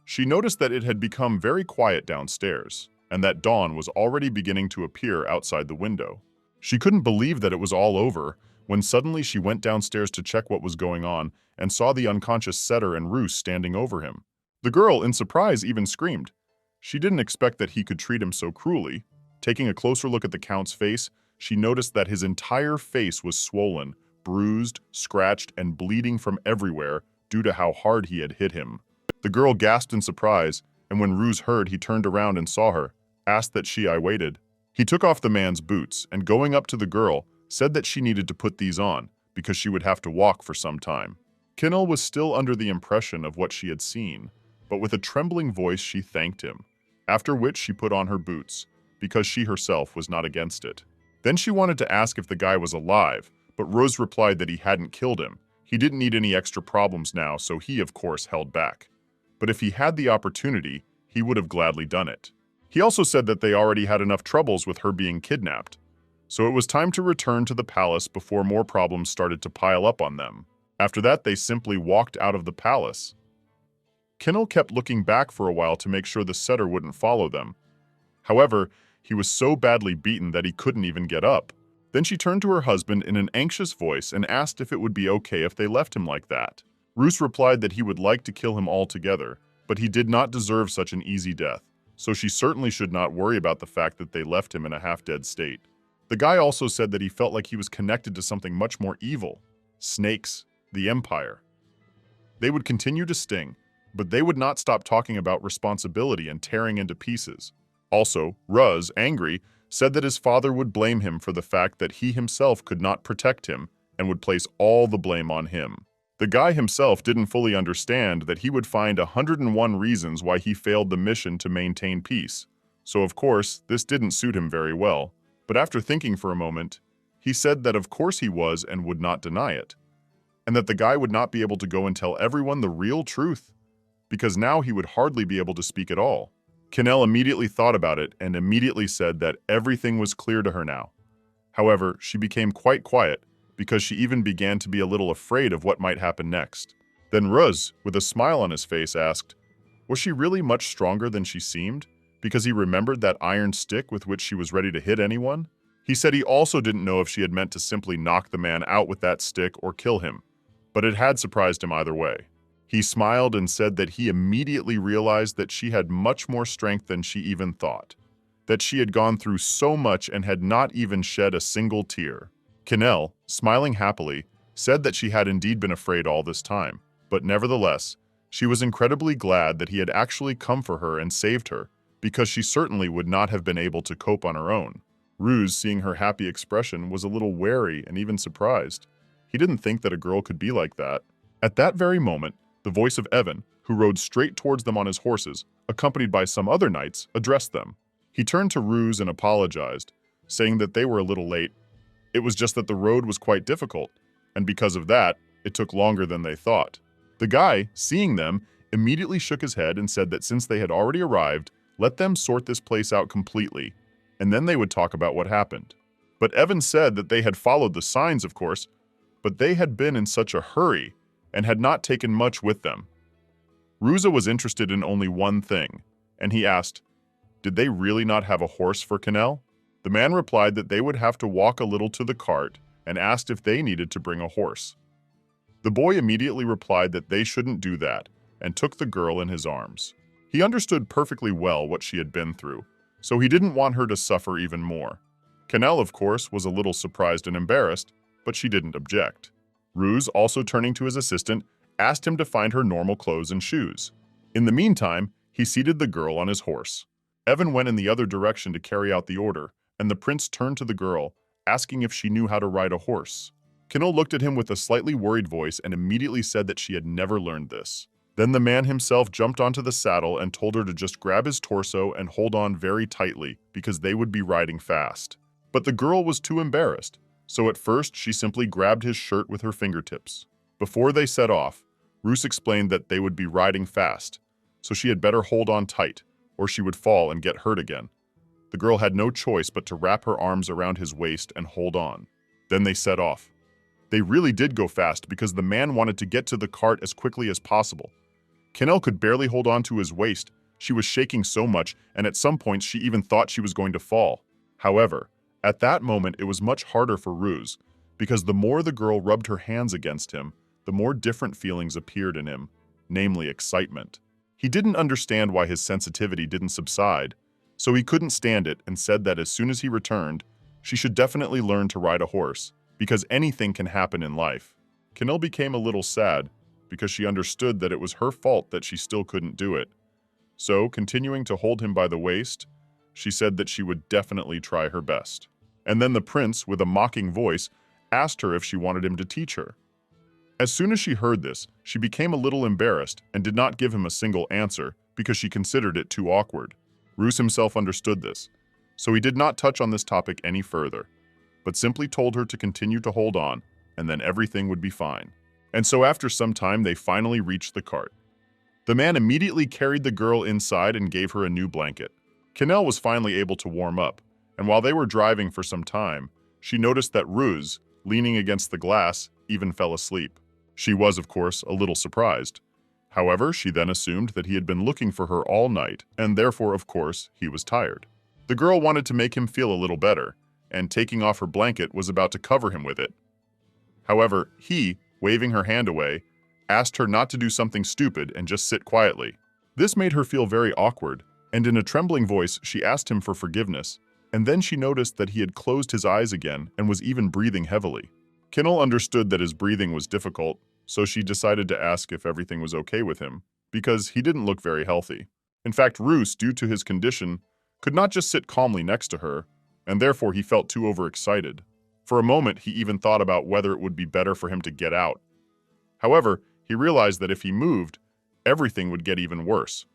Speaker 3: She noticed that it had become very quiet downstairs, and that dawn was already beginning to appear outside the window. She couldn't believe that it was all over, when suddenly she went downstairs to check what was going on and saw the unconscious setter and Ruse standing over him. The girl, in surprise, even screamed. She didn't expect that he could treat him so cruelly. Taking a closer look at the Count's face, she noticed that his entire face was swollen, bruised, scratched, and bleeding from everywhere due to how hard he had hit him. The girl gasped in surprise, and when Ruse heard, he turned around and saw her, asked that I waited. He took off the man's boots, and going up to the girl, said that she needed to put these on, because she would have to walk for some time. Canel was still under the impression of what she had seen, but with a trembling voice she thanked him, after which she put on her boots, because she herself was not against it. Then she wanted to ask if the guy was alive, but Rose replied that he hadn't killed him. He didn't need any extra problems now, so he, of course, held back. But if he had the opportunity, he would have gladly done it. He also said that they already had enough troubles with her being kidnapped, so it was time to return to the palace before more problems started to pile up on them. After that, they simply walked out of the palace. Canel kept looking back for a while to make sure the setter wouldn't follow them. However, he was so badly beaten that he couldn't even get up. Then she turned to her husband in an anxious voice and asked if it would be okay if they left him like that. Ruse replied that he would like to kill him altogether, but he did not deserve such an easy death, so she certainly should not worry about the fact that they left him in a half-dead state. The guy also said that he felt like he was connected to something much more evil. Snakes, the Empire. They would continue to sting, but they would not stop talking about responsibility and tearing into pieces. Also, Ruse, angry, said that his father would blame him for the fact that he himself could not protect him and would place all the blame on him. The guy himself didn't fully understand that he would find 101 reasons why he failed the mission to maintain peace, so of course, this didn't suit him very well. But after thinking for a moment, he said that of course he was and would not deny it, and that the guy would not be able to go and tell everyone the real truth, because now he would hardly be able to speak at all. Canel immediately thought about it and immediately said that everything was clear to her now. However, she became quite quiet because she even began to be a little afraid of what might happen next. Then Ruse, with a smile on his face, asked, was she really much stronger than she seemed? Because he remembered that iron stick with which she was ready to hit anyone? He said he also didn't know if she had meant to simply knock the man out with that stick or kill him, but it had surprised him either way. He smiled and said that he immediately realized that she had much more strength than she even thought, that she had gone through so much and had not even shed a single tear. Canel, smiling happily, said that she had indeed been afraid all this time, but nevertheless, she was incredibly glad that he had actually come for her and saved her, because she certainly would not have been able to cope on her own. Ruse, seeing her happy expression, was a little wary and even surprised. He didn't think that a girl could be like that. At that very moment, the voice of Evan, who who rode straight towards them on his horses, accompanied by some other knights, addressed them. He turned to Ruse and apologized, saying that they were a little late. It was just that the road was quite difficult, and because of that, it took longer than they thought. The guy, seeing them, immediately shook his head and said that since they had already arrived, let them sort this place out completely, and then they would talk about what happened. But Evan said that they had followed the signs, of course, but they had been in such a hurry and had not taken much with them. Ruse was interested in only one thing, and he asked, did they really not have a horse for Canel? The man replied that they would have to walk a little to the cart and asked if they needed to bring a horse. The boy immediately replied that they shouldn't do that and took the girl in his arms. He understood perfectly well what she had been through, so he didn't want her to suffer even more. Canel, of course, was a little surprised and embarrassed, but she didn't object. Ruse, also turning to his assistant, asked him to find her normal clothes and shoes. In the meantime, he seated the girl on his horse. Evan went in the other direction to carry out the order, and the prince turned to the girl, asking if she knew how to ride a horse. Canel looked at him with a slightly worried voice and immediately said that she had never learned this. Then the man himself jumped onto the saddle and told her to just grab his torso and hold on very tightly because they would be riding fast. But the girl was too embarrassed, so at first she simply grabbed his shirt with her fingertips. Before they set off, Ruse explained that they would be riding fast, so she had better hold on tight, or she would fall and get hurt again. The girl had no choice but to wrap her arms around his waist and hold on. Then they set off. They really did go fast because the man wanted to get to the cart as quickly as possible. Canel could barely hold on to his waist. She was shaking so much, and at some points she even thought she was going to fall. However, at that moment it was much harder for Ruse, because the more the girl rubbed her hands against him, the more different feelings appeared in him, namely excitement. He didn't understand why his sensitivity didn't subside, so he couldn't stand it and said that as soon as he returned, she should definitely learn to ride a horse, because anything can happen in life. Canel became a little sad, because she understood that it was her fault that she still couldn't do it. So, continuing to hold him by the waist, she said that she would definitely try her best. And then the prince, with a mocking voice, asked her if she wanted him to teach her. As soon as she heard this, she became a little embarrassed and did not give him a single answer because she considered it too awkward. Ruse himself understood this, so he did not touch on this topic any further, but simply told her to continue to hold on, and then everything would be fine. And so after some time, they finally reached the cart. The man immediately carried the girl inside and gave her a new blanket. Canel was finally able to warm up, and while they were driving for some time, she noticed that Ruse, leaning against the glass, even fell asleep. She was, of course, a little surprised. However, she then assumed that he had been looking for her all night, and therefore, of course, he was tired. The girl wanted to make him feel a little better, and taking off her blanket was about to cover him with it. However, he, waving her hand away, asked her not to do something stupid and just sit quietly. This made her feel very awkward, and in a trembling voice she asked him for forgiveness, and then she noticed that he had closed his eyes again and was even breathing heavily. Canel understood that his breathing was difficult, so she decided to ask if everything was okay with him, because he didn't look very healthy. In fact, Ruse, due to his condition, could not just sit calmly next to her, and therefore he felt too overexcited. For a moment, he even thought about whether it would be better for him to get out. However, he realized that if he moved, everything would get even worse.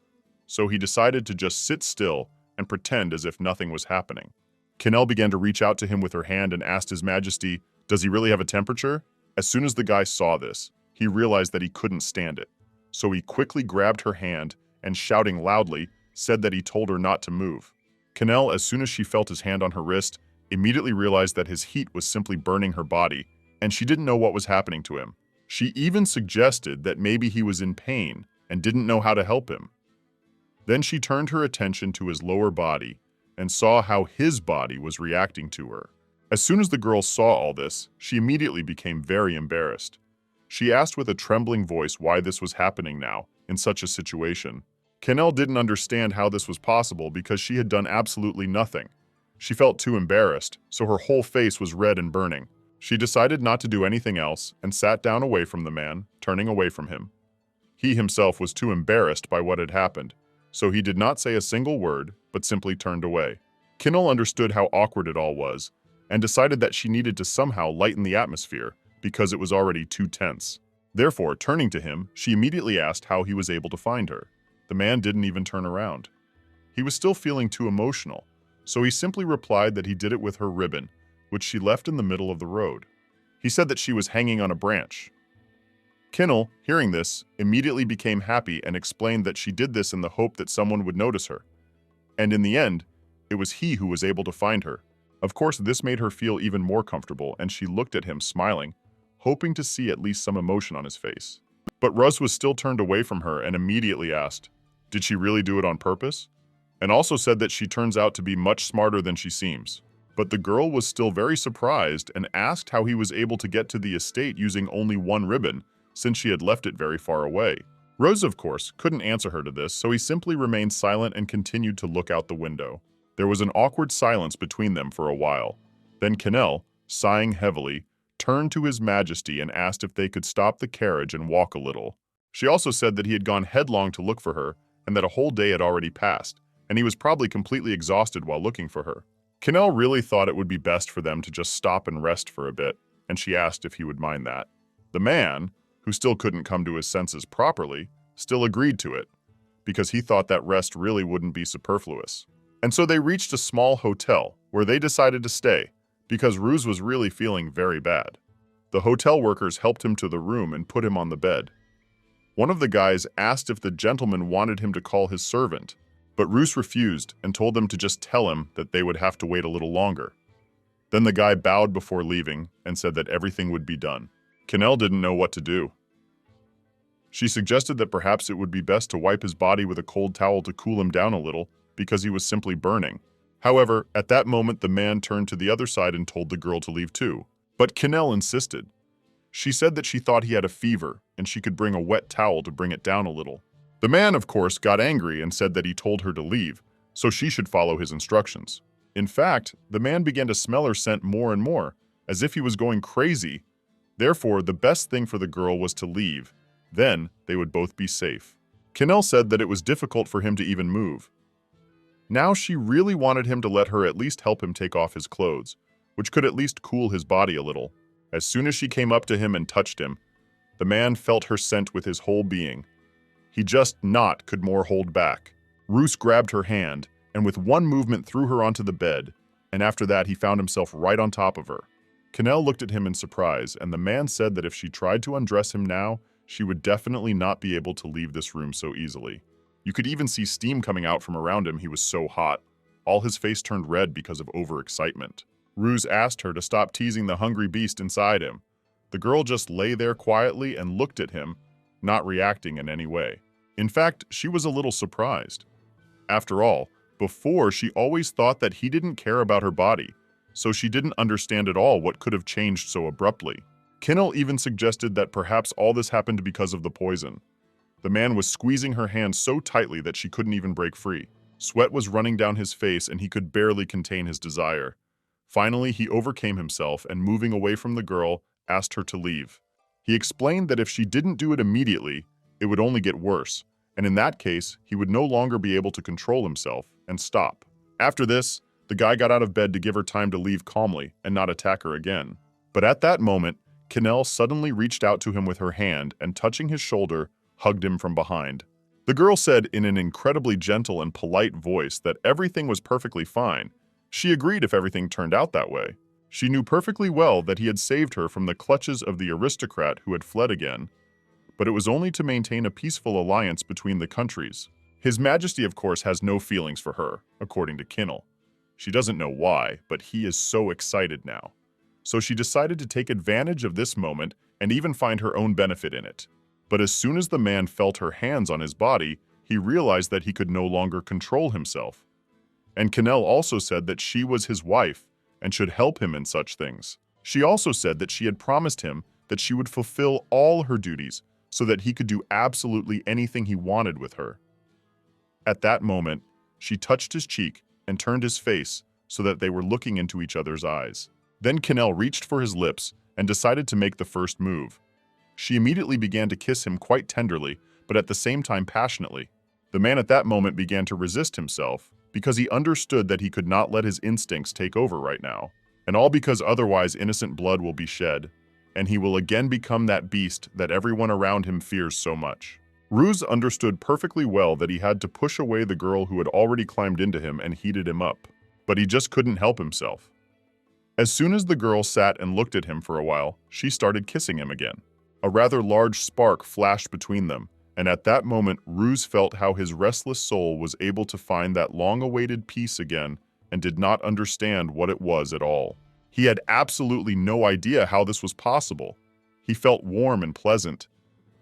Speaker 3: So he decided to just sit still and pretend as if nothing was happening. Canel began to reach out to him with her hand and asked His Majesty, "Does he really have a temperature?" As soon as the guy saw this, he realized that he couldn't stand it. So he quickly grabbed her hand and, shouting loudly, said that he told her not to move. Canel, as soon as she felt his hand on her wrist, immediately realized that his heat was simply burning her body, and she didn't know what was happening to him. She even suggested that maybe he was in pain and didn't know how to help him. Then she turned her attention to his lower body and saw how his body was reacting to her. As soon as the girl saw all this, she immediately became very embarrassed. She asked with a trembling voice why this was happening now, in such a situation. Canel didn't understand how this was possible because she had done absolutely nothing. She felt too embarrassed, so her whole face was red and burning. She decided not to do anything else and sat down away from the man, turning away from him. He himself was too embarrassed by what had happened, so he did not say a single word, but simply turned away. Canel understood how awkward it all was, and decided that she needed to somehow lighten the atmosphere, because it was already too tense. Therefore, turning to him, she immediately asked how he was able to find her. The man didn't even turn around. He was still feeling too emotional, so he simply replied that he did it with her ribbon, which she left in the middle of the road. He said that she was hanging on a branch. Canel, hearing this, immediately became happy and explained that she did this in the hope that someone would notice her. And in the end, it was he who was able to find her. Of course, this made her feel even more comfortable, and she looked at him smiling, hoping to see at least some emotion on his face. But Ruse was still turned away from her and immediately asked, did she really do it on purpose? And also said that she turns out to be much smarter than she seems. But the girl was still very surprised and asked how he was able to get to the estate using only one ribbon, since she had left it very far away. Ruse, of course, couldn't answer her to this, so he simply remained silent and continued to look out the window. There was an awkward silence between them for a while. Then Canel, sighing heavily, turned to His Majesty and asked if they could stop the carriage and walk a little. She also said that he had gone headlong to look for her and that a whole day had already passed, and he was probably completely exhausted while looking for her. Canel really thought it would be best for them to just stop and rest for a bit, and she asked if he would mind that. The man, who still couldn't come to his senses properly, still agreed to it, because he thought that rest really wouldn't be superfluous. And so they reached a small hotel, where they decided to stay, because Ruse was really feeling very bad. The hotel workers helped him to the room and put him on the bed. One of the guys asked if the gentleman wanted him to call his servant, but Ruse refused and told them to just tell him that they would have to wait a little longer. Then the guy bowed before leaving and said that everything would be done. Canel didn't know what to do. She suggested that perhaps it would be best to wipe his body with a cold towel to cool him down a little, because he was simply burning. However, at that moment the man turned to the other side and told the girl to leave too. But Canel insisted. She said that she thought he had a fever and she could bring a wet towel to bring it down a little. The man, of course, got angry and said that he told her to leave, so she should follow his instructions. In fact, the man began to smell her scent more and more, as if he was going crazy. Therefore, the best thing for the girl was to leave. Then, they would both be safe. Canel said that it was difficult for him to even move. Now she really wanted him to let her at least help him take off his clothes, which could at least cool his body a little. As soon as she came up to him and touched him, the man felt her scent with his whole being. He just could more hold back. Ruse grabbed her hand, and with one movement threw her onto the bed, and after that he found himself right on top of her. Canel looked at him in surprise, and the man said that if she tried to undress him now, she would definitely not be able to leave this room so easily. You could even see steam coming out from around him, he was so hot. All his face turned red because of overexcitement. Ruse asked her to stop teasing the hungry beast inside him. The girl just lay there quietly and looked at him, not reacting in any way. In fact, she was a little surprised. After all, before she always thought that he didn't care about her body, so she didn't understand at all what could have changed so abruptly. Canel even suggested that perhaps all this happened because of the poison. The man was squeezing her hand so tightly that she couldn't even break free. Sweat was running down his face and he could barely contain his desire. Finally, he overcame himself and, moving away from the girl, asked her to leave. He explained that if she didn't do it immediately, it would only get worse, and in that case, he would no longer be able to control himself and stop. After this, the guy got out of bed to give her time to leave calmly and not attack her again. But at that moment, Canel suddenly reached out to him with her hand and, touching his shoulder, hugged him from behind. The girl said in an incredibly gentle and polite voice that everything was perfectly fine. She agreed if everything turned out that way. She knew perfectly well that he had saved her from the clutches of the aristocrat who had fled again, but it was only to maintain a peaceful alliance between the countries. His Majesty, of course, has no feelings for her, according to Canel. She doesn't know why, but he is so excited now. So she decided to take advantage of this moment and even find her own benefit in it. But as soon as the man felt her hands on his body, he realized that he could no longer control himself. And Canel also said that she was his wife and should help him in such things. She also said that she had promised him that she would fulfill all her duties so that he could do absolutely anything he wanted with her. At that moment, she touched his cheek and turned his face so that they were looking into each other's eyes. Then Canel reached for his lips and decided to make the first move. She immediately began to kiss him quite tenderly, but at the same time passionately. The man at that moment began to resist himself because he understood that he could not let his instincts take over right now, and all because otherwise innocent blood will be shed. and he will again become that beast that everyone around him fears so much. Ruse understood perfectly well that he had to push away the girl who had already climbed into him and heated him up, but he just couldn't help himself. As soon as the girl sat and looked at him for a while, she started kissing him again. A rather large spark flashed between them, and at that moment Ruse felt how his restless soul was able to find that long-awaited peace again and did not understand what it was at all. He had absolutely no idea how this was possible. He felt warm and pleasant.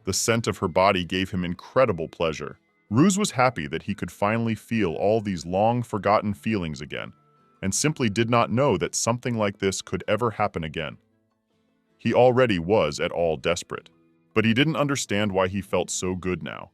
Speaker 3: The scent of her body gave him incredible pleasure. Ruse was happy that he could finally feel all these long-forgotten feelings again, and simply did not know that something like this could ever happen again. He already was at all desperate, but he didn't understand why he felt so good now.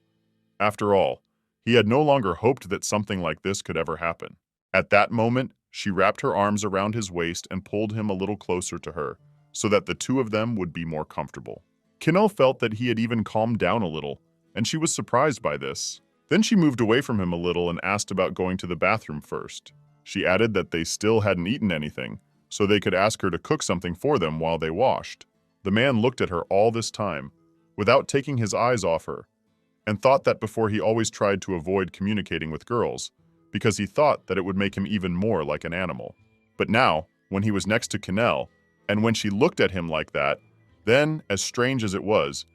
Speaker 3: After all, he had no longer hoped that something like this could ever happen. At that moment, she wrapped her arms around his waist and pulled him a little closer to her, so that the two of them would be more comfortable. Canel felt that he had even calmed down a little, and she was surprised by this. Then she moved away from him a little and asked about going to the bathroom first. She added that they still hadn't eaten anything, so they could ask her to cook something for them while they washed. The man looked at her all this time, without taking his eyes off her, and thought that before he always tried to avoid communicating with girls, because he thought that it would make him even more like an animal. But now, when he was next to Canel, and when she looked at him like that, then, as strange as it was,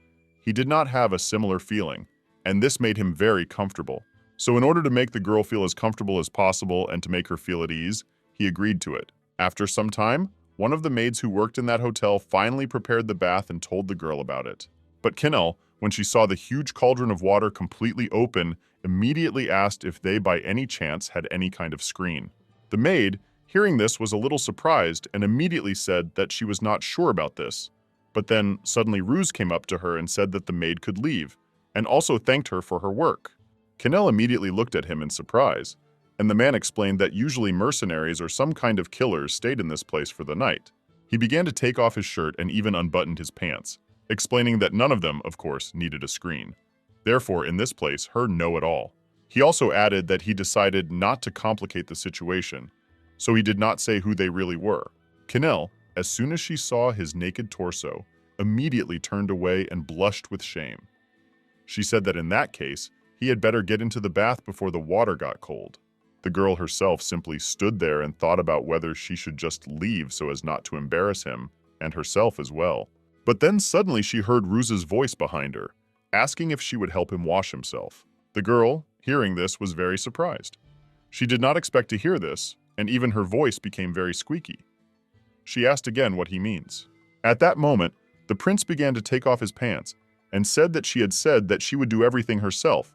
Speaker 3: he did not have a similar feeling, and this made him very comfortable. So in order to make the girl feel as comfortable as possible and to make her feel at ease, he agreed to it. After some time, one of the maids who worked in that hotel finally prepared the bath and told the girl about it. But Canel, when she saw the huge cauldron of water completely open, immediately asked if they by any chance had any kind of screen. The maid, hearing this, was a little surprised and immediately said that she was not sure about this. But then suddenly Ruse came up to her and said that the maid could leave, and also thanked her for her work. Canel immediately looked at him in surprise, and the man explained that usually mercenaries or some kind of killers stayed in this place for the night. He began to take off his shirt and even unbuttoned his pants, explaining that none of them, of course, needed a screen. Therefore, in this place, heard no at all. He also added that he decided not to complicate the situation, so he did not say who they really were. Canel, as soon as she saw his naked torso, immediately turned away and blushed with shame. She said that in that case, he had better get into the bath before the water got cold. The girl herself simply stood there and thought about whether she should just leave so as not to embarrass him, and herself as well. But then suddenly she heard Ruse's voice behind her, asking if she would help him wash himself. The girl, hearing this, was very surprised. She did not expect to hear this, and even her voice became very squeaky. She asked again what he means. At that moment, the prince began to take off his pants and said that she had said that she would do everything herself,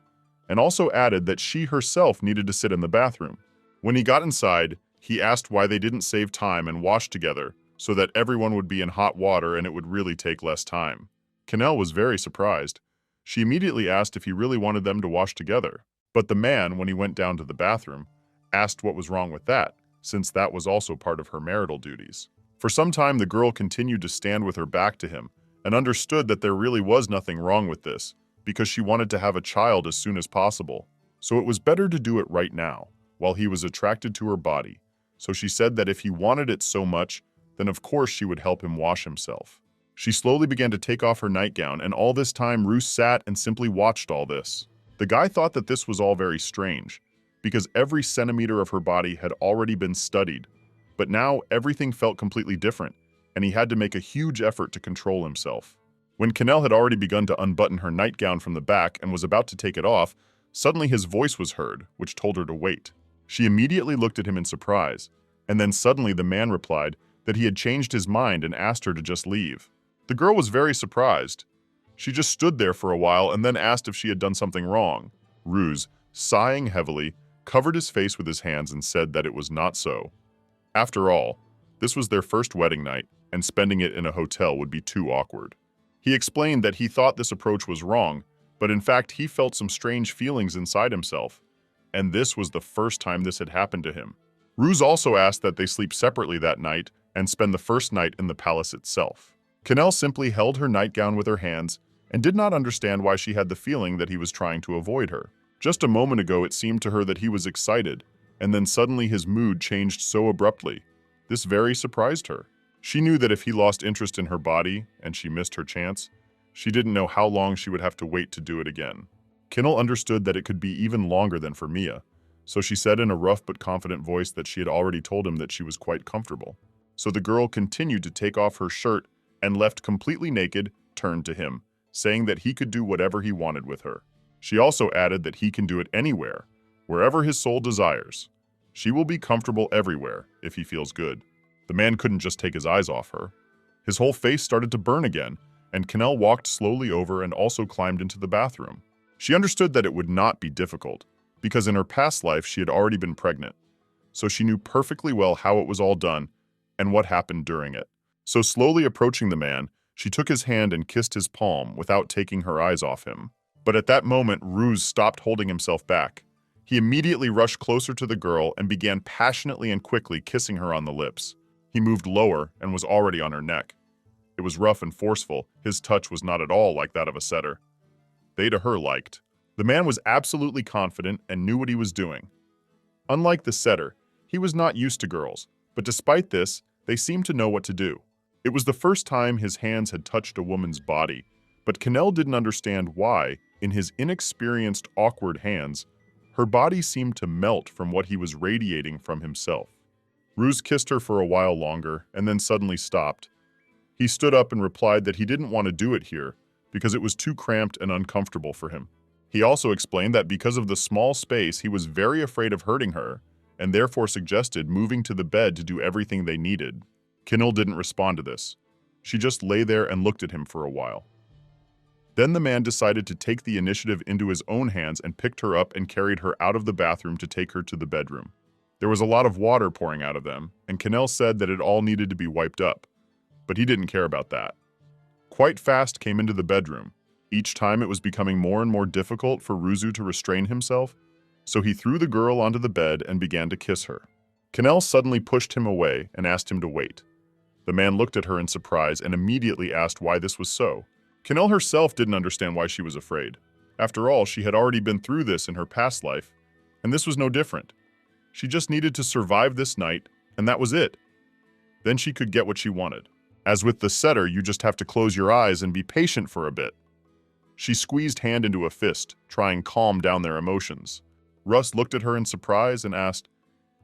Speaker 3: and also added that she herself needed to sit in the bathroom. When he got inside, he asked why they didn't save time and wash together so that everyone would be in hot water and it would really take less time. Canel was very surprised. She immediately asked if he really wanted them to wash together. But the man, when he went down to the bathroom, asked what was wrong with that, since that was also part of her marital duties. For some time, the girl continued to stand with her back to him and understood that there really was nothing wrong with this, because she wanted to have a child as soon as possible. So it was better to do it right now, while he was attracted to her body. So she said that if he wanted it so much, then of course she would help him wash himself. She slowly began to take off her nightgown, and all this time Ruse sat and simply watched all this. The guy thought that this was all very strange, because every centimeter of her body had already been studied, but now everything felt completely different, and he had to make a huge effort to control himself. When Canel had already begun to unbutton her nightgown from the back and was about to take it off, suddenly his voice was heard, which told her to wait. She immediately looked at him in surprise, and then suddenly the man replied that he had changed his mind and asked her to just leave. The girl was very surprised. She just stood there for a while and then asked if she had done something wrong. Ruse, sighing heavily, covered his face with his hands and said that it was not so. After all, this was their first wedding night, and spending it in a hotel would be too awkward. He explained that he thought this approach was wrong, but in fact he felt some strange feelings inside himself, and this was the first time this had happened to him. Ruse also asked that they sleep separately that night and spend the first night in the palace itself. Canel simply held her nightgown with her hands and did not understand why she had the feeling that he was trying to avoid her. Just a moment ago it seemed to her that he was excited, and then suddenly his mood changed so abruptly. This very surprised her. She knew that if he lost interest in her body and she missed her chance, she didn't know how long she would have to wait to do it again. Canel understood that it could be even longer than for Mia, so she said in a rough but confident voice that she had already told him that she was quite comfortable. So the girl continued to take off her shirt and left completely naked, turned to him, saying that he could do whatever he wanted with her. She also added that he can do it anywhere, wherever his soul desires. She will be comfortable everywhere if he feels good. The man couldn't just take his eyes off her. His whole face started to burn again, and Canel walked slowly over and also climbed into the bathroom. She understood that it would not be difficult, because in her past life she had already been pregnant, so she knew perfectly well how it was all done and what happened during it. So slowly approaching the man, she took his hand and kissed his palm without taking her eyes off him. But at that moment, Ruse stopped holding himself back. He immediately rushed closer to the girl and began passionately and quickly kissing her on the lips. He moved lower and was already on her neck. It was rough and forceful. His touch was not at all like that of a setter. They to her liked. The man was absolutely confident and knew what he was doing. Unlike the setter, he was not used to girls, but despite this, they seemed to know what to do. It was the first time his hands had touched a woman's body, but Canel didn't understand why, in his inexperienced, awkward hands, her body seemed to melt from what he was radiating from himself. Ruse kissed her for a while longer and then suddenly stopped. He stood up and replied that he didn't want to do it here because it was too cramped and uncomfortable for him. He also explained that because of the small space, he was very afraid of hurting her and therefore suggested moving to the bed to do everything they needed. Canel didn't respond to this. She just lay there and looked at him for a while. Then the man decided to take the initiative into his own hands and picked her up and carried her out of the bathroom to take her to the bedroom. There was a lot of water pouring out of them, and Canel said that it all needed to be wiped up, but he didn't care about that. Quite fast came into the bedroom. Each time it was becoming more and more difficult for Ruse to restrain himself, so he threw the girl onto the bed and began to kiss her. Canel suddenly pushed him away and asked him to wait. The man looked at her in surprise and immediately asked why this was so. Canel herself didn't understand why she was afraid. After all, she had already been through this in her past life, and this was no different. She just needed to survive this night, and that was it. Then she could get what she wanted. As with the setter, you just have to close your eyes and be patient for a bit. She squeezed hand into a fist, trying to calm down their emotions. Russ looked at her in surprise and asked,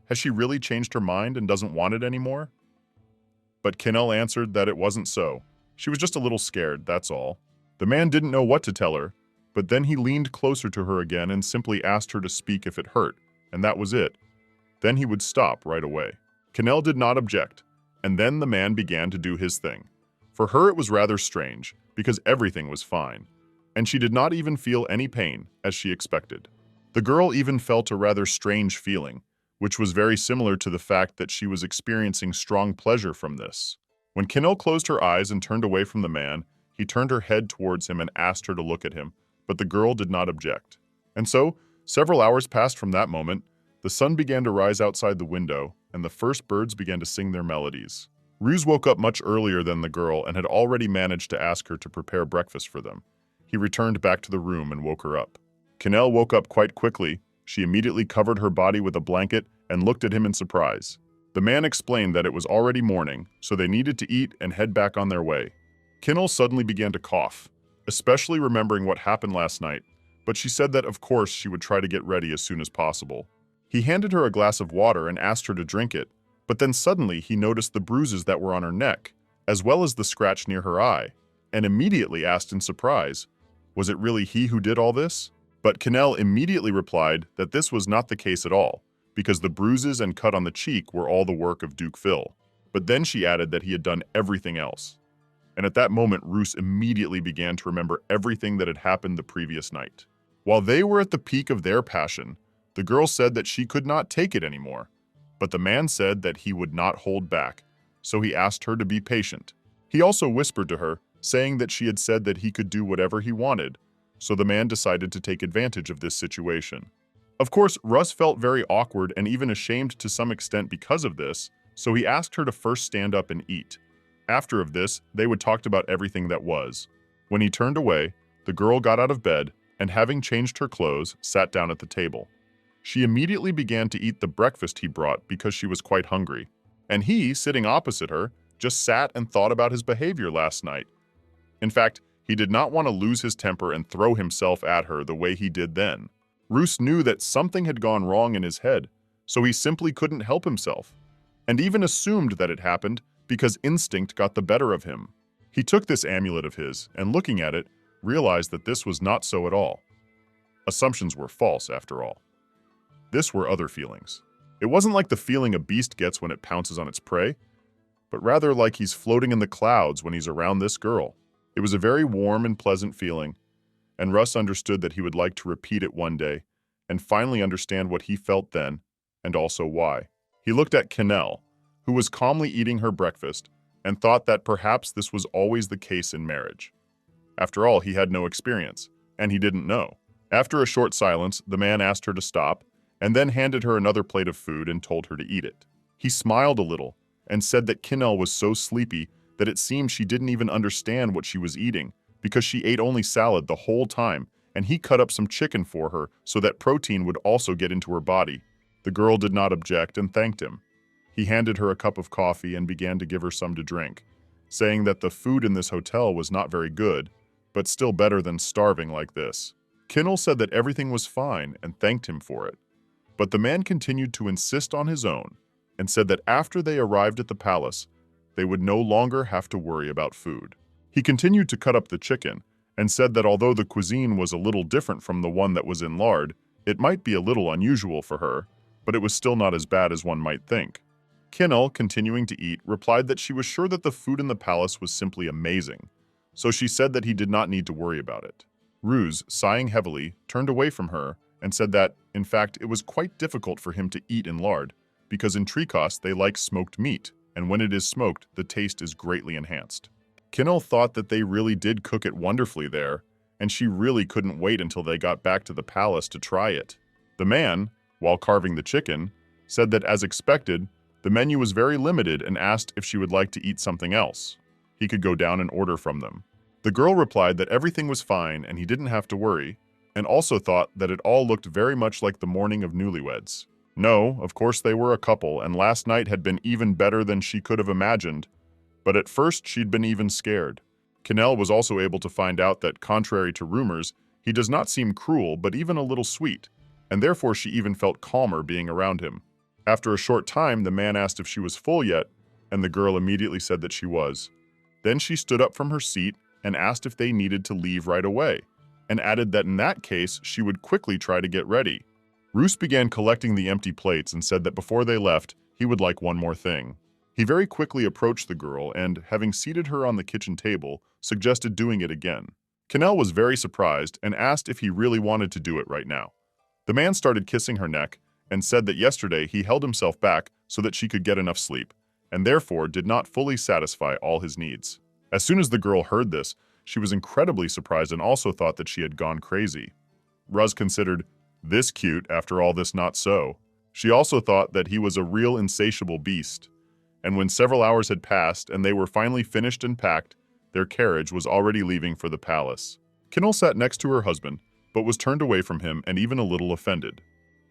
Speaker 3: "Has she really changed her mind and doesn't want it anymore?" But Canel answered that it wasn't so. She was just a little scared, that's all. The man didn't know what to tell her, but then he leaned closer to her again and simply asked her to speak if it hurt, and that was it. Then he would stop right away. Canel did not object, and then the man began to do his thing. For her it was rather strange, because everything was fine, and she did not even feel any pain, as she expected. The girl even felt a rather strange feeling, which was very similar to the fact that she was experiencing strong pleasure from this. When Canel closed her eyes and turned away from the man, he turned her head towards him and asked her to look at him, but the girl did not object. And so, several hours passed from that moment. The sun began to rise outside the window, and the first birds began to sing their melodies. Ruse woke up much earlier than the girl and had already managed to ask her to prepare breakfast for them. He returned back to the room and woke her up. Canel woke up quite quickly. She immediately covered her body with a blanket and looked at him in surprise. The man explained that it was already morning, so they needed to eat and head back on their way. Canel suddenly began to cough, especially remembering what happened last night, but she said that of course she would try to get ready as soon as possible. He handed her a glass of water and asked her to drink it, but then suddenly he noticed the bruises that were on her neck, as well as the scratch near her eye, and immediately asked in surprise, was it really he who did all this? But Canel immediately replied that this was not the case at all, because the bruises and cut on the cheek were all the work of Duke Phil. But then she added that he had done everything else. And at that moment, Ruse immediately began to remember everything that had happened the previous night. While they were at the peak of their passion, the girl said that she could not take it anymore. But the man said that he would not hold back, so he asked her to be patient. He also whispered to her, saying that she had said that he could do whatever he wanted, so the man decided to take advantage of this situation. Of course, Russ felt very awkward and even ashamed to some extent because of this, so he asked her to first stand up and eat. After of this, they would talk about everything that was. When he turned away, the girl got out of bed and, having changed her clothes, sat down at the table. She immediately began to eat the breakfast he brought because she was quite hungry, and he, sitting opposite her, just sat and thought about his behavior last night. In fact, he did not want to lose his temper and throw himself at her the way he did then. Ruse knew that something had gone wrong in his head, so he simply couldn't help himself, and even assumed that it happened because instinct got the better of him. He took this amulet of his, and looking at it, realized that this was not so at all. Assumptions were false, after all. This were other feelings. It wasn't like the feeling a beast gets when it pounces on its prey, but rather like he's floating in the clouds when he's around this girl. It was a very warm and pleasant feeling, and Ruse understood that he would like to repeat it one day and finally understand what he felt then, and also why. He looked at Canel, who was calmly eating her breakfast, and thought that perhaps this was always the case in marriage. After all, he had no experience, and he didn't know. After a short silence, the man asked her to stop, and then handed her another plate of food and told her to eat it. He smiled a little, and said that Canel was so sleepy that it seemed she didn't even understand what she was eating, because she ate only salad the whole time, and he cut up some chicken for her so that protein would also get into her body. The girl did not object and thanked him. He handed her a cup of coffee and began to give her some to drink, saying that the food in this hotel was not very good, but still better than starving like this. Canel said that everything was fine and thanked him for it, but the man continued to insist on his own and said that after they arrived at the palace, they would no longer have to worry about food. He continued to cut up the chicken and said that although the cuisine was a little different from the one that was in lard, it might be a little unusual for her, but it was still not as bad as one might think. Canel, continuing to eat, replied that she was sure that the food in the palace was simply amazing, so she said that he did not need to worry about it. Ruse, sighing heavily, turned away from her and said that, in fact, it was quite difficult for him to eat in lard, because in Tricos they like smoked meat, and when it is smoked, the taste is greatly enhanced. Canel thought that they really did cook it wonderfully there, and she really couldn't wait until they got back to the palace to try it. The man, while carving the chicken, said that as expected, the menu was very limited and asked if she would like to eat something else. He could go down and order from them. The girl replied that everything was fine and he didn't have to worry, and also thought that it all looked very much like the morning of newlyweds. No, of course they were a couple, and last night had been even better than she could have imagined, but at first she'd been even scared. Canel was also able to find out that, contrary to rumors, he does not seem cruel but even a little sweet, and therefore she even felt calmer being around him. After a short time, the man asked if she was full yet, and the girl immediately said that she was. Then she stood up from her seat and asked if they needed to leave right away, and added that in that case she would quickly try to get ready. Ruse began collecting the empty plates and said that before they left, he would like one more thing. He very quickly approached the girl and, having seated her on the kitchen table, suggested doing it again. Canel was very surprised and asked if he really wanted to do it right now. The man started kissing her neck and said that yesterday he held himself back so that she could get enough sleep, and therefore did not fully satisfy all his needs. As soon as the girl heard this, she was incredibly surprised and also thought that she had gone crazy. Ruse considered, this cute, after all this not so. She also thought that he was a real insatiable beast. And when several hours had passed and they were finally finished and packed, their carriage was already leaving for the palace. Canel sat next to her husband, but was turned away from him and even a little offended.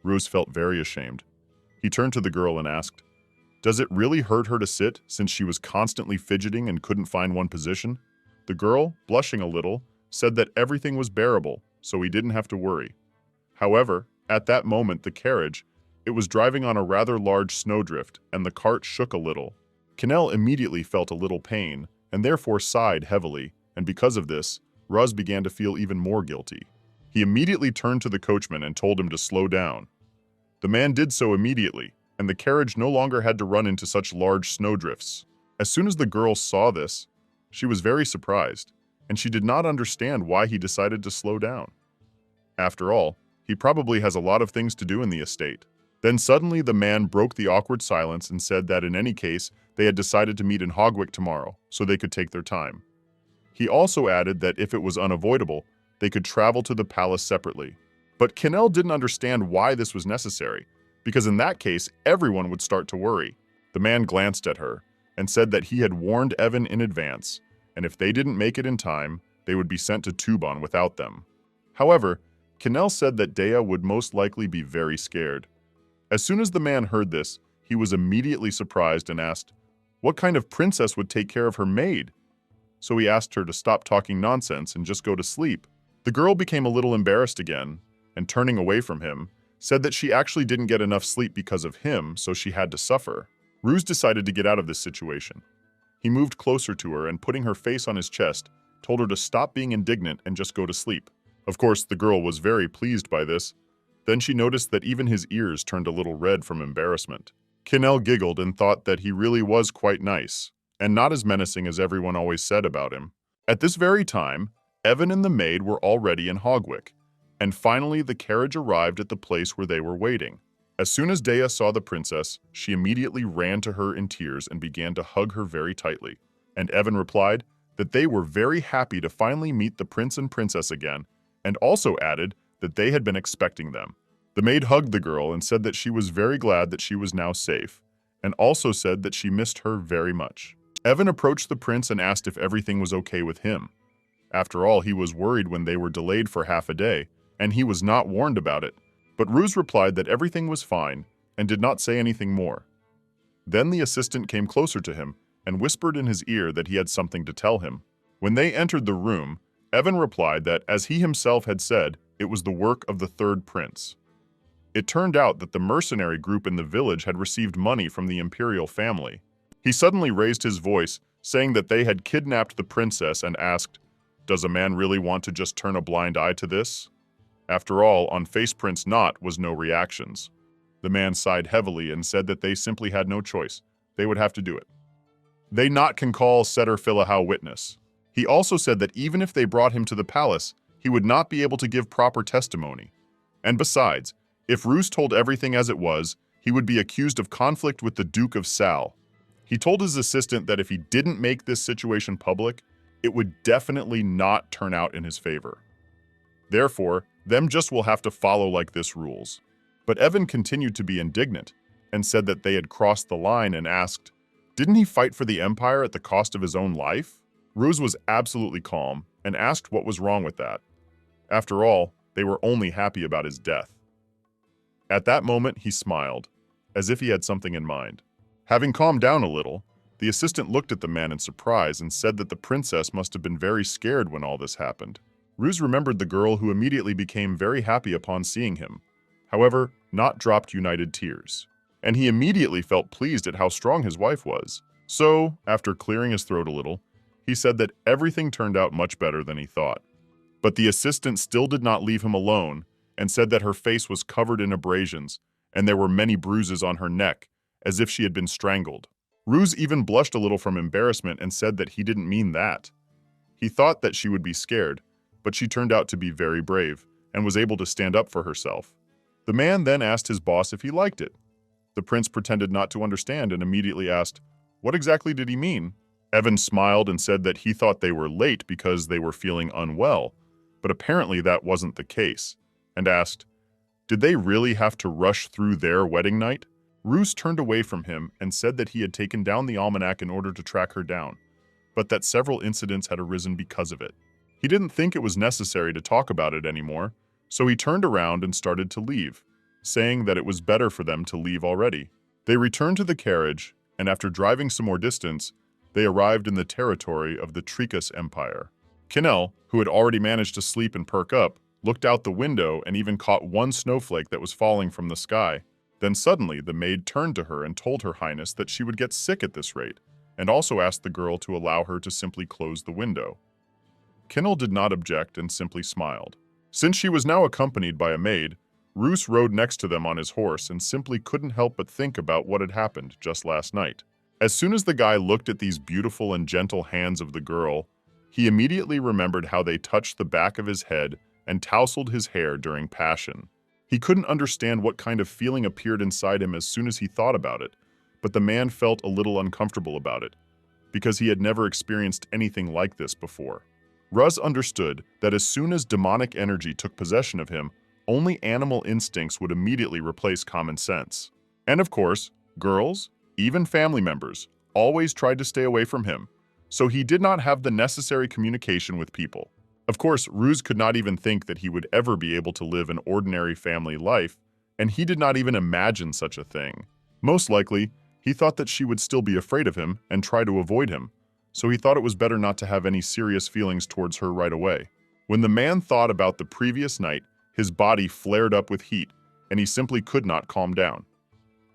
Speaker 3: Ruse felt very ashamed. He turned to the girl and asked, "Does it really hurt her to sit, since she was constantly fidgeting and couldn't find one position?" The girl, blushing a little, said that everything was bearable, so he didn't have to worry. However, at that moment the carriage, it was driving on a rather large snowdrift, and the cart shook a little. Canel immediately felt a little pain, and therefore sighed heavily, and because of this, Ruse began to feel even more guilty. He immediately turned to the coachman and told him to slow down. The man did so immediately, and the carriage no longer had to run into such large snowdrifts. As soon as the girl saw this, she was very surprised, and she did not understand why he decided to slow down. After all, he probably has a lot of things to do in the estate. Then suddenly the man broke the awkward silence and said that in any case, they had decided to meet in Hogwick tomorrow, so they could take their time. He also added that if it was unavoidable, they could travel to the palace separately. But Canel didn't understand why this was necessary, because in that case, everyone would start to worry. The man glanced at her and said that he had warned Evan in advance, and if they didn't make it in time, they would be sent to Tuban without them. However, Canel said that Dea would most likely be very scared. As soon as the man heard this, he was immediately surprised and asked, What kind of princess would take care of her maid? So he asked her to stop talking nonsense and just go to sleep. The girl became a little embarrassed again, and turning away from him, said that she actually didn't get enough sleep because of him, so she had to suffer. Ruse decided to get out of this situation. He moved closer to her and, putting her face on his chest, told her to stop being indignant and just go to sleep. Of course, the girl was very pleased by this. Then she noticed that even his ears turned a little red from embarrassment. Canel giggled and thought that he really was quite nice, and not as menacing as everyone always said about him. At this very time, Evan and the maid were already in Hogwick, and finally the carriage arrived at the place where they were waiting. As soon as Dea saw the princess, she immediately ran to her in tears and began to hug her very tightly. And Evan replied that they were very happy to finally meet the prince and princess again, and also added that they had been expecting them. The maid hugged the girl and said that she was very glad that she was now safe, and also said that she missed her very much. Evan approached the prince and asked if everything was okay with him. After all, he was worried when they were delayed for half a day, and he was not warned about it. But Ruse replied that everything was fine and did not say anything more. Then the assistant came closer to him and whispered in his ear that he had something to tell him. When they entered the room, Evan replied that, as he himself had said, it was the work of the third prince. It turned out that the mercenary group in the village had received money from the imperial family. He suddenly raised his voice, saying that they had kidnapped the princess, and asked, "Does a man really want to just turn a blind eye to this?" After all, on Face Prince Not was no reactions. The man sighed heavily and said that they simply had no choice. They would have to do it. They not can call Setter Philahau witness. He also said that even if they brought him to the palace, he would not be able to give proper testimony. And besides, if Ruse told everything as it was, he would be accused of conflict with the Duke of Sal. He told his assistant that if he didn't make this situation public, it would definitely not turn out in his favor. Therefore, them just will have to follow like this rules. But Evan continued to be indignant and said that they had crossed the line and asked, didn't he fight for the Empire at the cost of his own life? Ruse was absolutely calm and asked what was wrong with that. After all, they were only happy about his death. At that moment, he smiled, as if he had something in mind. Having calmed down a little, the assistant looked at the man in surprise and said that the princess must have been very scared when all this happened. Ruse remembered the girl, who immediately became very happy upon seeing him. However, Not dropped united tears, and he immediately felt pleased at how strong his wife was. So, after clearing his throat a little, he said that everything turned out much better than he thought. But the assistant still did not leave him alone and said that her face was covered in abrasions and there were many bruises on her neck, as if she had been strangled. Ruse even blushed a little from embarrassment and said that he didn't mean that. He thought that she would be scared, but she turned out to be very brave and was able to stand up for herself. The man then asked his boss if he liked it. The prince pretended not to understand and immediately asked, what exactly did he mean? Evan smiled and said that he thought they were late because they were feeling unwell, but apparently that wasn't the case, and asked, did they really have to rush through their wedding night? Ruse turned away from him and said that he had taken down the almanac in order to track her down, but that several incidents had arisen because of it. He didn't think it was necessary to talk about it anymore, so he turned around and started to leave, saying that it was better for them to leave already. They returned to the carriage, and after driving some more distance, they arrived in the territory of the Tricus Empire. Canel, who had already managed to sleep and perk up, looked out the window and even caught one snowflake that was falling from the sky. Then suddenly the maid turned to her and told Her Highness that she would get sick at this rate, and also asked the girl to allow her to simply close the window. Canel did not object and simply smiled. Since she was now accompanied by a maid, Ruse rode next to them on his horse and simply couldn't help but think about what had happened just last night. As soon as the guy looked at these beautiful and gentle hands of the girl, he immediately remembered how they touched the back of his head and tousled his hair during passion. He couldn't understand what kind of feeling appeared inside him as soon as he thought about it, but the man felt a little uncomfortable about it, because he had never experienced anything like this before. Ruse understood that as soon as demonic energy took possession of him, only animal instincts would immediately replace common sense. And of course, girls, even family members, always tried to stay away from him, so he did not have the necessary communication with people. Of course, Ruse could not even think that he would ever be able to live an ordinary family life, and he did not even imagine such a thing. Most likely, He thought that she would still be afraid of him and try to avoid him, so he thought it was better not to have any serious feelings towards her right away. When the man thought about the previous night, his body flared up with heat, and he simply could not calm down.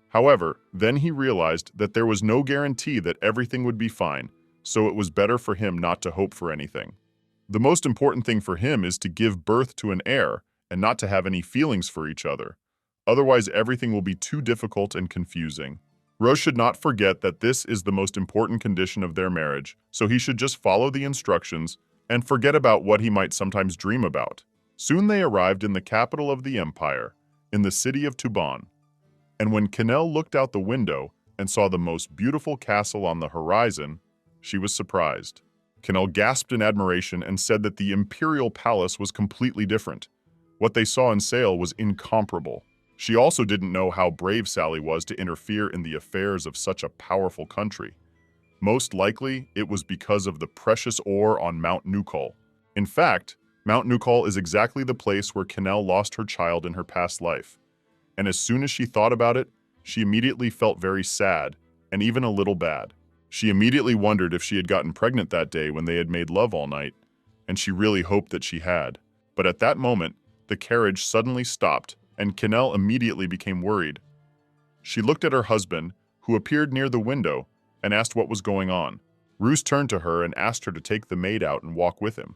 Speaker 3: However, then he realized that there was no guarantee that everything would be fine, so it was better for him not to hope for anything. The most important thing for him is to give birth to an heir and not to have any feelings for each other. Otherwise, everything will be too difficult and confusing. Rose should not forget that this is the most important condition of their marriage, so he should just follow the instructions and forget about what he might sometimes dream about. Soon they arrived in the capital of the empire, in the city of Tuban. And when Canel looked out the window and saw the most beautiful castle on the horizon, she was surprised. Canel gasped in admiration and said that the imperial palace was completely different. What they saw in Sale was incomparable. She also didn't know how brave Sally was to interfere in the affairs of such a powerful country. Most likely, it was because of the precious ore on Mount Nukol. In fact, Mount Nukol is exactly the place where Canel lost her child in her past life. And as soon as she thought about it, she immediately felt very sad, and even a little bad. She immediately wondered if she had gotten pregnant that day when they had made love all night, and she really hoped that she had. But at that moment, the carriage suddenly stopped, and Canel immediately became worried. She looked at her husband, who appeared near the window, and asked what was going on. Ruse turned to her and asked her to take the maid out and walk with him.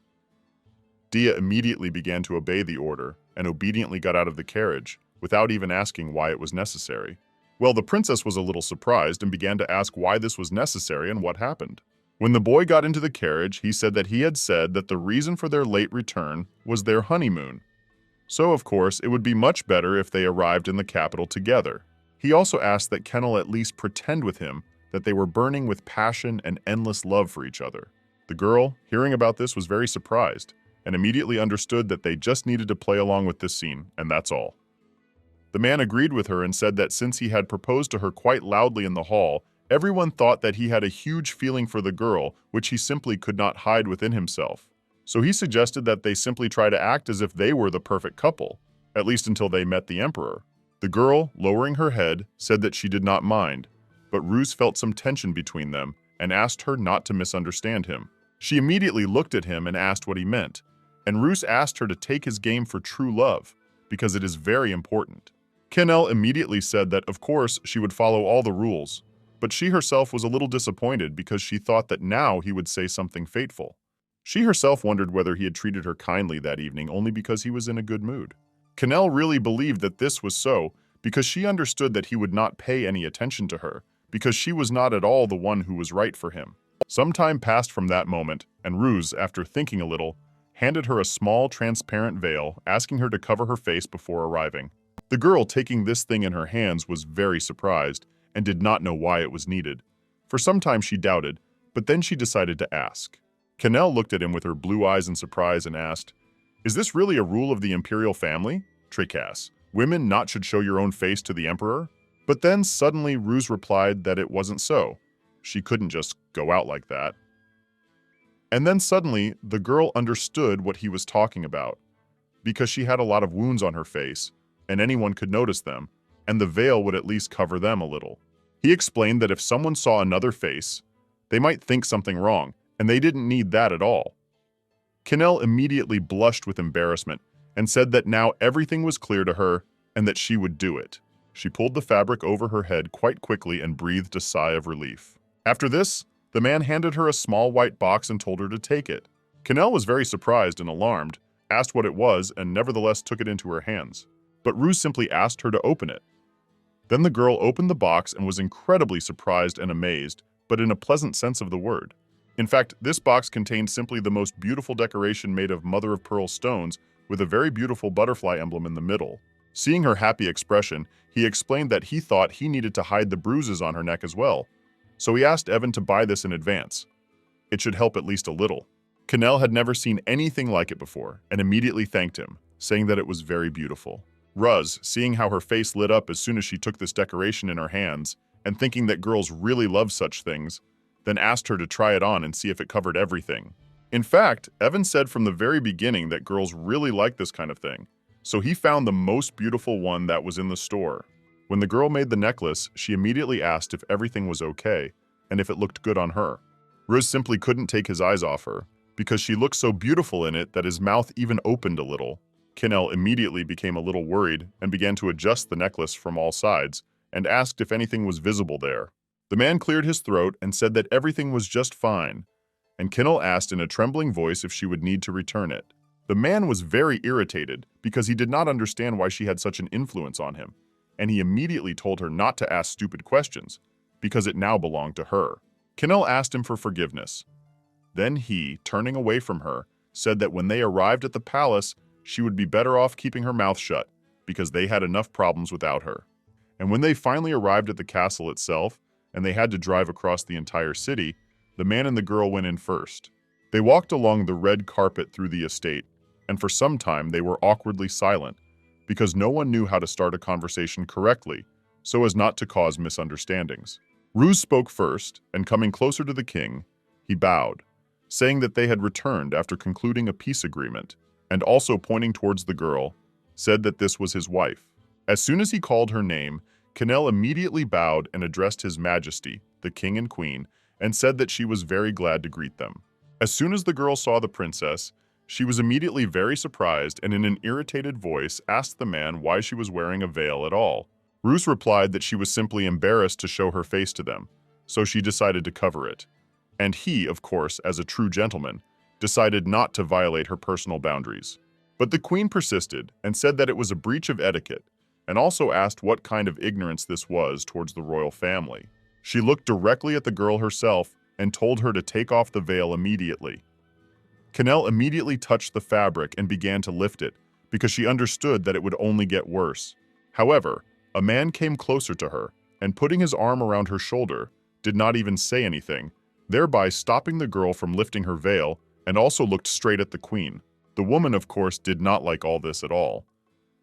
Speaker 3: Dia immediately began to obey the order, and obediently got out of the carriage, without even asking why it was necessary. Well, the princess was a little surprised and began to ask why this was necessary and what happened. When the boy got into the carriage, he said that he had said that the reason for their late return was their honeymoon. So, of course, it would be much better if they arrived in the capital together. He also asked that Canel at least pretend with him that they were burning with passion and endless love for each other. The girl, hearing about this, was very surprised, and immediately understood that they just needed to play along with this scene, and that's all. The man agreed with her and said that since he had proposed to her quite loudly in the hall, everyone thought that he had a huge feeling for the girl, which he simply could not hide within himself. So he suggested that they simply try to act as if they were the perfect couple, at least until they met the emperor. The girl, lowering her head, said that she did not mind, but Ruse felt some tension between them and asked her not to misunderstand him. She immediately looked at him and asked what he meant, and Ruse asked her to take his game for true love, because it is very important. Canel immediately said that, of course, she would follow all the rules, but she herself was a little disappointed because she thought that now he would say something fateful. She herself wondered whether he had treated her kindly that evening only because he was in a good mood. Canel really believed that this was so because she understood that he would not pay any attention to her, because she was not at all the one who was right for him. Some time passed from that moment, and Ruse, after thinking a little, handed her a small, transparent veil, asking her to cover her face before arriving. The girl, taking this thing in her hands, was very surprised and did not know why it was needed. For some time she doubted, but then she decided to ask. Canel looked at him with her blue eyes in surprise and asked, "Is this really a rule of the imperial family? Tricass, women not should show your own face to the emperor?" But then suddenly Ruse replied that it wasn't so. She couldn't just go out like that. And then suddenly the girl understood what he was talking about, because she had a lot of wounds on her face, and anyone could notice them, and the veil would at least cover them a little. He explained that if someone saw another face, they might think something wrong, and they didn't need that at all. Canel immediately blushed with embarrassment and said that now everything was clear to her and that she would do it. She pulled the fabric over her head quite quickly and breathed a sigh of relief. After this, the man handed her a small white box and told her to take it. Canel was very surprised and alarmed, asked what it was, and nevertheless took it into her hands. But Ruse simply asked her to open it. Then the girl opened the box and was incredibly surprised and amazed, but in a pleasant sense of the word. In fact, this box contained simply the most beautiful decoration made of mother-of-pearl stones with a very beautiful butterfly emblem in the middle. Seeing her happy expression, he explained that he thought he needed to hide the bruises on her neck as well. So he asked Evan to buy this in advance. It should help at least a little. Canel had never seen anything like it before and immediately thanked him, saying that it was very beautiful. Ruse, seeing how her face lit up as soon as she took this decoration in her hands and thinking that girls really love such things, then asked her to try it on and see if it covered everything. In fact, Evan said from the very beginning that girls really like this kind of thing, so he found the most beautiful one that was in the store. When the girl made the necklace, she immediately asked if everything was okay and if it looked good on her. Ruse simply couldn't take his eyes off her, because she looked so beautiful in it that his mouth even opened a little. Canel immediately became a little worried and began to adjust the necklace from all sides and asked if anything was visible there. The man cleared his throat and said that everything was just fine, and Canel asked in a trembling voice if she would need to return it. The man was very irritated because he did not understand why she had such an influence on him, and he immediately told her not to ask stupid questions because it now belonged to her. Canel asked him for forgiveness. Then he, turning away from her, said that when they arrived at the palace, she would be better off keeping her mouth shut because they had enough problems without her. And when they finally arrived at the castle itself, and they had to drive across the entire city, the man and the girl went in first. They walked along the red carpet through the estate, and for some time they were awkwardly silent, because no one knew how to start a conversation correctly, so as not to cause misunderstandings. Ruse spoke first, and coming closer to the king, he bowed, saying that they had returned after concluding a peace agreement, and also pointing towards the girl, said that this was his wife. As soon as he called her name, Canel immediately bowed and addressed His Majesty, the king and queen, and said that she was very glad to greet them. As soon as the girl saw the princess, she was immediately very surprised and in an irritated voice asked the man why she was wearing a veil at all. Ruse replied that she was simply embarrassed to show her face to them, so she decided to cover it. And he, of course, as a true gentleman, decided not to violate her personal boundaries. But the queen persisted and said that it was a breach of etiquette, and also asked what kind of ignorance this was towards the royal family. She looked directly at the girl herself and told her to take off the veil immediately. Canel immediately touched the fabric and began to lift it, because she understood that it would only get worse. However, a man came closer to her, and putting his arm around her shoulder, did not even say anything, thereby stopping the girl from lifting her veil, and also looked straight at the queen. The woman, of course, did not like all this at all.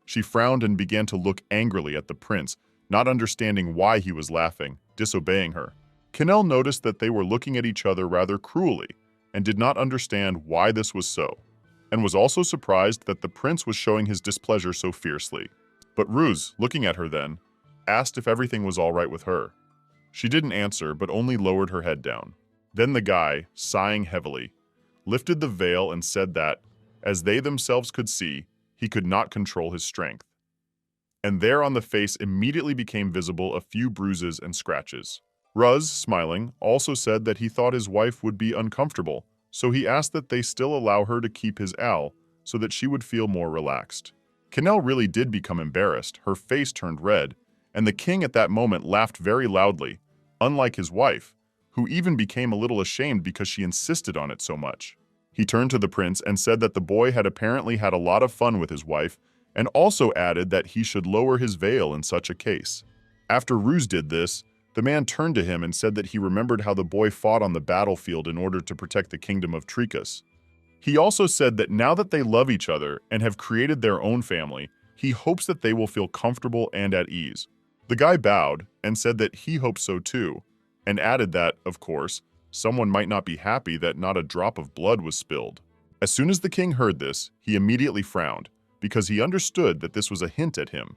Speaker 3: She frowned and began to look angrily at the prince, not understanding why he was laughing, disobeying her. Canel noticed that they were looking at each other rather cruelly, and did not understand why this was so, and was also surprised that the prince was showing his displeasure so fiercely. But Ruse, looking at her then, asked if everything was all right with her. She didn't answer, but only lowered her head down. Then the guy, sighing heavily, lifted the veil and said that, as they themselves could see, he could not control his strength. And there on the face immediately became visible a few bruises and scratches. Ruse, smiling, also said that he thought his wife would be uncomfortable, so he asked that they still allow her to keep his owl so that she would feel more relaxed. Canel really did become embarrassed, her face turned red, and the king at that moment laughed very loudly, unlike his wife, who even became a little ashamed because she insisted on it so much. He turned to the prince and said that the boy had apparently had a lot of fun with his wife, and also added that he should lower his veil in such a case. After Ruse did this, the man turned to him and said that he remembered how the boy fought on the battlefield in order to protect the kingdom of Tricus. He also said that now that they love each other and have created their own family, he hopes that they will feel comfortable and at ease. The guy bowed and said that he hoped so too, and added that, of course, someone might not be happy that not a drop of blood was spilled. As soon as the king heard this, he immediately frowned, because he understood that this was a hint at him.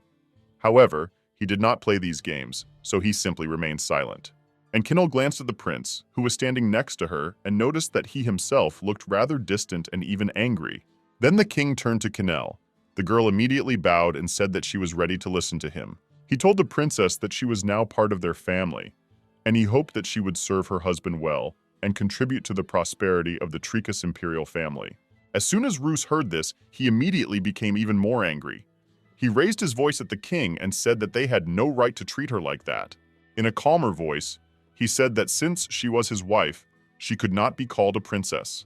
Speaker 3: However, he did not play these games, so he simply remained silent. And Canel glanced at the prince, who was standing next to her, and noticed that he himself looked rather distant and even angry. Then the king turned to Canel. The girl immediately bowed and said that she was ready to listen to him. He told the princess that she was now part of their family, and he hoped that she would serve her husband well and contribute to the prosperity of the Tricus imperial family. As soon as Ruse heard this, he immediately became even more angry. He raised his voice at the king and said that they had no right to treat her like that. In a calmer voice, he said that since she was his wife, she could not be called a princess.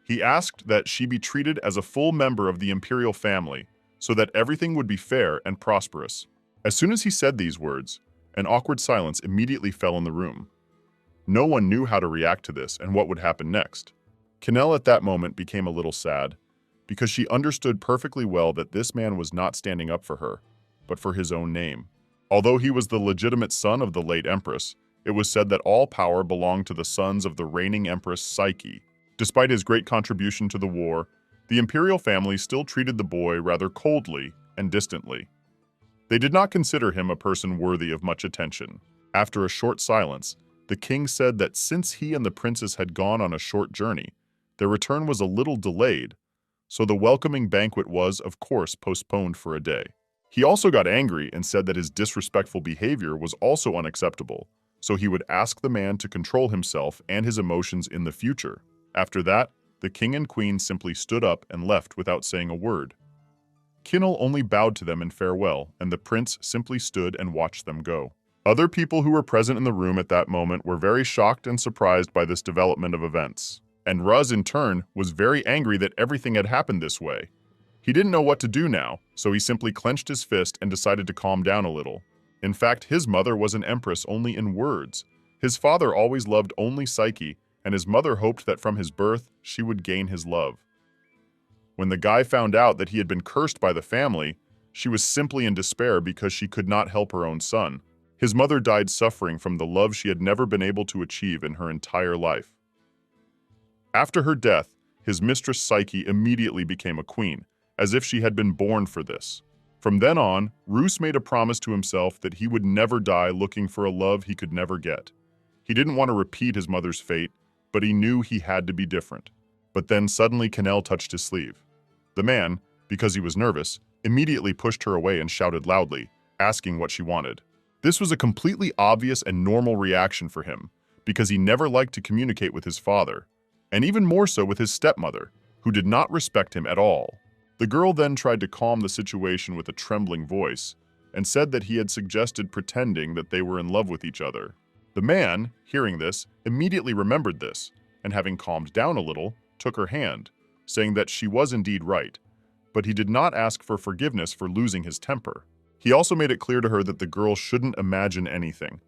Speaker 3: He asked that she be treated as a full member of the imperial family so that everything would be fair and prosperous. As soon as he said these words, an awkward silence immediately fell in the room. No one knew how to react to this and what would happen next. Canel at that moment became a little sad, because she understood perfectly well that this man was not standing up for her, but for his own name. Although he was the legitimate son of the late empress, it was said that all power belonged to the sons of the reigning empress Psyche. Despite his great contribution to the war, the imperial family still treated the boy rather coldly and distantly. They did not consider him a person worthy of much attention. After a short silence, the king said that since he and the princess had gone on a short journey, their return was a little delayed, so the welcoming banquet was, of course, postponed for a day. He also got angry and said that his disrespectful behavior was also unacceptable, so he would ask the man to control himself and his emotions in the future. After that, the king and queen simply stood up and left without saying a word. Canel only bowed to them in farewell, and the prince simply stood and watched them go. Other people who were present in the room at that moment were very shocked and surprised by this development of events. And Ruse, in turn, was very angry that everything had happened this way. He didn't know what to do now, so he simply clenched his fist and decided to calm down a little. In fact, his mother was an empress only in words. His father always loved only Psyche, and his mother hoped that from his birth, she would gain his love. When the guy found out that he had been cursed by the family, she was simply in despair because she could not help her own son. His mother died suffering from the love she had never been able to achieve in her entire life. After her death, his mistress Psyche immediately became a queen, as if she had been born for this. From then on, Ruse made a promise to himself that he would never die looking for a love he could never get. He didn't want to repeat his mother's fate, but he knew he had to be different. But then suddenly Canel touched his sleeve. The man, because he was nervous, immediately pushed her away and shouted loudly, asking what she wanted. This was a completely obvious and normal reaction for him, because he never liked to communicate with his father, and even more so with his stepmother, who did not respect him at all. The girl then tried to calm the situation with a trembling voice, and said that he had suggested pretending that they were in love with each other. The man, hearing this, immediately remembered this, and having calmed down a little, took her hand, saying that she was indeed right, but he did not ask for forgiveness for losing his temper. He also made it clear to her that the girl shouldn't imagine anything.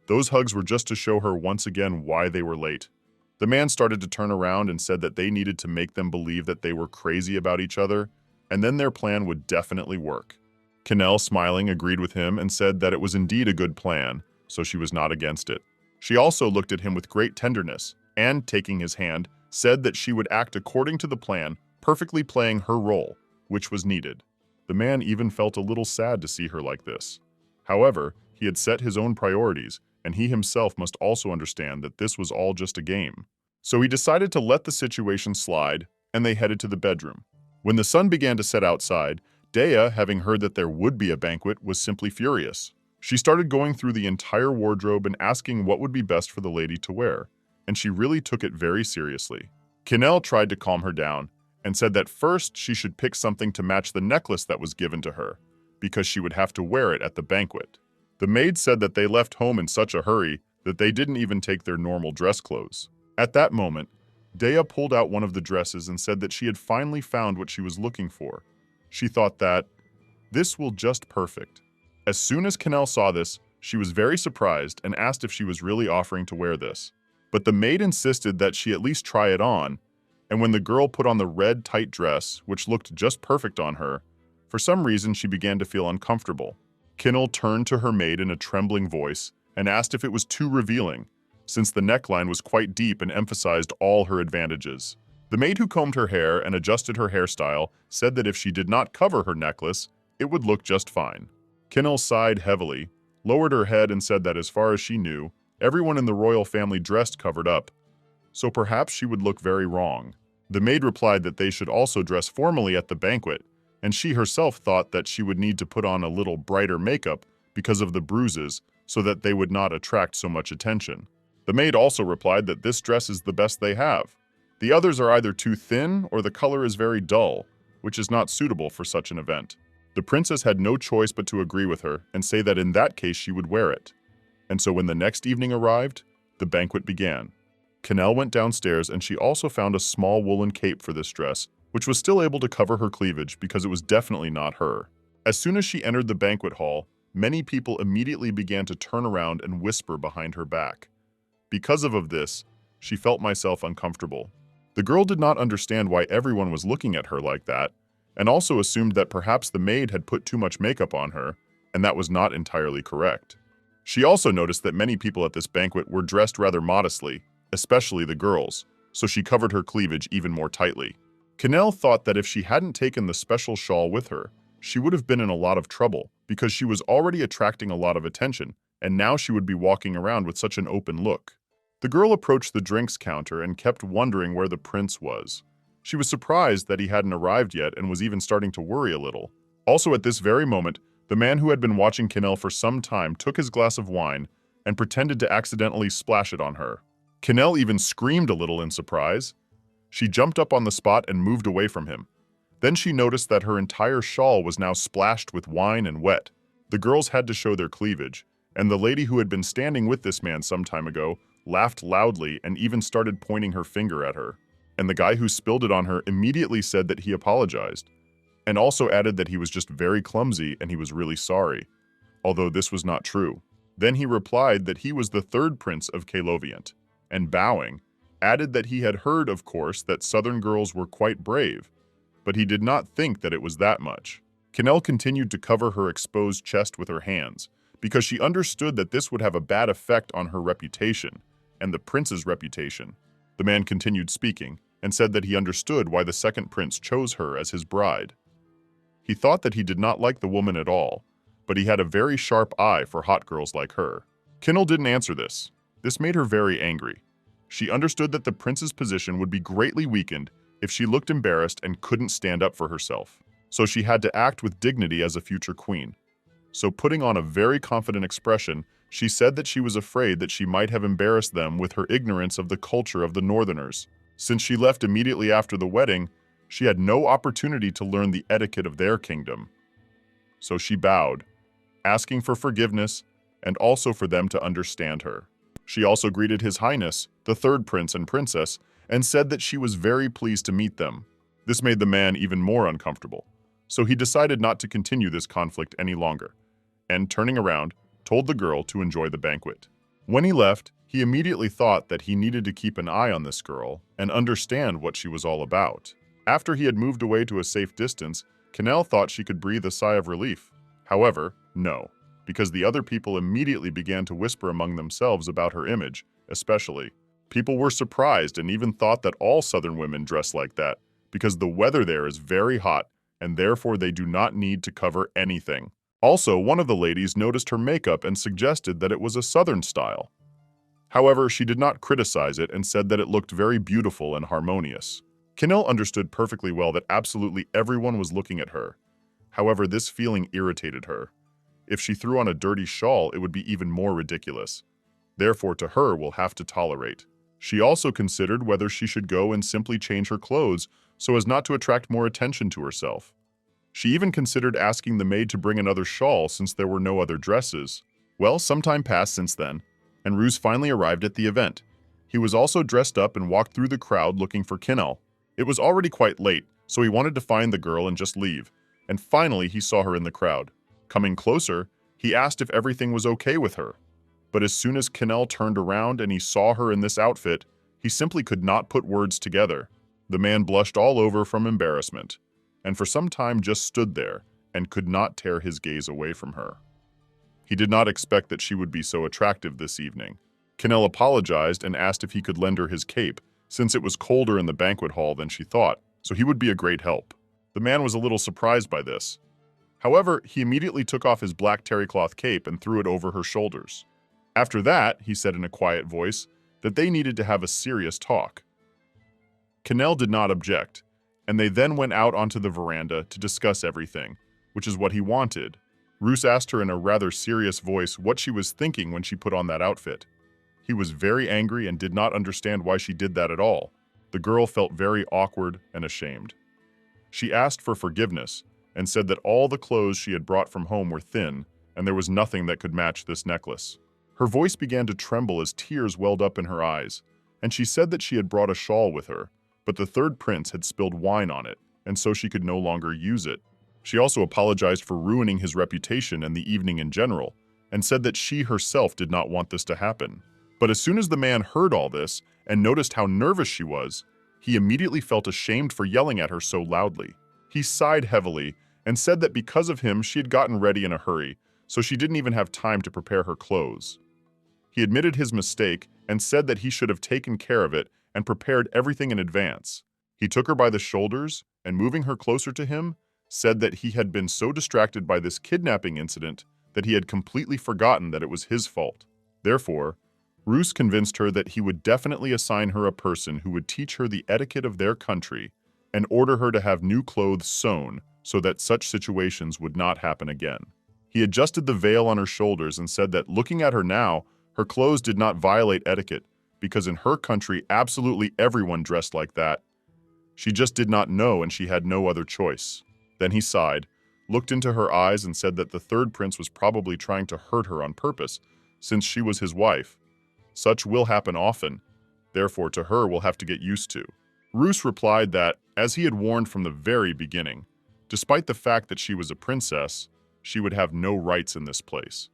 Speaker 3: Those hugs were just to show her once again why they were late. The man started to turn around and said that they needed to make them believe that they were crazy about each other, and then their plan would definitely work. Canel, smiling, agreed with him and said that it was indeed a good plan, so she was not against it. She also looked at him with great tenderness, and, taking his hand, said that she would act according to the plan, perfectly playing her role, which was needed. The man even felt a little sad to see her like this. However, he had set his own priorities, and he himself must also understand that this was all just a game. So he decided to let the situation slide, and they headed to the bedroom. When the sun began to set outside, Dea, having heard that there would be a banquet, was simply furious. She started going through the entire wardrobe and asking what would be best for the lady to wear, and she really took it very seriously. Canel tried to calm her down, and said that first she should pick something to match the necklace that was given to her, because she would have to wear it at the banquet. The maid said that they left home in such a hurry that they didn't even take their normal dress clothes. At that moment, Dea pulled out one of the dresses and said that she had finally found what she was looking for. She thought that, this will just perfect. As soon as Canel saw this, she was very surprised and asked if she was really offering to wear this. But the maid insisted that she at least try it on, and when the girl put on the red tight dress, which looked just perfect on her, for some reason she began to feel uncomfortable. Canel turned to her maid in a trembling voice and asked if it was too revealing, since the neckline was quite deep and emphasized all her advantages. The maid who combed her hair and adjusted her hairstyle said that if she did not cover her necklace, it would look just fine. Canel sighed heavily, lowered her head and said that as far as she knew, everyone in the royal family dressed covered up, so perhaps she would look very wrong. The maid replied that they should also dress formally at the banquet, and she herself thought that she would need to put on a little brighter makeup because of the bruises so that they would not attract so much attention. The maid also replied that this dress is the best they have. The others are either too thin or the color is very dull, which is not suitable for such an event. The princess had no choice but to agree with her and say that in that case she would wear it. And so when the next evening arrived, the banquet began. Canel went downstairs and she also found a small woolen cape for this dress, which was still able to cover her cleavage because it was definitely not her. As soon as she entered the banquet hall, many people immediately began to turn around and whisper behind her back. Because of this, she felt myself uncomfortable. The girl did not understand why everyone was looking at her like that, and also assumed that perhaps the maid had put too much makeup on her, and that was not entirely correct. She also noticed that many people at this banquet were dressed rather modestly, especially the girls, so she covered her cleavage even more tightly. Canel thought that if she hadn't taken the special shawl with her, she would have been in a lot of trouble because she was already attracting a lot of attention, and now she would be walking around with such an open look. The girl approached the drinks counter and kept wondering where the prince was. She was surprised that he hadn't arrived yet and was even starting to worry a little. Also at this very moment, the man who had been watching Canel for some time took his glass of wine and pretended to accidentally splash it on her. Canel even screamed a little in surprise. She jumped up on the spot and moved away from him. Then she noticed that her entire shawl was now splashed with wine and wet. The girls had to show their cleavage, and the lady who had been standing with this man some time ago laughed loudly and even started pointing her finger at her. And the guy who spilled it on her immediately said that he apologized, and also added that he was just very clumsy and he was really sorry, although this was not true. Then he replied that he was the third prince of Calovient, and bowing, added that he had heard, of course, that southern girls were quite brave, but he did not think that it was that much. Canel continued to cover her exposed chest with her hands, because she understood that this would have a bad effect on her reputation, and the prince's reputation. The man continued speaking, and said that he understood why the second prince chose her as his bride. He thought that he did not like the woman at all, but he had a very sharp eye for hot girls like her. Canel didn't answer this. This made her very angry. She understood that the prince's position would be greatly weakened if she looked embarrassed and couldn't stand up for herself. So she had to act with dignity as a future queen. So putting on a very confident expression, she said that she was afraid that she might have embarrassed them with her ignorance of the culture of the Northerners. Since she left immediately after the wedding, she had no opportunity to learn the etiquette of their kingdom. So she bowed, asking for forgiveness and also for them to understand her. She also greeted His Highness, the third prince and princess, and said that she was very pleased to meet them. This made the man even more uncomfortable, so he decided not to continue this conflict any longer, and turning around, told the girl to enjoy the banquet. When he left, he immediately thought that he needed to keep an eye on this girl and understand what she was all about. After he had moved away to a safe distance, Canel thought she could breathe a sigh of relief. However, no, because the other people immediately began to whisper among themselves about her image, especially. People were surprised and even thought that all southern women dress like that, because the weather there is very hot and therefore they do not need to cover anything. Also, one of the ladies noticed her makeup and suggested that it was a southern style. However, she did not criticize it and said that it looked very beautiful and harmonious. Canel understood perfectly well that absolutely everyone was looking at her. However, this feeling irritated her. If she threw on a dirty shawl, it would be even more ridiculous. Therefore, to her, we'll have to tolerate. She also considered whether she should go and simply change her clothes so as not to attract more attention to herself. She even considered asking the maid to bring another shawl since there were no other dresses. Well, some time passed since then, and Ruse finally arrived at the event. He was also dressed up and walked through the crowd looking for Canel. It was already quite late, so he wanted to find the girl and just leave, and finally he saw her in the crowd. Coming closer, he asked if everything was okay with her. But as soon as Canel turned around and he saw her in this outfit, he simply could not put words together. The man blushed all over from embarrassment, and for some time just stood there and could not tear his gaze away from her. He did not expect that she would be so attractive this evening. Canel apologized and asked if he could lend her his cape, since it was colder in the banquet hall than she thought, so he would be a great help. The man was a little surprised by this. However, he immediately took off his black terrycloth cape and threw it over her shoulders. After that, he said in a quiet voice that they needed to have a serious talk. Canel did not object, and they then went out onto the veranda to discuss everything, which is what he wanted. Ruse asked her in a rather serious voice what she was thinking when she put on that outfit. He was very angry and did not understand why she did that at all. The girl felt very awkward and ashamed. She asked for forgiveness and said that all the clothes she had brought from home were thin and there was nothing that could match this necklace. Her voice began to tremble as tears welled up in her eyes, and she said that she had brought a shawl with her, but the third prince had spilled wine on it, and so she could no longer use it. She also apologized for ruining his reputation and the evening in general, and said that she herself did not want this to happen. But as soon as the man heard all this and noticed how nervous she was, he immediately felt ashamed for yelling at her so loudly. He sighed heavily and said that because of him she had gotten ready in a hurry, so she didn't even have time to prepare her clothes. He admitted his mistake and said that he should have taken care of it and prepared everything in advance. He took her by the shoulders and, moving her closer to him, said that he had been so distracted by this kidnapping incident that he had completely forgotten that it was his fault. Therefore, Ruse convinced her that he would definitely assign her a person who would teach her the etiquette of their country and order her to have new clothes sewn so that such situations would not happen again. He adjusted the veil on her shoulders and said that looking at her now, her clothes did not violate etiquette because in her country absolutely everyone dressed like that. She just did not know and she had no other choice. Then he sighed, looked into her eyes and said that the third prince was probably trying to hurt her on purpose, since she was his wife. Such will happen often, therefore to her we'll have to get used to. Ruse replied that, as he had warned from the very beginning, despite the fact that she was a princess, she would have no rights in this place.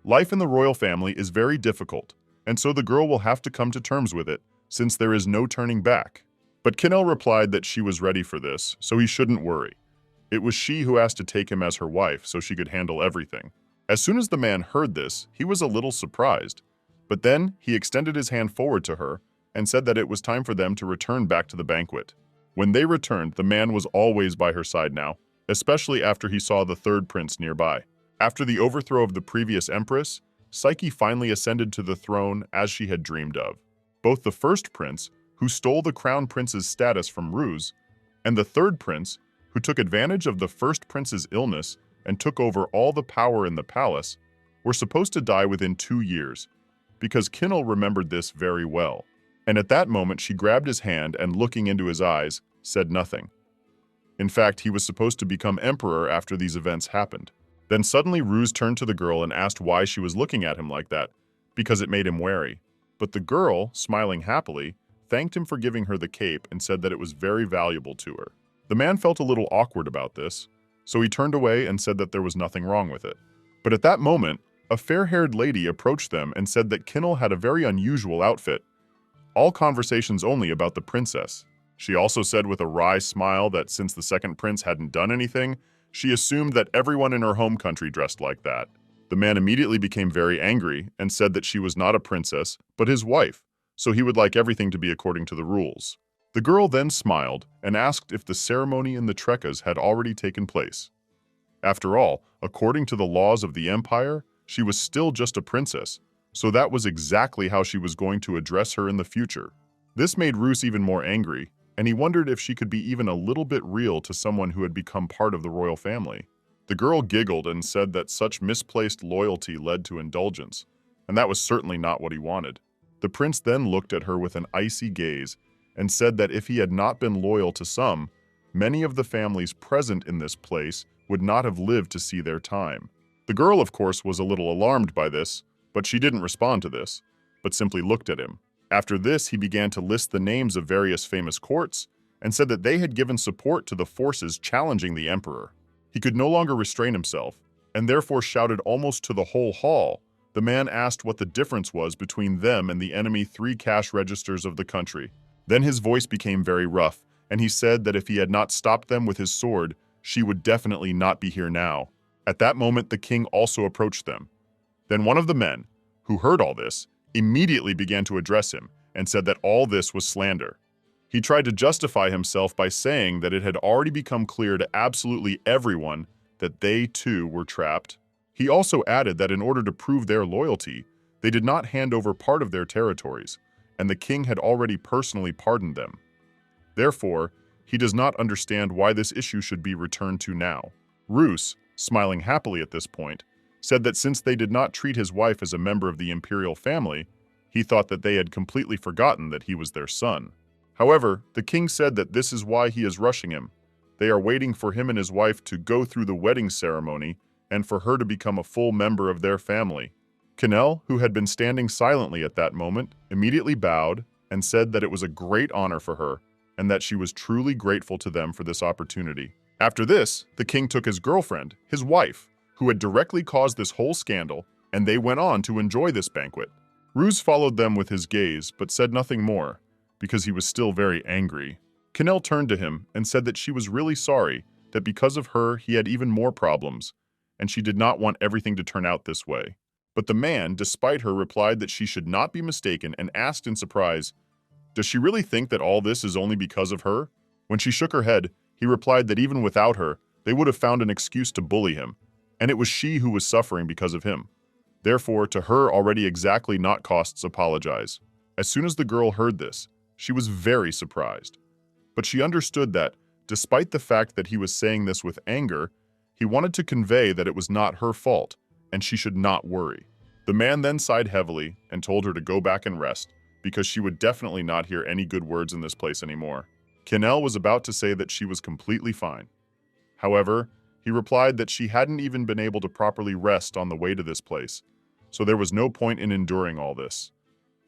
Speaker 3: Life in the royal family is very difficult, and so the girl will have to come to terms with it, since there is no turning back. But Canel replied that she was ready for this, so he shouldn't worry. It was she who asked to take him as her wife so she could handle everything. As soon as the man heard this, he was a little surprised. But then he extended his hand forward to her and said that it was time for them to return back to the banquet. When they returned, the man was always by her side now, especially after he saw the third prince nearby. After the overthrow of the previous empress, Psyche finally ascended to the throne as she had dreamed of. Both the first prince, who stole the crown prince's status from Ruse, and the third prince, who took advantage of the first prince's illness and took over all the power in the palace, were supposed to die within 2 years, because Canel remembered this very well. And at that moment she grabbed his hand and, looking into his eyes, said nothing. In fact, he was supposed to become emperor after these events happened. Then suddenly Ruse turned to the girl and asked why she was looking at him like that, because it made him wary. But the girl, smiling happily, thanked him for giving her the cape and said that it was very valuable to her. The man felt a little awkward about this, so he turned away and said that there was nothing wrong with it. But at that moment, a fair-haired lady approached them and said that Canel had a very unusual outfit. All conversations only about the princess. She also said with a wry smile that since the second prince hadn't done anything, she assumed that everyone in her home country dressed like that. The man immediately became very angry and said that she was not a princess, but his wife, so he would like everything to be according to the rules. The girl then smiled and asked if the ceremony in the trekkas had already taken place. After all, according to the laws of the empire, she was still just a princess, so that was exactly how she was going to address her in the future. This made Ruse even more angry, and he wondered if she could be even a little bit real to someone who had become part of the royal family. The girl giggled and said that such misplaced loyalty led to indulgence, and that was certainly not what he wanted. The prince then looked at her with an icy gaze and said that if he had not been loyal to some, many of the families present in this place would not have lived to see their time. The girl, of course, was a little alarmed by this, but she didn't respond to this, but simply looked at him. After this, he began to list the names of various famous courts and said that they had given support to the forces challenging the emperor. He could no longer restrain himself, and therefore shouted almost to the whole hall. The man asked what the difference was between them and the enemy 3 cash registers of the country. Then his voice became very rough, and he said that if he had not stopped them with his sword, she would definitely not be here now. At that moment, the king also approached them. Then one of the men, who heard all this, immediately began to address him and said that all this was slander. He tried to justify himself by saying that it had already become clear to absolutely everyone that they too were trapped. He also added that in order to prove their loyalty, they did not hand over part of their territories, and the king had already personally pardoned them. Therefore, he does not understand why this issue should be returned to now. Ruse, smiling happily at this point, said that since they did not treat his wife as a member of the imperial family, he thought that they had completely forgotten that he was their son. However, the king said that this is why he is rushing him. They are waiting for him and his wife to go through the wedding ceremony and for her to become a full member of their family. Canel, who had been standing silently at that moment, immediately bowed and said that it was a great honor for her and that she was truly grateful to them for this opportunity. After this, the king took his girlfriend, his wife, who had directly caused this whole scandal, and they went on to enjoy this banquet. Ruse followed them with his gaze, but said nothing more, because he was still very angry. Canel turned to him and said that she was really sorry, that because of her he had even more problems, and she did not want everything to turn out this way. But the man, despite her, replied that she should not be mistaken and asked in surprise, "Does she really think that all this is only because of her?" When she shook her head, he replied that even without her, they would have found an excuse to bully him, and it was she who was suffering because of him. Therefore, to her already exactly not costs apologize. As soon as the girl heard this, she was very surprised. But she understood that, despite the fact that he was saying this with anger, he wanted to convey that it was not her fault, and she should not worry. The man then sighed heavily and told her to go back and rest, because she would definitely not hear any good words in this place anymore. Canel was about to say that she was completely fine. However, he replied that she hadn't even been able to properly rest on the way to this place, so there was no point in enduring all this.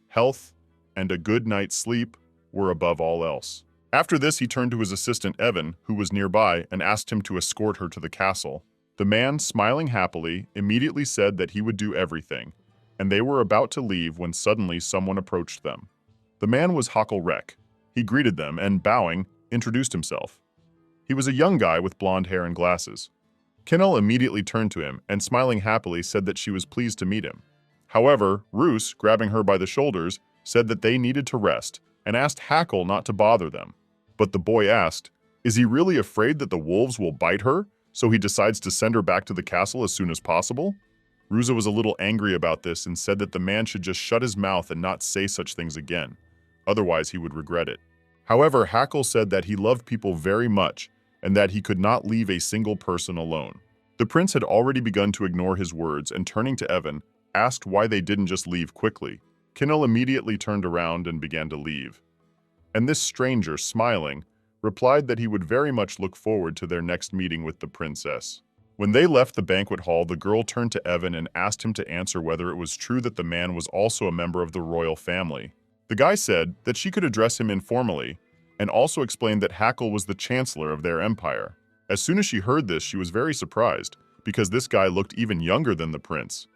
Speaker 3: Health and a good night's sleep were above all else. After this, he turned to his assistant Evan, who was nearby, and asked him to escort her to the castle. The man, smiling happily, immediately said that he would do everything, and they were about to leave when suddenly someone approached them. The man was Rek. He greeted them and, bowing, introduced himself. He was a young guy with blonde hair and glasses. Canel immediately turned to him and, smiling happily, said that she was pleased to meet him. However, Ruse, grabbing her by the shoulders, said that they needed to rest and asked Hackle not to bother them. But the boy asked, is he really afraid that the wolves will bite her, so he decides to send her back to the castle as soon as possible? Ruse was a little angry about this and said that the man should just shut his mouth and not say such things again. Otherwise, he would regret it. However, Hackle said that he loved people very much and that he could not leave a single person alone. The prince had already begun to ignore his words and, turning to Evan, asked why they didn't just leave quickly. Canel immediately turned around and began to leave. And this stranger, smiling, replied that he would very much look forward to their next meeting with the princess. When they left the banquet hall, the girl turned to Evan and asked him to answer whether it was true that the man was also a member of the royal family. The guy said that she could address him informally, and also explained that Hackle was the chancellor of their empire. As soon as she heard this, she was very surprised, because this guy looked even younger than the prince,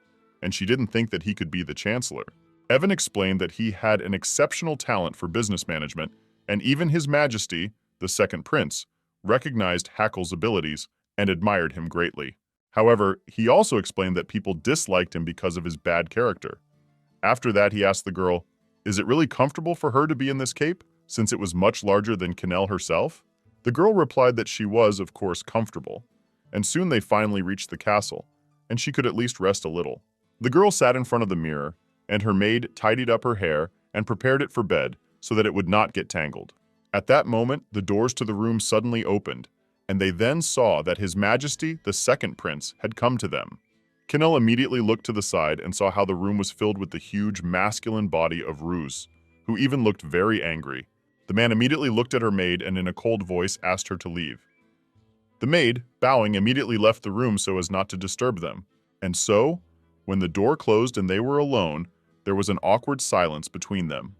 Speaker 3: and she didn't think that he could be the chancellor. Evan explained that he had an exceptional talent for business management, and even His Majesty, the second prince, recognized Hackle's abilities and admired him greatly. However, he also explained that people disliked him because of his bad character. After that, he asked the girl, is it really comfortable for her to be in this cape, since it was much larger than Canel herself? The girl replied that she was, of course, comfortable, and soon they finally reached the castle, and she could at least rest a little. The girl sat in front of the mirror, and her maid tidied up her hair and prepared it for bed so that it would not get tangled. At that moment, the doors to the room suddenly opened, and they then saw that His Majesty, the second prince, had come to them. Canel immediately looked to the side and saw how the room was filled with the huge masculine body of Ruse, who even looked very angry. The man immediately looked at her maid and in a cold voice asked her to leave. The maid, bowing, immediately left the room so as not to disturb them. And so, when the door closed and they were alone, there was an awkward silence between them.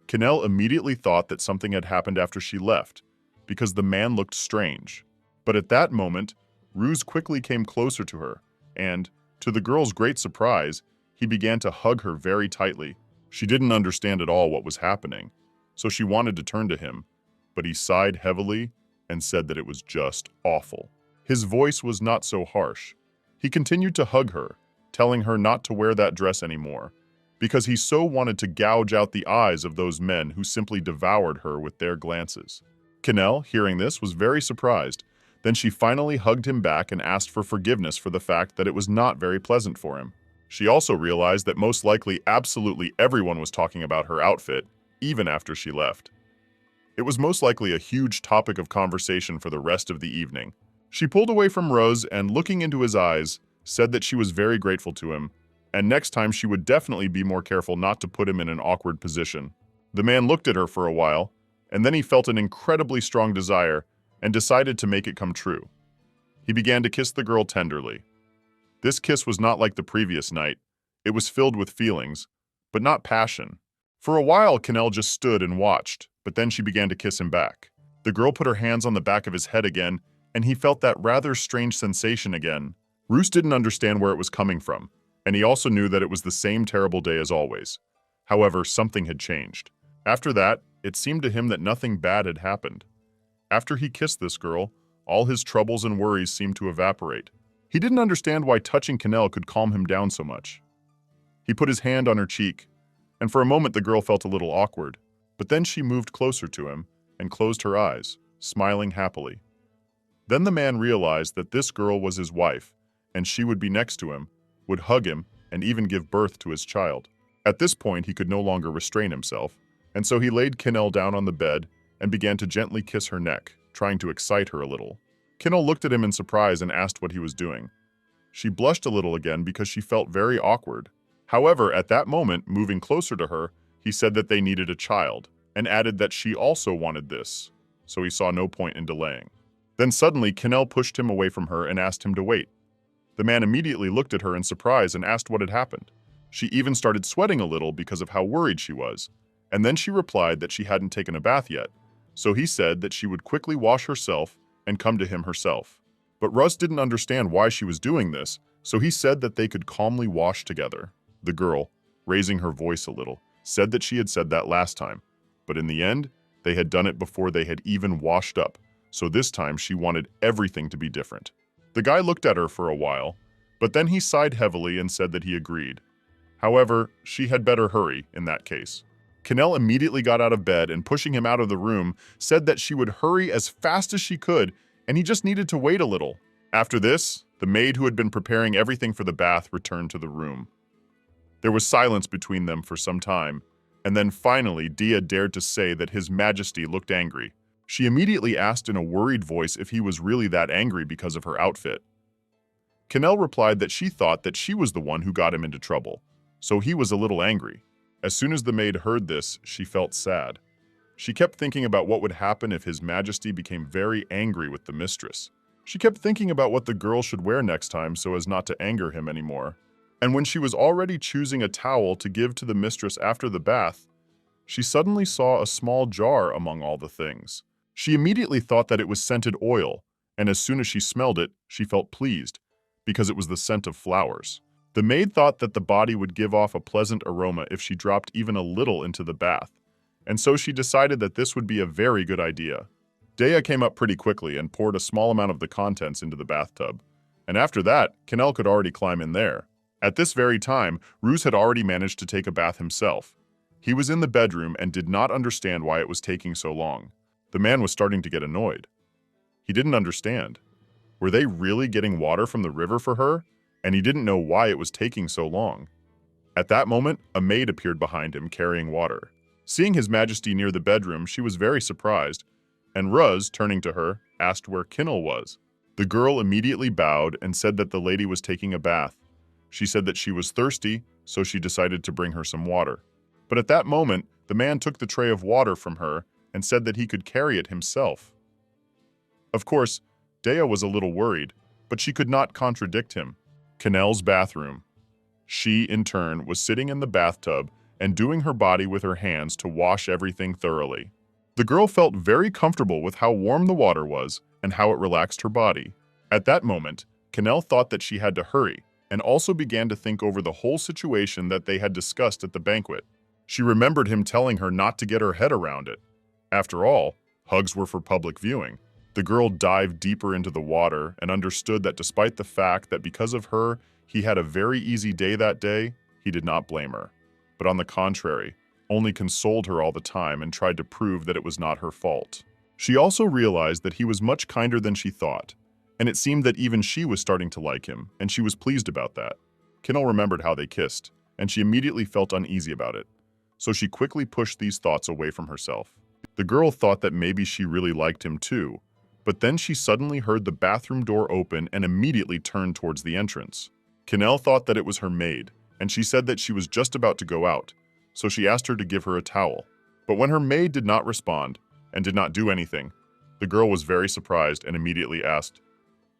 Speaker 3: Canel immediately thought that something had happened after she left, because the man looked strange. But at that moment, Ruse quickly came closer to her, and, to the girl's great surprise, he began to hug her very tightly. She didn't understand at all what was happening, so she wanted to turn to him, but he sighed heavily and said that it was just awful. His voice was not so harsh. He continued to hug her, telling her not to wear that dress anymore, because he so wanted to gouge out the eyes of those men who simply devoured her with their glances. Canel, hearing this, was very surprised. Then she finally hugged him back and asked for forgiveness for the fact that it was not very pleasant for him. She also realized that most likely absolutely everyone was talking about her outfit, even after she left. It was most likely a huge topic of conversation for the rest of the evening. She pulled away from Rose and, looking into his eyes, said that she was very grateful to him, and next time she would definitely be more careful not to put him in an awkward position. The man looked at her for a while, and then he felt an incredibly strong desire and decided to make it come true. He began to kiss the girl tenderly. This kiss was not like the previous night. It was filled with feelings, but not passion. For a while, Canel just stood and watched, but then she began to kiss him back. The girl put her hands on the back of his head again, and he felt that rather strange sensation again. Ruse didn't understand where it was coming from, and he also knew that it was the same terrible day as always. However, something had changed. After that, it seemed to him that nothing bad had happened. After he kissed this girl, all his troubles and worries seemed to evaporate. He didn't understand why touching Canel could calm him down so much. He put his hand on her cheek, and for a moment the girl felt a little awkward, but then she moved closer to him and closed her eyes, smiling happily. Then the man realized that this girl was his wife, and she would be next to him, would hug him, and even give birth to his child. At this point, he could no longer restrain himself, and so he laid Canel down on the bed and began to gently kiss her neck, trying to excite her a little. Canel looked at him in surprise and asked what he was doing. She blushed a little again because she felt very awkward. However, at that moment, moving closer to her, he said that they needed a child, and added that she also wanted this, so he saw no point in delaying. Then suddenly, Canel pushed him away from her and asked him to wait. The man immediately looked at her in surprise and asked what had happened. She even started sweating a little because of how worried she was, and then she replied that she hadn't taken a bath yet, so he said that she would quickly wash herself and come to him herself. But Ruse didn't understand why she was doing this, so he said that they could calmly wash together. The girl, raising her voice a little, said that she had said that last time, but in the end, they had done it before they had even washed up, so this time she wanted everything to be different. The guy looked at her for a while, but then he sighed heavily and said that he agreed. However, she had better hurry in that case. Canel immediately got out of bed and, pushing him out of the room, said that she would hurry as fast as she could and he just needed to wait a little. After this, the maid who had been preparing everything for the bath returned to the room. There was silence between them for some time, and then finally Dia dared to say that His Majesty looked angry. She immediately asked in a worried voice if he was really that angry because of her outfit. Canel replied that she thought that she was the one who got him into trouble, so he was a little angry. As soon as the maid heard this, she felt sad. She kept thinking about what would happen if His Majesty became very angry with the mistress. She kept thinking about what the girl should wear next time so as not to anger him anymore. And when she was already choosing a towel to give to the mistress after the bath, she suddenly saw a small jar among all the things. She immediately thought that it was scented oil, and as soon as she smelled it, she felt pleased, because it was the scent of flowers. The maid thought that the body would give off a pleasant aroma if she dropped even a little into the bath, and so she decided that this would be a very good idea. Dea came up pretty quickly and poured a small amount of the contents into the bathtub, and after that, Canel could already climb in there. At this very time, Ruse had already managed to take a bath himself. He was in the bedroom and did not understand why it was taking so long. The man was starting to get annoyed. He didn't understand. Were they really getting water from the river for her? And he didn't know why it was taking so long. At that moment, a maid appeared behind him carrying water. Seeing His Majesty near the bedroom, she was very surprised, and Ruse, turning to her, asked where Canel was. The girl immediately bowed and said that the lady was taking a bath. She said that she was thirsty, so she decided to bring her some water. But at that moment, the man took the tray of water from her and said that he could carry it himself. Of course, Dea was a little worried, but she could not contradict him. Canel's bathroom. She, in turn, was sitting in the bathtub and doing her body with her hands to wash everything thoroughly. The girl felt very comfortable with how warm the water was and how it relaxed her body. At that moment, Canel thought that she had to hurry, and also began to think over the whole situation that they had discussed at the banquet. She remembered him telling her not to get her head around it. After all, hugs were for public viewing. The girl dived deeper into the water and understood that despite the fact that because of her, he had a very easy day that day, he did not blame her. But on the contrary, only consoled her all the time and tried to prove that it was not her fault. She also realized that he was much kinder than she thought, and it seemed that even she was starting to like him, and she was pleased about that. Canel remembered how they kissed, and she immediately felt uneasy about it, so she quickly pushed these thoughts away from herself. The girl thought that maybe she really liked him too, but then she suddenly heard the bathroom door open and immediately turned towards the entrance. Canel thought that it was her maid, and she said that she was just about to go out, so she asked her to give her a towel. But when her maid did not respond and did not do anything, the girl was very surprised and immediately asked,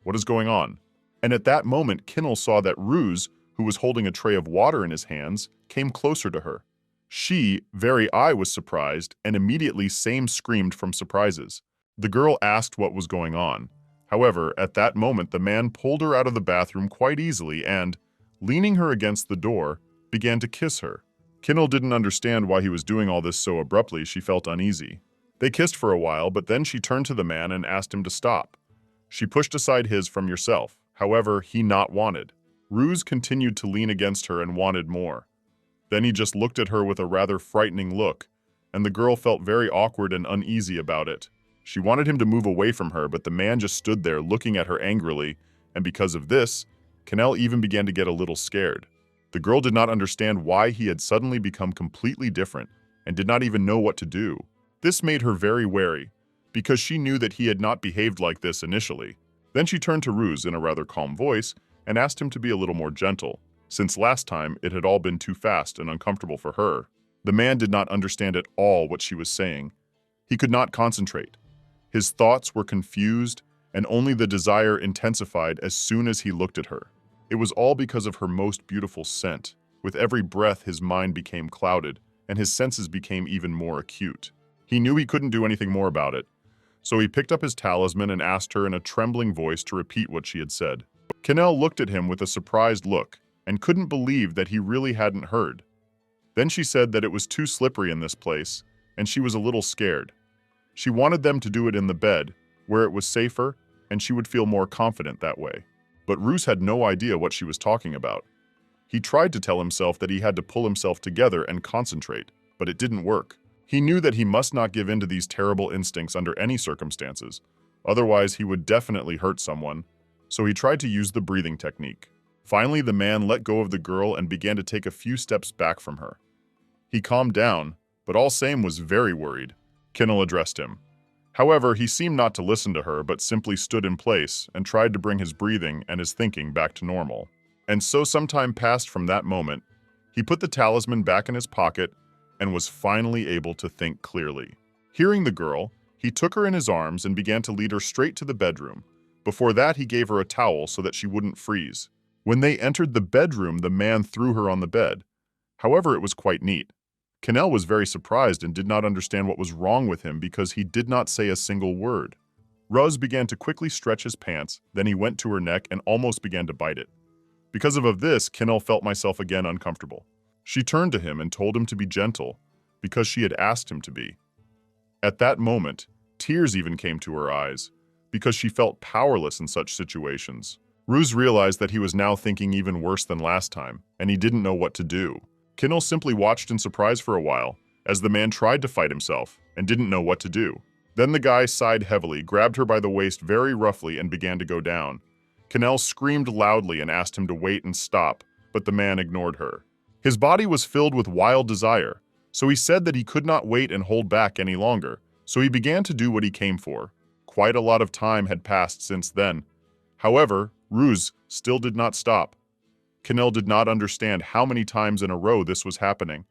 Speaker 3: "What is going on?" And at that moment, Canel saw that Ruse, who was holding a tray of water in his hands, came closer to her. She, very I, was surprised and immediately same screamed from surprises. The girl asked what was going on. However, at that moment, the man pulled her out of the bathroom quite easily and, leaning her against the door, began to kiss her. Canel didn't understand why he was doing all this so abruptly. She felt uneasy. They kissed for a while, but then she turned to the man and asked him to stop. She pushed aside his from yourself. However, he not wanted. Ruse continued to lean against her and wanted more. Then he just looked at her with a rather frightening look, and the girl felt very awkward and uneasy about it. She wanted him to move away from her, but the man just stood there looking at her angrily, and because of this, Canel even began to get a little scared. The girl did not understand why he had suddenly become completely different and did not even know what to do. This made her very wary, because she knew that he had not behaved like this initially. Then she turned to Ruse in a rather calm voice and asked him to be a little more gentle, since last time it had all been too fast and uncomfortable for her. The man did not understand at all what she was saying. He could not concentrate. His thoughts were confused, and only the desire intensified as soon as he looked at her. It was all because of her most beautiful scent. With every breath, his mind became clouded, and his senses became even more acute. He knew he couldn't do anything more about it, so he picked up his talisman and asked her in a trembling voice to repeat what she had said. Canel looked at him with a surprised look and couldn't believe that he really hadn't heard. Then she said that it was too slippery in this place, and she was a little scared. She wanted them to do it in the bed, where it was safer, and she would feel more confident that way. But Ruse had no idea what she was talking about. He tried to tell himself that he had to pull himself together and concentrate, but it didn't work. He knew that he must not give in to these terrible instincts under any circumstances, otherwise he would definitely hurt someone, so he tried to use the breathing technique. Finally, the man let go of the girl and began to take a few steps back from her. He calmed down, but all same was very worried. Canel addressed him. However, he seemed not to listen to her, but simply stood in place and tried to bring his breathing and his thinking back to normal. And so some time passed from that moment. He put the talisman back in his pocket and was finally able to think clearly. Hearing the girl, he took her in his arms and began to lead her straight to the bedroom. Before that, he gave her a towel so that she wouldn't freeze. When they entered the bedroom, the man threw her on the bed. However, it was quite neat. Canel was very surprised and did not understand what was wrong with him because he did not say a single word. Ruse began to quickly stretch his pants, then he went to her neck and almost began to bite it. Because of this, Canel felt myself again uncomfortable. She turned to him and told him to be gentle, because she had asked him to be. At that moment, tears even came to her eyes, because she felt powerless in such situations. Ruse realized that he was now thinking even worse than last time, and he didn't know what to do. Canel simply watched in surprise for a while, as the man tried to fight himself, and didn't know what to do. Then the guy sighed heavily, grabbed her by the waist very roughly, and began to go down. Canel screamed loudly and asked him to wait and stop, but the man ignored her. His body was filled with wild desire, so he said that he could not wait and hold back any longer, so he began to do what he came for. Quite a lot of time had passed since then. However, Ruse still did not stop. Canel did not understand how many times in a row this was happening.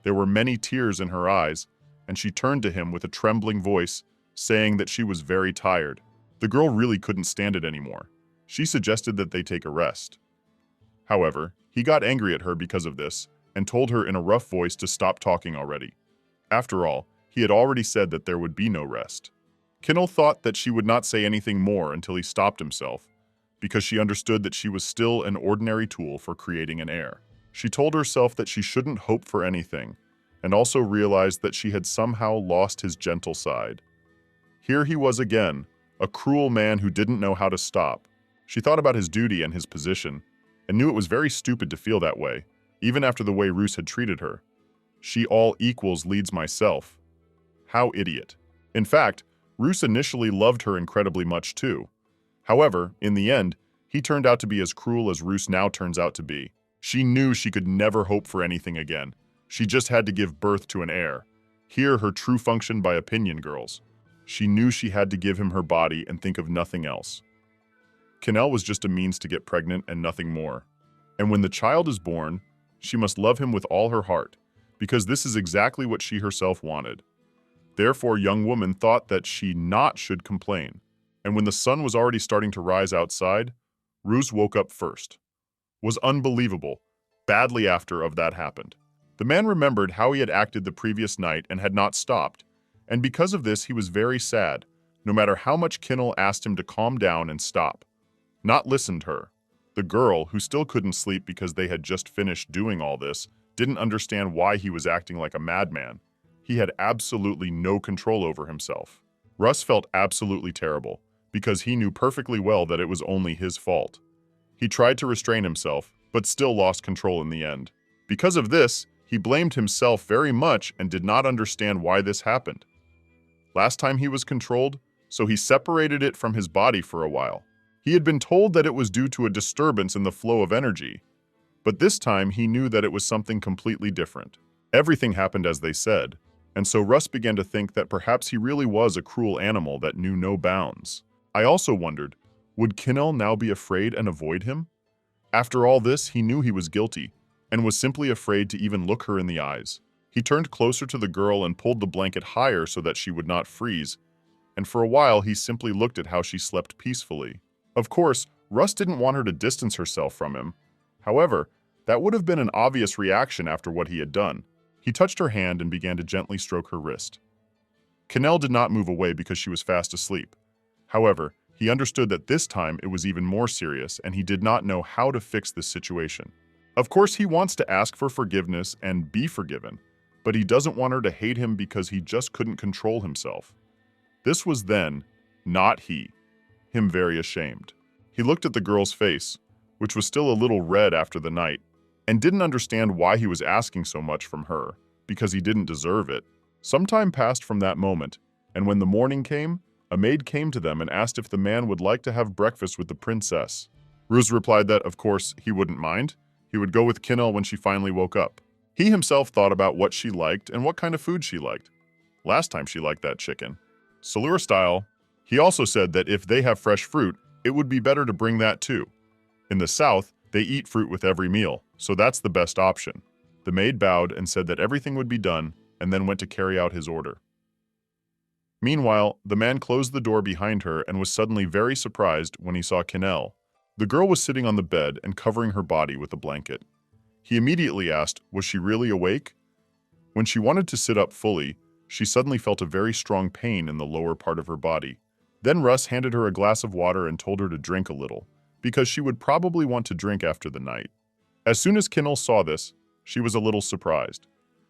Speaker 3: There were many tears in her eyes, and she turned to him with a trembling voice, saying that she was very tired. The girl really couldn't stand it anymore. She suggested that they take a rest. However, he got angry at her because of this, and told her in a rough voice to stop talking already. After all, he had already said that there would be no rest. Canel thought that she would not say anything more until he stopped himself, because she understood that she was still an ordinary tool for creating an heir. She told herself that she shouldn't hope for anything, and also realized that she had somehow lost his gentle side. Here he was again, a cruel man who didn't know how to stop. She thought about his duty and his position, and knew it was very stupid to feel that way, even after the way Ruse had treated her. She all equals leads myself. How idiot. In fact, Ruse initially loved her incredibly much too. However, in the end, he turned out to be as cruel as Ruse now turns out to be. She knew she could never hope for anything again. She just had to give birth to an heir. Here her true function by opinion, girls. She knew she had to give him her body and think of nothing else. Canel was just a means to get pregnant and nothing more. And when the child is born, she must love him with all her heart, because this is exactly what she herself wanted. Therefore, young woman thought that she not should complain. And when the sun was already starting to rise outside, Ruse woke up first. Was unbelievable. Badly after of that happened. The man remembered how he had acted the previous night and had not stopped, and because of this he was very sad, no matter how much Canel asked him to calm down and stop. Not listened to her. The girl, who still couldn't sleep because they had just finished doing all this, didn't understand why he was acting like a madman. He had absolutely no control over himself. Ruse felt absolutely terrible, because he knew perfectly well that it was only his fault. He tried to restrain himself, but still lost control in the end. Because of this, he blamed himself very much and did not understand why this happened. last time he was controlled, so he separated it from his body for a while. He had been told that it was due to a disturbance in the flow of energy, but this time he knew that it was something completely different. Everything happened as they said, and so Russ began to think that perhaps he really was a cruel animal that knew no bounds. I also wondered, would Canel now be afraid and avoid him? After all this, he knew he was guilty, and was simply afraid to even look her in the eyes. He turned closer to the girl and pulled the blanket higher so that she would not freeze, and for a while he simply looked at how she slept peacefully. Of course, Russ didn't want her to distance herself from him. However, that would have been an obvious reaction after what he had done. He touched her hand and began to gently stroke her wrist. Canel did not move away because she was fast asleep. However, he understood that this time it was even more serious and he did not know how to fix this situation. Of course, he wants to ask for forgiveness and be forgiven, but he doesn't want her to hate him because he just couldn't control himself. This was then, not him very ashamed. He looked at the girl's face, which was still a little red after the night, and didn't understand why he was asking so much from her, because he didn't deserve it. Some time passed from that moment, and when the morning came, a maid came to them and asked if the man would like to have breakfast with the princess. Ruse replied that, of course, he wouldn't mind. He would go with Canel when she finally woke up. He himself thought about what she liked and what kind of food she liked. Last time she liked that chicken. Salura style. He also said that if they have fresh fruit, it would be better to bring that too. In the South, they eat fruit with every meal, so that's the best option. The maid bowed and said that everything would be done, and then went to carry out his order. Meanwhile, the man closed the door behind her and was suddenly very surprised when he saw Canel. The girl was sitting on the bed and covering her body with a blanket. He immediately asked, was she really awake? When she wanted to sit up fully, she suddenly felt a very strong pain in the lower part of her body. Then Russ handed her a glass of water and told her to drink a little, because she would probably want to drink after the night. As soon as Canel saw this, she was a little surprised.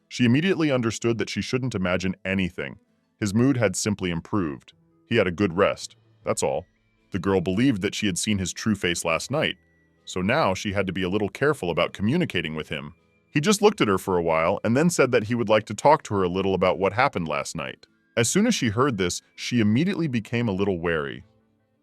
Speaker 3: She immediately understood that she shouldn't imagine anything. His mood had simply improved. He had a good rest, that's all. The girl believed that she had seen his true face last night, so now she had to be a little careful about communicating with him. He just looked at her for a while and then said that he would like to talk to her a little about what happened last night. As soon as she heard this, she immediately became a little wary.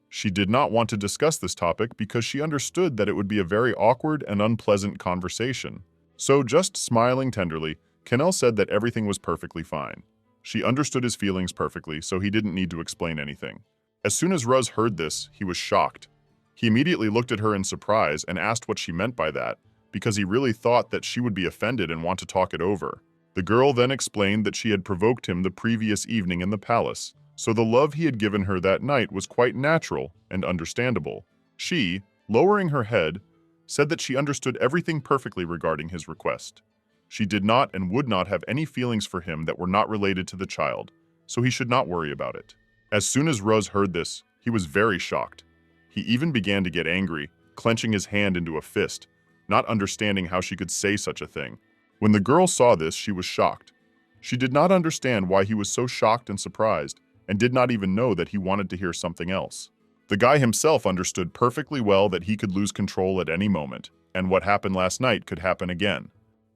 Speaker 3: She did not want to discuss this topic because she understood that it would be a very awkward and unpleasant conversation. So, just smiling tenderly, Canel said that everything was perfectly fine. She understood his feelings perfectly, so he didn't need to explain anything. As soon as Ruse heard this, he was shocked. He immediately looked at her in surprise and asked what she meant by that, because he really thought that she would be offended and want to talk it over. The girl then explained that she had provoked him the previous evening in the palace, so the love he had given her that night was quite natural and understandable. She, lowering her head, said that she understood everything perfectly regarding his request. She did not and would not have any feelings for him that were not related to the child, so he should not worry about it. As soon as Ruse heard this, he was very shocked. He even began to get angry, clenching his hand into a fist, not understanding how she could say such a thing. When the girl saw this, she was shocked. She did not understand why he was so shocked and surprised, and did not even know that he wanted to hear something else. The guy himself understood perfectly well that he could lose control at any moment, and what happened last night could happen again.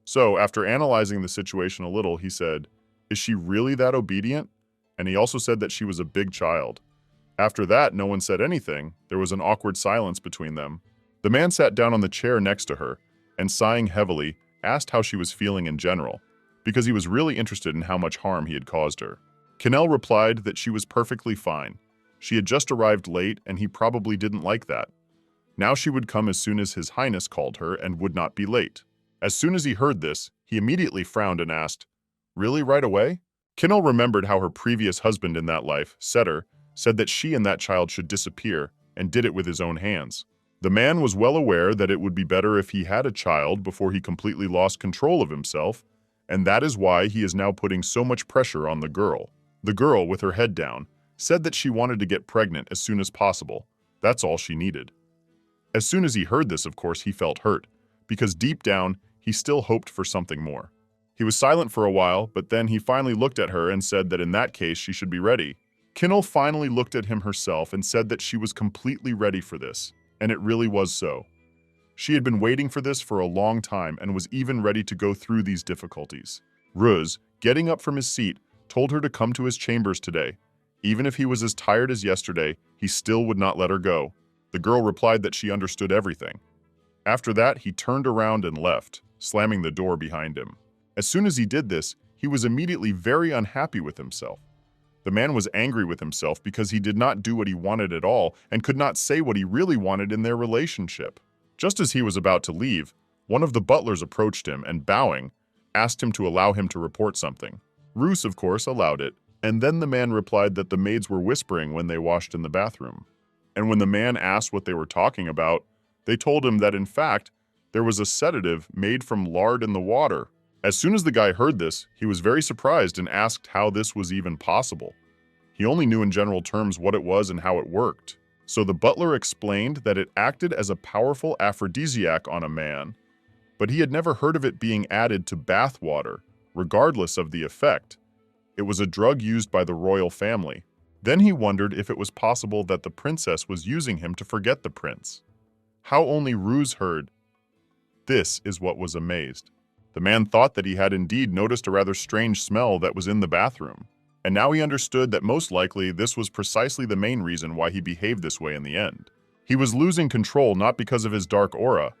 Speaker 3: So, after analyzing the situation a little, he said, "Is she really that obedient?" And he also said that she was a big child. After that, no one said anything. There was an awkward silence between them. The man sat down on the chair next to her, and sighing heavily, asked how she was feeling in general, because he was really interested in how much harm he had caused her. Canel replied that she was perfectly fine. She had just arrived late, and he probably didn't like that. Now she would come as soon as His Highness called her and would not be late. As soon as he heard this, he immediately frowned and asked, "Really, right away?" Canel remembered how her previous husband in that life, Setter, said that she and that child should disappear, and did it with his own hands. The man was well aware that it would be better if he had a child before he completely lost control of himself, and that is why he is now putting so much pressure on the girl. The girl, with her head down, said that she wanted to get pregnant as soon as possible. That's all she needed. As soon as he heard this, of course, he felt hurt, because deep down, he still hoped for something more. He was silent for a while, but then he finally looked at her and said that in that case she should be ready. Canel finally looked at him herself and said that she was completely ready for this, and it really was so. She had been waiting for this for a long time and was even ready to go through these difficulties. Ruse, getting up from his seat, told her to come to his chambers today. Even if he was as tired as yesterday, he still would not let her go. The girl replied that she understood everything. After that, he turned around and left, slamming the door behind him. As soon as he did this, he was immediately very unhappy with himself. The man was angry with himself because he did not do what he wanted at all and could not say what he really wanted in their relationship. Just as he was about to leave, one of the butlers approached him and, bowing, asked him to allow him to report something. Ruse, of course, allowed it, and then the man replied that the maids were whispering when they washed in the bathroom. And when the man asked what they were talking about, they told him that, in fact, there was a sedative made from lard in the water. As soon as the guy heard this, he was very surprised and asked how this was even possible. He only knew in general terms what it was and how it worked. So the butler explained that it acted as a powerful aphrodisiac on a man, but he had never heard of it being added to bath water, regardless of the effect. It was a drug used by the royal family. Then he wondered if it was possible that the princess was using him to forget the prince. How only Ruse heard. This is what was amazed. The man thought that he had indeed noticed a rather strange smell that was in the bathroom, and now he understood that most likely this was precisely the main reason why he behaved this way in the end. He was losing control not because of his dark aura,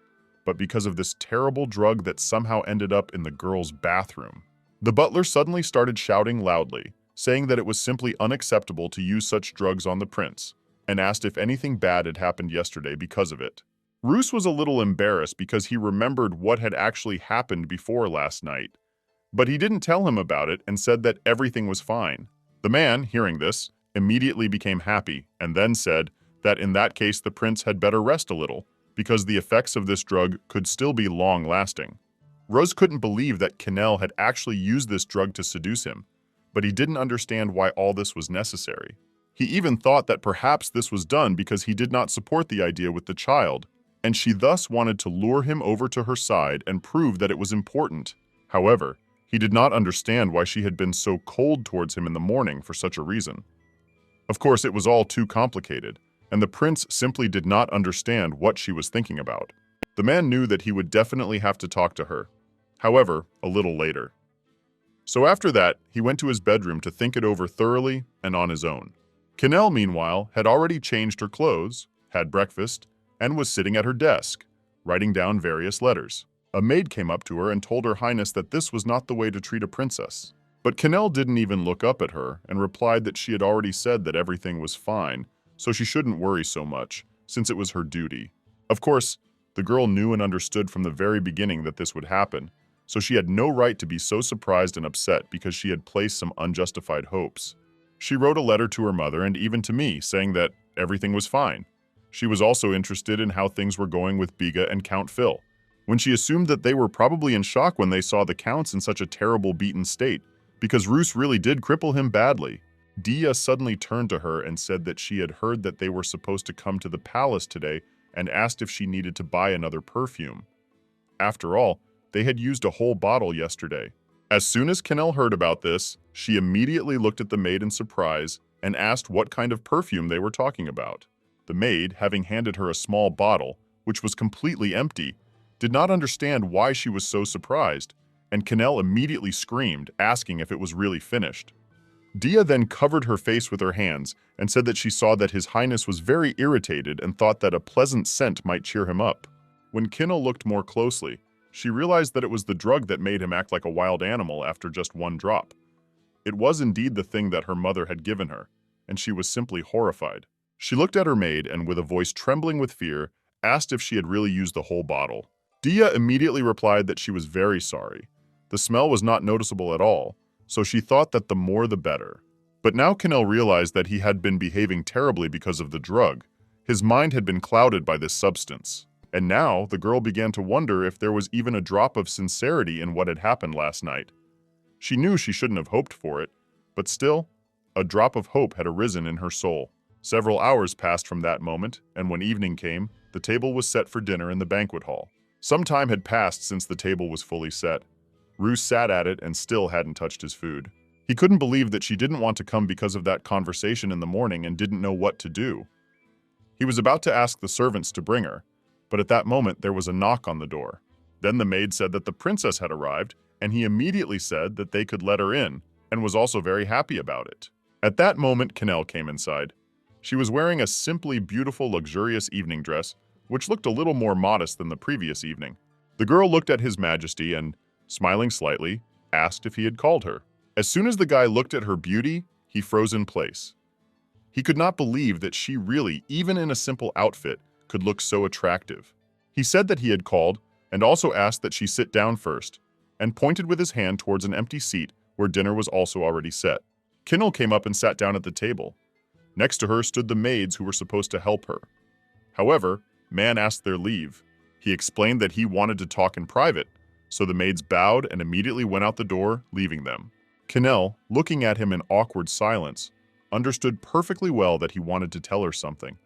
Speaker 3: but because of this terrible drug that somehow ended up in the girl's bathroom. The butler suddenly started shouting loudly, saying that it was simply unacceptable to use such drugs on the prince, and asked if anything bad had happened yesterday because of it. Ruse was a little embarrassed because he remembered what had actually happened before last night, but he didn't tell him about it and said that everything was fine. The man, hearing this, immediately became happy and then said that in that case the prince had better rest a little, because the effects of this drug could still be long-lasting. Rose couldn't believe that Canel had actually used this drug to seduce him, but he didn't understand why all this was necessary. He even thought that perhaps this was done because he did not support the idea with the child, and she thus wanted to lure him over to her side and prove that it was important. However, he did not understand why she had been so cold towards him in the morning for such a reason. Of course, it was all too complicated, and the prince simply did not understand what she was thinking about. The man knew that he would definitely have to talk to her, however, a little later. So after that, he went to his bedroom to think it over thoroughly and on his own. Canel, meanwhile, had already changed her clothes, had breakfast, and was sitting at her desk, writing down various letters. A maid came up to her and told Her Highness that this was not the way to treat a princess. But Canel didn't even look up at her and replied that she had already said that everything was fine, so she shouldn't worry so much, since it was her duty. Of course, the girl knew and understood from the very beginning that this would happen, so she had no right to be so surprised and upset because she had placed some unjustified hopes. She wrote a letter to her mother and even to me, saying that everything was fine. She was also interested in how things were going with Biga and Count Phil, when she assumed that they were probably in shock when they saw the counts in such a terrible beaten state, because Ruse really did cripple him badly. Dia suddenly turned to her and said that she had heard that they were supposed to come to the palace today and asked if she needed to buy another perfume. After all, they had used a whole bottle yesterday. As soon as Canel heard about this, she immediately looked at the maid in surprise and asked what kind of perfume they were talking about. The maid, having handed her a small bottle, which was completely empty, did not understand why she was so surprised, and Canel immediately screamed, asking if it was really finished. Dia then covered her face with her hands and said that she saw that His Highness was very irritated and thought that a pleasant scent might cheer him up. When Canel looked more closely, she realized that it was the drug that made him act like a wild animal after just one drop. It was indeed the thing that her mother had given her, and she was simply horrified. She looked at her maid and, with a voice trembling with fear, asked if she had really used the whole bottle. Dia immediately replied that she was very sorry. The smell was not noticeable at all, so she thought that the more the better. But now Canel realized that he had been behaving terribly because of the drug. His mind had been clouded by this substance. And now the girl began to wonder if there was even a drop of sincerity in what had happened last night. She knew she shouldn't have hoped for it, but still, a drop of hope had arisen in her soul. Several hours passed from that moment, and when evening came, the table was set for dinner in the banquet hall. Some time had passed since the table was fully set. Ruse sat at it and still hadn't touched his food. He couldn't believe that she didn't want to come because of that conversation in the morning and didn't know what to do. He was about to ask the servants to bring her, but at that moment there was a knock on the door. Then the maid said that the princess had arrived, and he immediately said that they could let her in, and was also very happy about it. At that moment, Canel came inside. She was wearing a simply beautiful, luxurious evening dress, which looked a little more modest than the previous evening. The girl looked at His Majesty and, smiling slightly, asked if he had called her. As soon as the guy looked at her beauty, he froze in place. He could not believe that she really, even in a simple outfit, could look so attractive. He said that he had called and also asked that she sit down first, and pointed with his hand towards an empty seat where dinner was also already set. Canel came up and sat down at the table. Next to her stood the maids who were supposed to help her. However, Man asked their leave. He explained that he wanted to talk in private, so the maids bowed and immediately went out the door, leaving them. Canel, looking at him in awkward silence, understood perfectly well that he wanted to tell her something,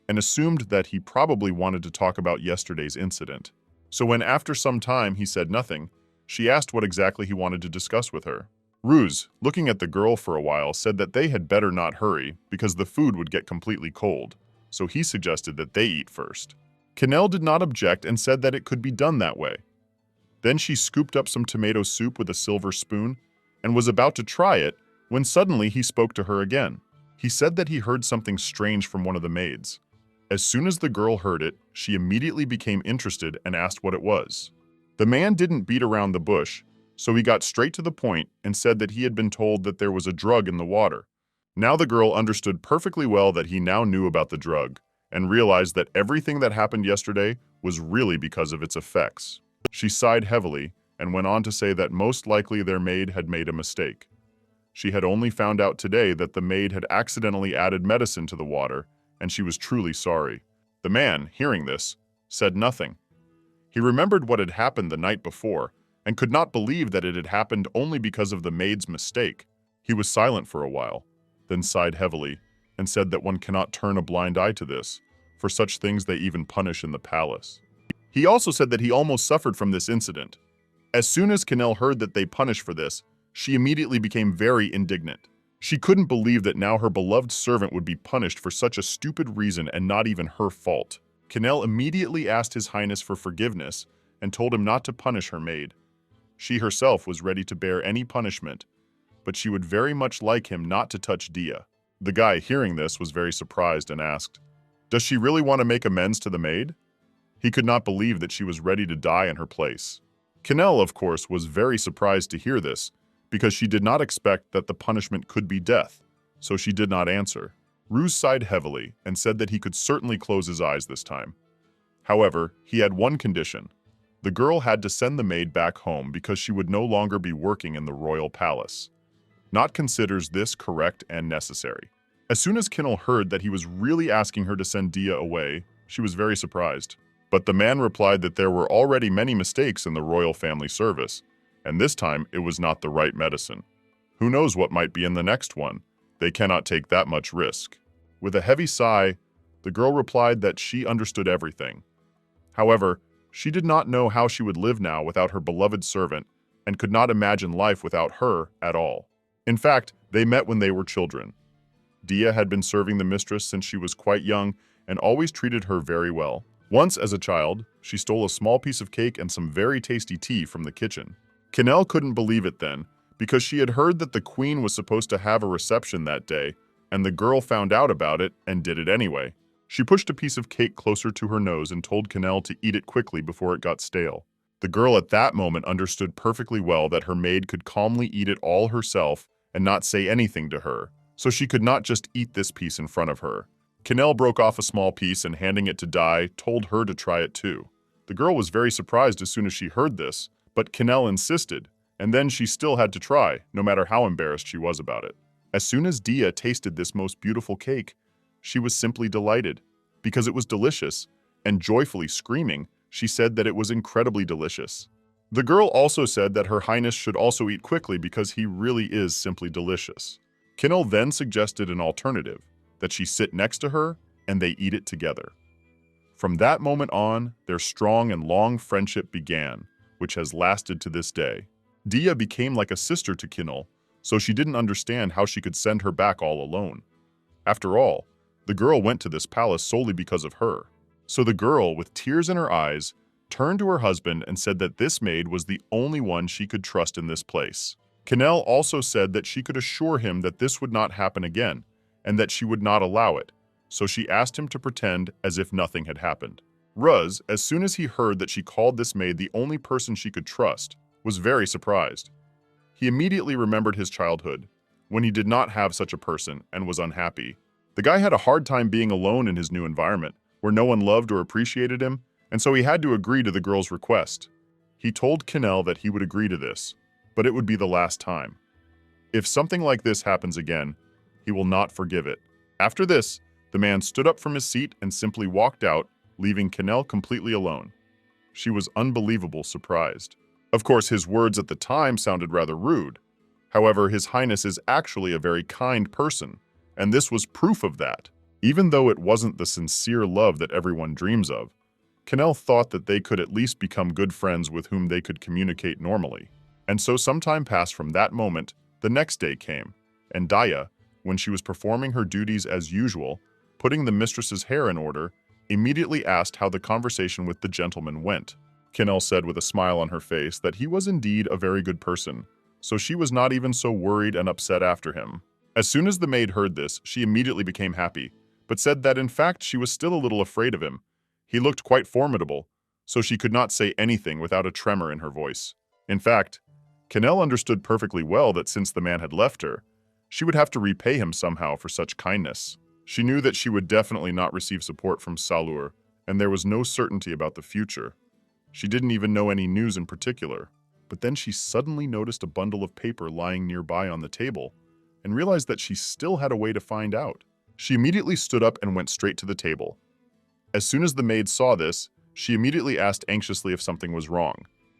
Speaker 3: and assumed that he probably wanted to talk about yesterday's incident. So when after some time he said nothing, she asked what exactly he wanted to discuss with her. Ruse, looking at the girl for a while, said that they had better not hurry because the food would get completely cold, so he suggested that they eat first. Canel did not object and said that it could be done that way. Then she scooped up some tomato soup with a silver spoon and was about to try it when suddenly he spoke to her again. He said that he heard something strange from one of the maids. As soon as the girl heard it, she immediately became interested and asked what it was. The man didn't beat around the bush, so he got straight to the point and said that he had been told that there was a drug in the water. Now the girl understood perfectly well that he now knew about the drug, and realized that everything that happened yesterday was really because of its effects. She sighed heavily and went on to say that most likely their maid had made a mistake. She had only found out today that the maid had accidentally added medicine to the water, and she was truly sorry. The man, hearing this, said nothing. He remembered what had happened the night before, and could not believe that it had happened only because of the maid's mistake. He was silent for a while, then sighed heavily, and said that one cannot turn a blind eye to this. For such things they even punish in the palace. He also said that he almost suffered from this incident. As soon as Canel heard that they punished for this, she immediately became very indignant. She couldn't believe that now her beloved servant would be punished for such a stupid reason and not even her fault. Canel immediately asked His Highness for forgiveness and told him not to punish her maid. She herself was ready to bear any punishment, but she would very much like him not to touch Dia. The guy, hearing this, was very surprised and asked, "Does she really want to make amends to the maid?" He could not believe that she was ready to die in her place. Canel, of course, was very surprised to hear this, because she did not expect that the punishment could be death, so she did not answer. Ruse sighed heavily and said that he could certainly close his eyes this time. However, he had one condition. The girl had to send the maid back home because she would no longer be working in the royal palace. Not considers this correct and necessary. As soon as Canel heard that he was really asking her to send Dia away, she was very surprised. But the man replied that there were already many mistakes in the royal family service, and this time it was not the right medicine. Who knows what might be in the next one? They cannot take that much risk. With a heavy sigh, the girl replied that she understood everything. However, she did not know how she would live now without her beloved servant and could not imagine life without her at all. In fact, they met when they were children. Dia had been serving the mistress since she was quite young and always treated her very well. Once, as a child, she stole a small piece of cake and some very tasty tea from the kitchen. Canel couldn't believe it then, because she had heard that the queen was supposed to have a reception that day, and the girl found out about it and did it anyway. She pushed a piece of cake closer to her nose and told Canel to eat it quickly before it got stale. The girl at that moment understood perfectly well that her maid could calmly eat it all herself and not say anything to her, so she could not just eat this piece in front of her. Canel broke off a small piece and, handing it to Di, told her to try it too. The girl was very surprised as soon as she heard this, but Canel insisted, and then she still had to try, no matter how embarrassed she was about it. As soon as Dia tasted this most beautiful cake, she was simply delighted, because it was delicious, and joyfully screaming, she said that it was incredibly delicious. The girl also said that Her Highness should also eat quickly because he really is simply delicious. Canel then suggested an alternative, that she sit next to her and they eat it together. From that moment on, their strong and long friendship began, which has lasted to this day. Dia became like a sister to Canel, so she didn't understand how she could send her back all alone. After all, the girl went to this palace solely because of her. So the girl, with tears in her eyes, turned to her husband and said that this maid was the only one she could trust in this place. Canel also said that she could assure him that this would not happen again, and that she would not allow it, so she asked him to pretend as if nothing had happened. Ruse, as soon as he heard that she called this maid the only person she could trust, was very surprised. He immediately remembered his childhood, when he did not have such a person and was unhappy. The guy had a hard time being alone in his new environment, where no one loved or appreciated him, and so he had to agree to the girl's request. He told Canel that he would agree to this, but it would be the last time. If something like this happens again, he will not forgive it. After this, the man stood up from his seat and simply walked out, leaving Canel completely alone. She was unbelievably surprised. Of course, his words at the time sounded rather rude. However, His Highness is actually a very kind person, and this was proof of that. Even though it wasn't the sincere love that everyone dreams of, Canel thought that they could at least become good friends with whom they could communicate normally. And so some time passed from that moment. The next day came, and Daya, when she was performing her duties as usual, putting the mistress's hair in order, immediately asked how the conversation with the gentleman went. Canel said with a smile on her face that he was indeed a very good person, so she was not even so worried and upset after him. As soon as the maid heard this, she immediately became happy, but said that in fact she was still a little afraid of him. He looked quite formidable, so she could not say anything without a tremor in her voice. In fact, Canel understood perfectly well that since the man had left her, she would have to repay him somehow for such kindness. She knew that she would definitely not receive support from Salur, and there was no certainty about the future. She didn't even know any news in particular, but then she suddenly noticed a bundle of paper lying nearby on the table, and realized that she still had a way to find out. She immediately stood up and went straight to the table. As soon as the maid saw this, she immediately asked anxiously if something was wrong.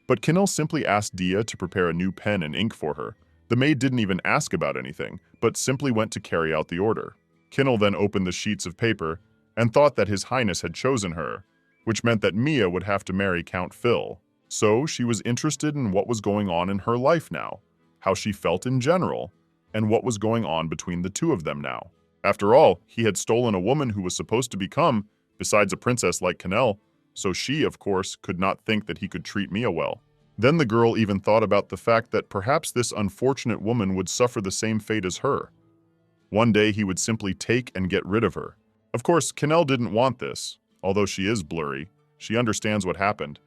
Speaker 3: But Canel simply asked Dia to prepare a new pen and ink for her. The maid didn't even ask about anything, but simply went to carry out the order. Canel then opened the sheets of paper and thought that His Highness had chosen her, which meant that Mia would have to marry Count Phil. So she was interested in what was going on in her life now, how she felt in general, and what was going on between the two of them now. After all, he had stolen a woman who was supposed to become, besides a princess like Canel, so she, of course, could not think that he could treat Mia well. Then the girl even thought about the fact that perhaps this unfortunate woman would suffer the same fate as her. One day he would simply take and get rid of her. Of course, Canel didn't want this. Although she is blurry, she understands what happened.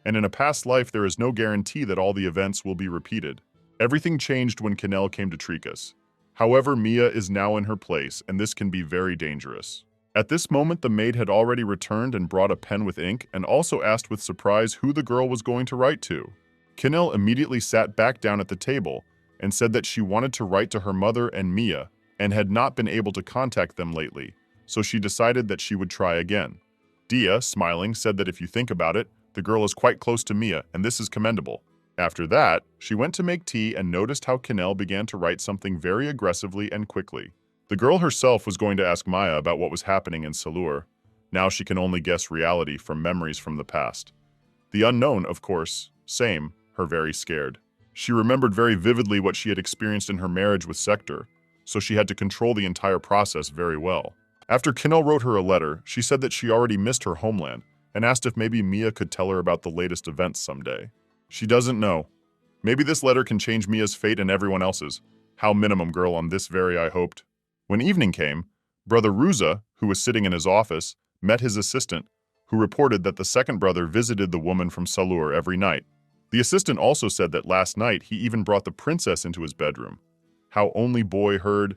Speaker 3: And in a past life, there is no guarantee that all the events will be repeated. Everything changed when Canel came to Tricas. However, Mia is now in her place, and this can be very dangerous. At this moment, the maid had already returned and brought a pen with ink, and also asked with surprise who the girl was going to write to. Canel immediately sat back down at the table and said that she wanted to write to her mother and Mia, and had not been able to contact them lately, so she decided that she would try again. Dia, smiling, said that if you think about it, the girl is quite close to Mia, and this is commendable. After that, she went to make tea and noticed how Canel began to write something very aggressively and quickly. The girl herself was going to ask Maya about what was happening in Salur. Now she can only guess reality from memories from the past. The unknown, of course, same, her very scared. She remembered very vividly what she had experienced in her marriage with Sector, so she had to control the entire process very well. After Canel wrote her a letter, she said that she already missed her homeland and asked if maybe Mia could tell her about the latest events someday. She doesn't know. Maybe this letter can change Mia's fate and everyone else's. How minimum girl on this very I hoped. When evening came, Brother Ruse, who was sitting in his office, met his assistant, who reported that the second brother visited the woman from Salur every night. The assistant also said that last night he even brought the princess into his bedroom. How only boy heard.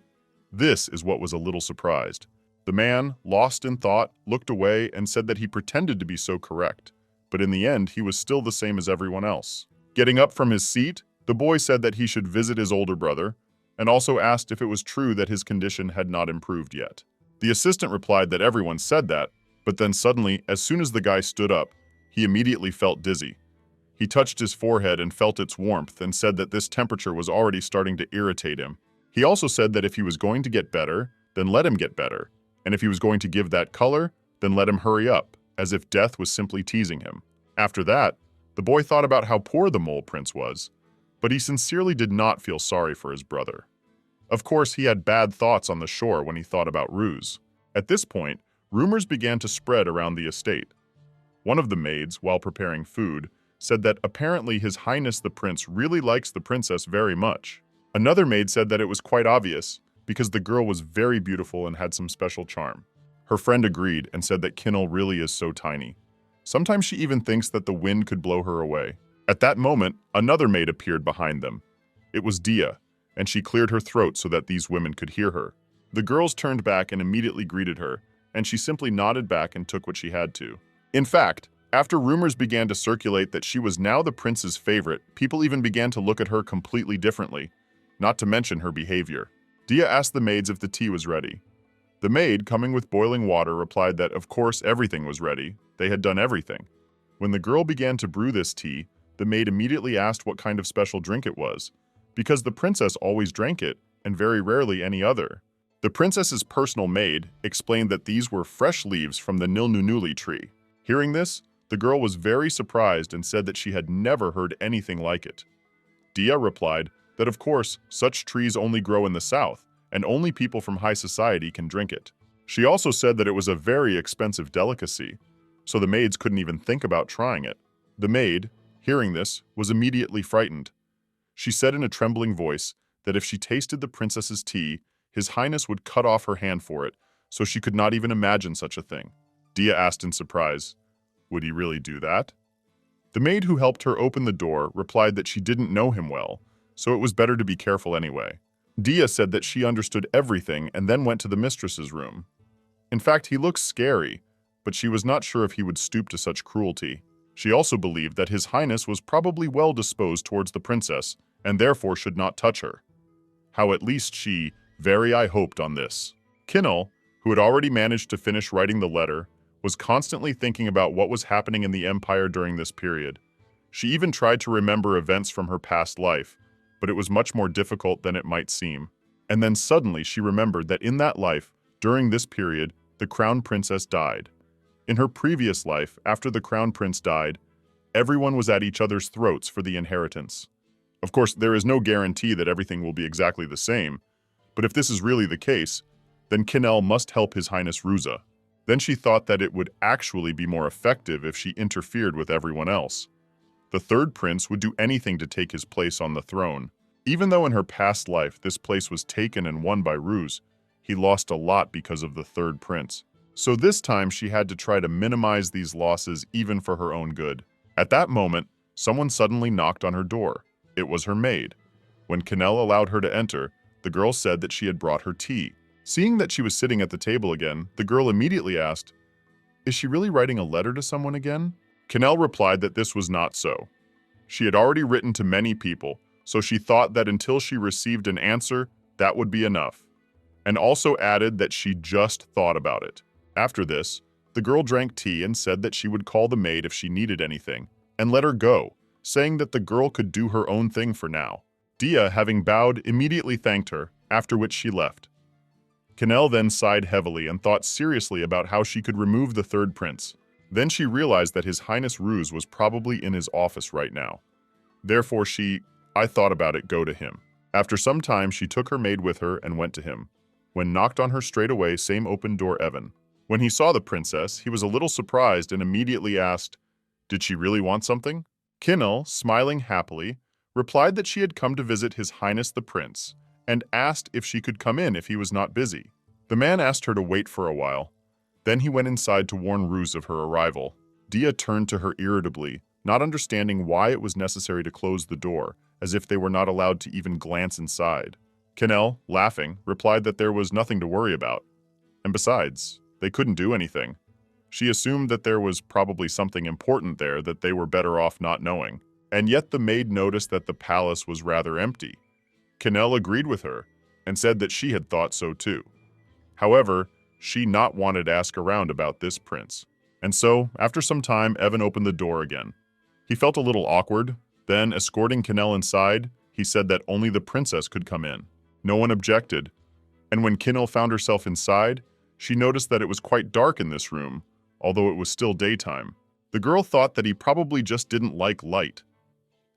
Speaker 3: This is what was a little surprised. The man, lost in thought, looked away and said that he pretended to be so correct, but in the end he was still the same as everyone else. Getting up from his seat, the boy said that he should visit his older brother, and also asked if it was true that his condition had not improved yet. The assistant replied that everyone said that, but then suddenly, as soon as the guy stood up, he immediately felt dizzy. He touched his forehead and felt its warmth and said that this temperature was already starting to irritate him. He also said that if he was going to get better, then let him get better, and if he was going to give that color, then let him hurry up, as if death was simply teasing him. After that, the boy thought about how poor the mole prince was, but he sincerely did not feel sorry for his brother. Of course, he had bad thoughts on the shore when he thought about Ruse. At this point, rumors began to spread around the estate. One of the maids, while preparing food, said that apparently His Highness the Prince really likes the princess very much. Another maid said that it was quite obvious, because the girl was very beautiful and had some special charm. Her friend agreed and said that Canel really is so tiny. Sometimes she even thinks that the wind could blow her away. At that moment, another maid appeared behind them. It was Dia, and she cleared her throat so that these women could hear her. The girls turned back and immediately greeted her, and she simply nodded back and took what she had to. In fact, after rumors began to circulate that she was now the prince's favorite, people even began to look at her completely differently, not to mention her behavior. Dia asked the maids if the tea was ready. The maid, coming with boiling water, replied that of course everything was ready. They had done everything. When the girl began to brew this tea, the maid immediately asked what kind of special drink it was, because the princess always drank it, and very rarely any other. The princess's personal maid explained that these were fresh leaves from the nilnunuli tree. Hearing this, the girl was very surprised and said that she had never heard anything like it. Dia replied that of course, such trees only grow in the south, and only people from high society can drink it. She also said that it was a very expensive delicacy, so the maids couldn't even think about trying it. The maid, hearing this, was immediately frightened. She said in a trembling voice that if she tasted the princess's tea, His Highness would cut off her hand for it, so she could not even imagine such a thing. Dia asked in surprise, would he really do that? The maid who helped her open the door replied that she didn't know him well, so it was better to be careful anyway. Dia said that she understood everything and then went to the mistress's room. In fact, he looked scary, but she was not sure if he would stoop to such cruelty. She also believed that His Highness was probably well disposed towards the princess and therefore should not touch her. How at least she I hoped on this. Canel, who had already managed to finish writing the letter, was constantly thinking about what was happening in the empire during this period. She even tried to remember events from her past life, but it was much more difficult than it might seem. And then suddenly she remembered that in that life, during this period, the crown princess died. In her previous life, after the crown prince died, everyone was at each other's throats for the inheritance. Of course, there is no guarantee that everything will be exactly the same, but if this is really the case, then Canel must help His Highness Ruse. Then she thought that it would actually be more effective if she interfered with everyone else. The third prince would do anything to take his place on the throne. Even though in her past life this place was taken and won by Ruse, he lost a lot because of the third prince. So this time she had to try to minimize these losses even for her own good. At that moment, someone suddenly knocked on her door. It was her maid. When Canel allowed her to enter, the girl said that she had brought her tea. Seeing that she was sitting at the table again, the girl immediately asked, "Is she really writing a letter to someone again?" Canel replied that this was not so. She had already written to many people, so she thought that until she received an answer, that would be enough, and also added that she just thought about it. After this, the girl drank tea and said that she would call the maid if she needed anything, and let her go, saying that the girl could do her own thing for now. Dia, having bowed, immediately thanked her, after which she left. Canel then sighed heavily and thought seriously about how she could remove the third prince. Then she realized that His Highness Ruse was probably in his office right now. Therefore I thought about it, go to him. After some time, she took her maid with her and went to him. When knocked on her straight away, same open door Evan. When he saw the princess, he was a little surprised and immediately asked, did she really want something? Canel, smiling happily, replied that she had come to visit His Highness the Prince and asked if she could come in if he was not busy. The man asked her to wait for a while. Then he went inside to warn Ruse of her arrival. Dia turned to her irritably, not understanding why it was necessary to close the door, as if they were not allowed to even glance inside. Canel, laughing, replied that there was nothing to worry about. And besides, they couldn't do anything. She assumed that there was probably something important there that they were better off not knowing. And yet the maid noticed that the palace was rather empty. Canel agreed with her and said that she had thought so too. However, she not wanted to ask around about this prince. And so, after some time, Evan opened the door again. He felt a little awkward. Then, escorting Canel inside, he said that only the princess could come in. No one objected. And when Canel found herself inside, she noticed that it was quite dark in this room, although it was still daytime. The girl thought that he probably just didn't like light.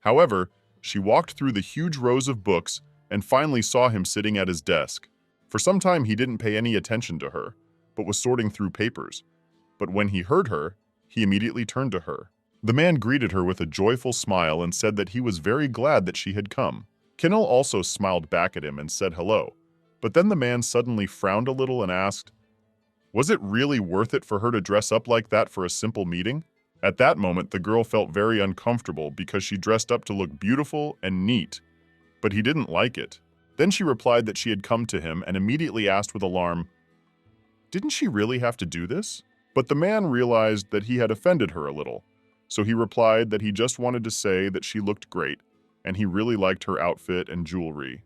Speaker 3: However, she walked through the huge rows of books and finally saw him sitting at his desk. For some time he didn't pay any attention to her, but was sorting through papers. But when he heard her, he immediately turned to her. The man greeted her with a joyful smile and said that he was very glad that she had come. Canel also smiled back at him and said hello, but then the man suddenly frowned a little and asked, "Was it really worth it for her to dress up like that for a simple meeting?" At that moment, the girl felt very uncomfortable because she dressed up to look beautiful and neat, but he didn't like it. Then she replied that she had come to him and immediately asked with alarm, "Didn't she really have to do this?" But the man realized that he had offended her a little, so he replied that he just wanted to say that she looked great, and he really liked her outfit and jewelry.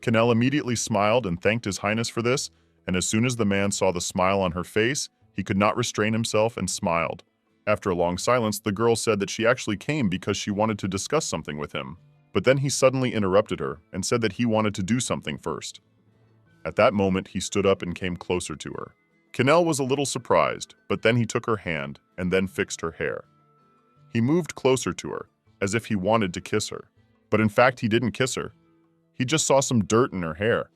Speaker 3: Canel immediately smiled and thanked His Highness for this, and as soon as the man saw the smile on her face, he could not restrain himself and smiled. After a long silence, the girl said that she actually came because she wanted to discuss something with him. But then he suddenly interrupted her and said that he wanted to do something first. At that moment, he stood up and came closer to her. Canel was a little surprised, but then he took her hand and then fixed her hair. He moved closer to her, as if he wanted to kiss her. But in fact, he didn't kiss her. He just saw some dirt in her hair.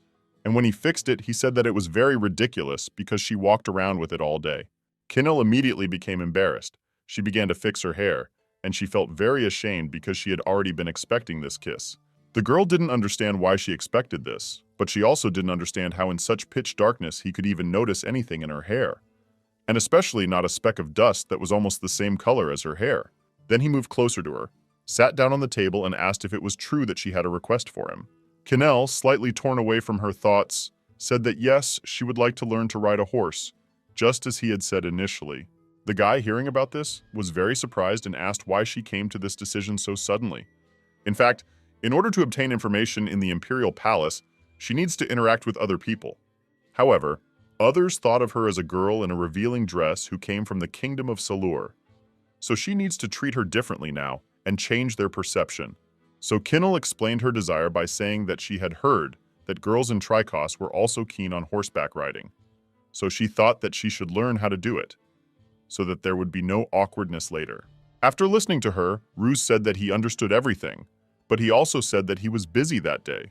Speaker 3: And when he fixed it, he said that it was very ridiculous because she walked around with it all day. Canel immediately became embarrassed. She began to fix her hair, and she felt very ashamed because she had already been expecting this kiss. The girl didn't understand why she expected this, but she also didn't understand how in such pitch darkness he could even notice anything in her hair, and especially not a speck of dust that was almost the same color as her hair. Then he moved closer to her, sat down on the table and asked if it was true that she had a request for him. Canel, slightly torn away from her thoughts, said that yes, she would like to learn to ride a horse, just as he had said initially. The guy, hearing about this, was very surprised and asked why she came to this decision so suddenly. In fact, in order to obtain information in the Imperial Palace, she needs to interact with other people. However, others thought of her as a girl in a revealing dress who came from the kingdom of Salur. So she needs to treat her differently now and change their perception. So Canel explained her desire by saying that she had heard that girls in Trikos were also keen on horseback riding. So she thought that she should learn how to do it, so that there would be no awkwardness later. After listening to her, Ruse said that he understood everything, but he also said that he was busy that day.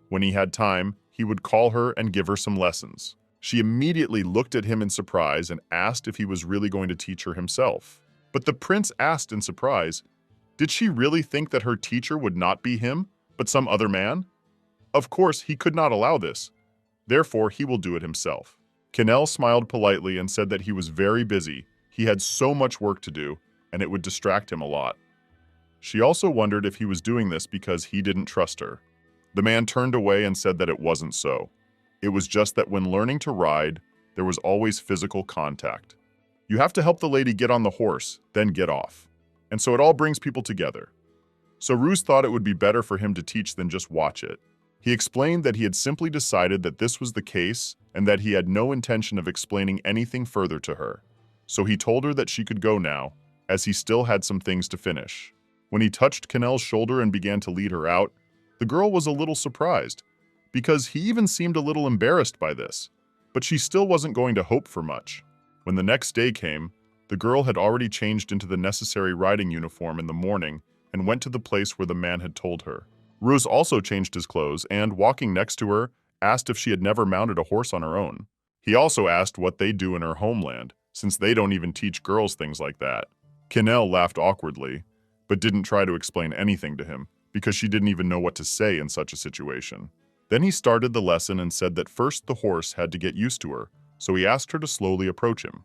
Speaker 3: When he had time, he would call her and give her some lessons. She immediately looked at him in surprise and asked if he was really going to teach her himself. But the prince asked in surprise, did she really think that her teacher would not be him, but some other man? Of course, he could not allow this. Therefore, he will do it himself. Canel smiled politely and said that he was very busy. He had so much work to do, and it would distract him a lot. She also wondered if he was doing this because he didn't trust her. The man turned away and said that it wasn't so. It was just that when learning to ride, there was always physical contact. You have to help the lady get on the horse, then get off. And so it all brings people together. So Ruse thought it would be better for him to teach than just watch it. He explained that he had simply decided that this was the case and that he had no intention of explaining anything further to her. So he told her that she could go now, as he still had some things to finish. When he touched Canel's shoulder and began to lead her out, the girl was a little surprised, because he even seemed a little embarrassed by this, but she still wasn't going to hope for much. When the next day came, the girl had already changed into the necessary riding uniform in the morning and went to the place where the man had told her. Ruse also changed his clothes and, walking next to her, asked if she had never mounted a horse on her own. He also asked what they do in her homeland, since they don't even teach girls things like that. Canel laughed awkwardly, but didn't try to explain anything to him, because she didn't even know what to say in such a situation. Then he started the lesson and said that first the horse had to get used to her, so he asked her to slowly approach him.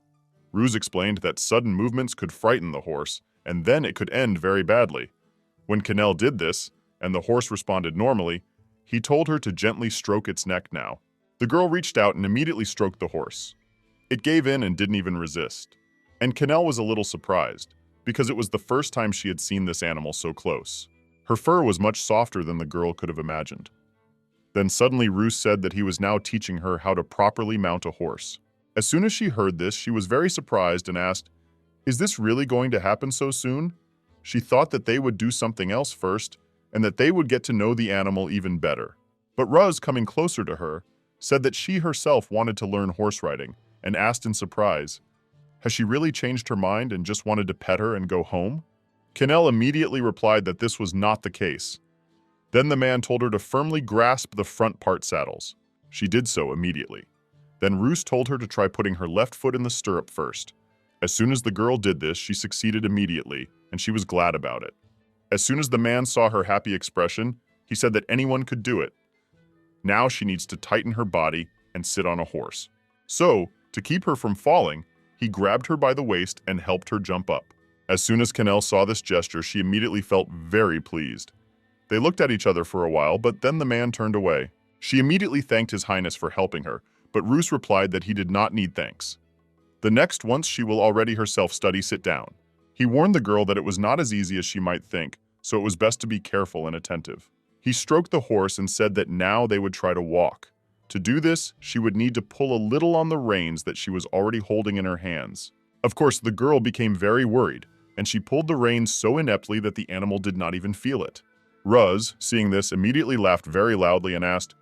Speaker 3: Ruse explained that sudden movements could frighten the horse, and then it could end very badly. When Canel did this, and the horse responded normally, he told her to gently stroke its neck now. The girl reached out and immediately stroked the horse. It gave in and didn't even resist. And Canel was a little surprised, because it was the first time she had seen this animal so close. Her fur was much softer than the girl could have imagined. Then suddenly Ruse said that he was now teaching her how to properly mount a horse. As soon as she heard this, she was very surprised and asked, "Is this really going to happen so soon?" She thought that they would do something else first, and that they would get to know the animal even better. But Ruse, coming closer to her, said that she herself wanted to learn horse riding, and asked in surprise, has she really changed her mind and just wanted to pet her and go home? Canel immediately replied that this was not the case. Then the man told her to firmly grasp the front part saddles. She did so immediately. Then Ruse told her to try putting her left foot in the stirrup first. As soon as the girl did this, she succeeded immediately, and she was glad about it. As soon as the man saw her happy expression, he said that anyone could do it. Now she needs to tighten her body and sit on a horse. So, to keep her from falling, he grabbed her by the waist and helped her jump up. As soon as Canel saw this gesture, she immediately felt very pleased. They looked at each other for a while, but then the man turned away. She immediately thanked His Highness for helping her, but Ruse replied that he did not need thanks. The next, once she will already herself study, sit down. He warned the girl that it was not as easy as she might think, so it was best to be careful and attentive. He stroked the horse and said that now they would try to walk. To do this, she would need to pull a little on the reins that she was already holding in her hands. Of course, the girl became very worried, and she pulled the reins so ineptly that the animal did not even feel it. Ruse, seeing this, immediately laughed very loudly and asked,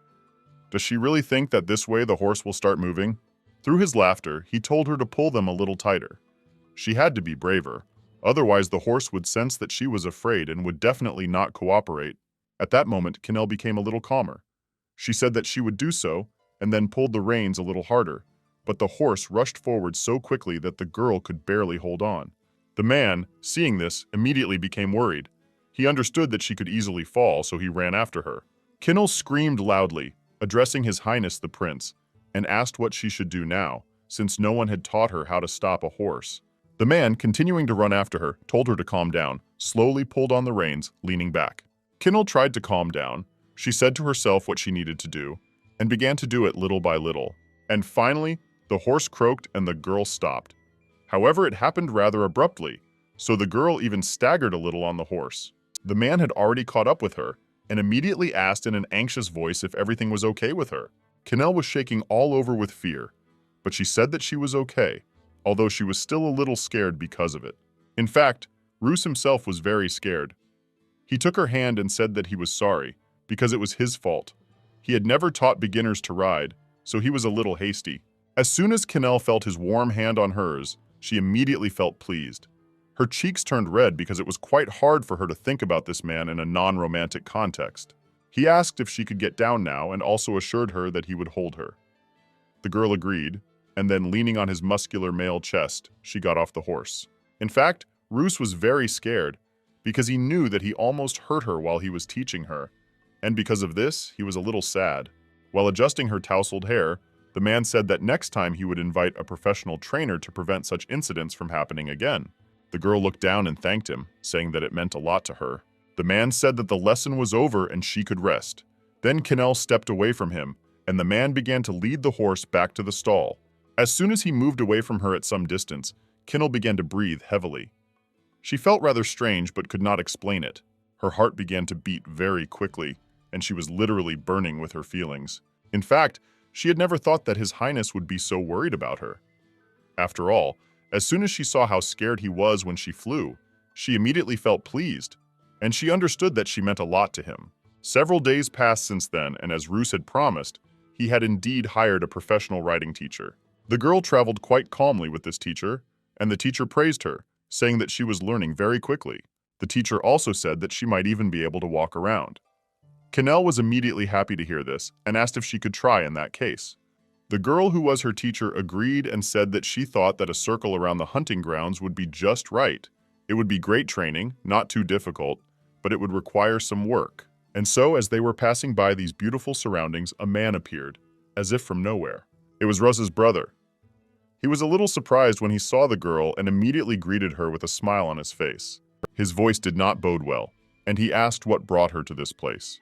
Speaker 3: "Does she really think that this way the horse will start moving?" Through his laughter, he told her to pull them a little tighter. She had to be braver, otherwise the horse would sense that she was afraid and would definitely not cooperate. At that moment, Canel became a little calmer. She said that she would do so, and then pulled the reins a little harder, but the horse rushed forward so quickly that the girl could barely hold on. The man, seeing this, immediately became worried. He understood that she could easily fall, so he ran after her. Canel screamed loudly, addressing His Highness the Prince, and asked what she should do now, since no one had taught her how to stop a horse. The man, continuing to run after her, told her to calm down, slowly pulled on the reins, leaning back. Canel tried to calm down. She said to herself what she needed to do, and began to do it little by little. And finally, the horse croaked and the girl stopped. However, it happened rather abruptly, so the girl even staggered a little on the horse. The man had already caught up with her, and immediately asked in an anxious voice if everything was okay with her. Canel was shaking all over with fear, but she said that she was okay, although she was still a little scared because of it. In fact, Ruse himself was very scared. He took her hand and said that he was sorry, because it was his fault. He had never taught beginners to ride, so he was a little hasty. As soon as Canel felt his warm hand on hers, she immediately felt pleased. Her cheeks turned red because it was quite hard for her to think about this man in a non-romantic context. He asked if she could get down now and also assured her that he would hold her. The girl agreed, and then leaning on his muscular male chest, she got off the horse. In fact, Ruse was very scared because he knew that he almost hurt her while he was teaching her, and because of this, he was a little sad. While adjusting her tousled hair, the man said that next time he would invite a professional trainer to prevent such incidents from happening again. The girl looked down and thanked him, saying that it meant a lot to her. The man said that the lesson was over and she could rest. Then Canel stepped away from him, and the man began to lead the horse back to the stall. As soon as he moved away from her at some distance, Canel began to breathe heavily. She felt rather strange but could not explain it. Her heart began to beat very quickly, and she was literally burning with her feelings. In fact, she had never thought that His Highness would be so worried about her. After all, as soon as she saw how scared he was when she flew, she immediately felt pleased, and she understood that she meant a lot to him. Several days passed since then, and as Ruse had promised, he had indeed hired a professional riding teacher. The girl traveled quite calmly with this teacher, and the teacher praised her, saying that she was learning very quickly. The teacher also said that she might even be able to walk around. Canel was immediately happy to hear this and asked if she could try in that case. The girl who was her teacher agreed and said that she thought that a circle around the hunting grounds would be just right. It would be great training, not too difficult, but it would require some work. And so, as they were passing by these beautiful surroundings, a man appeared, as if from nowhere. It was Ruse's brother. He was a little surprised when he saw the girl and immediately greeted her with a smile on his face. His voice did not bode well, and he asked what brought her to this place.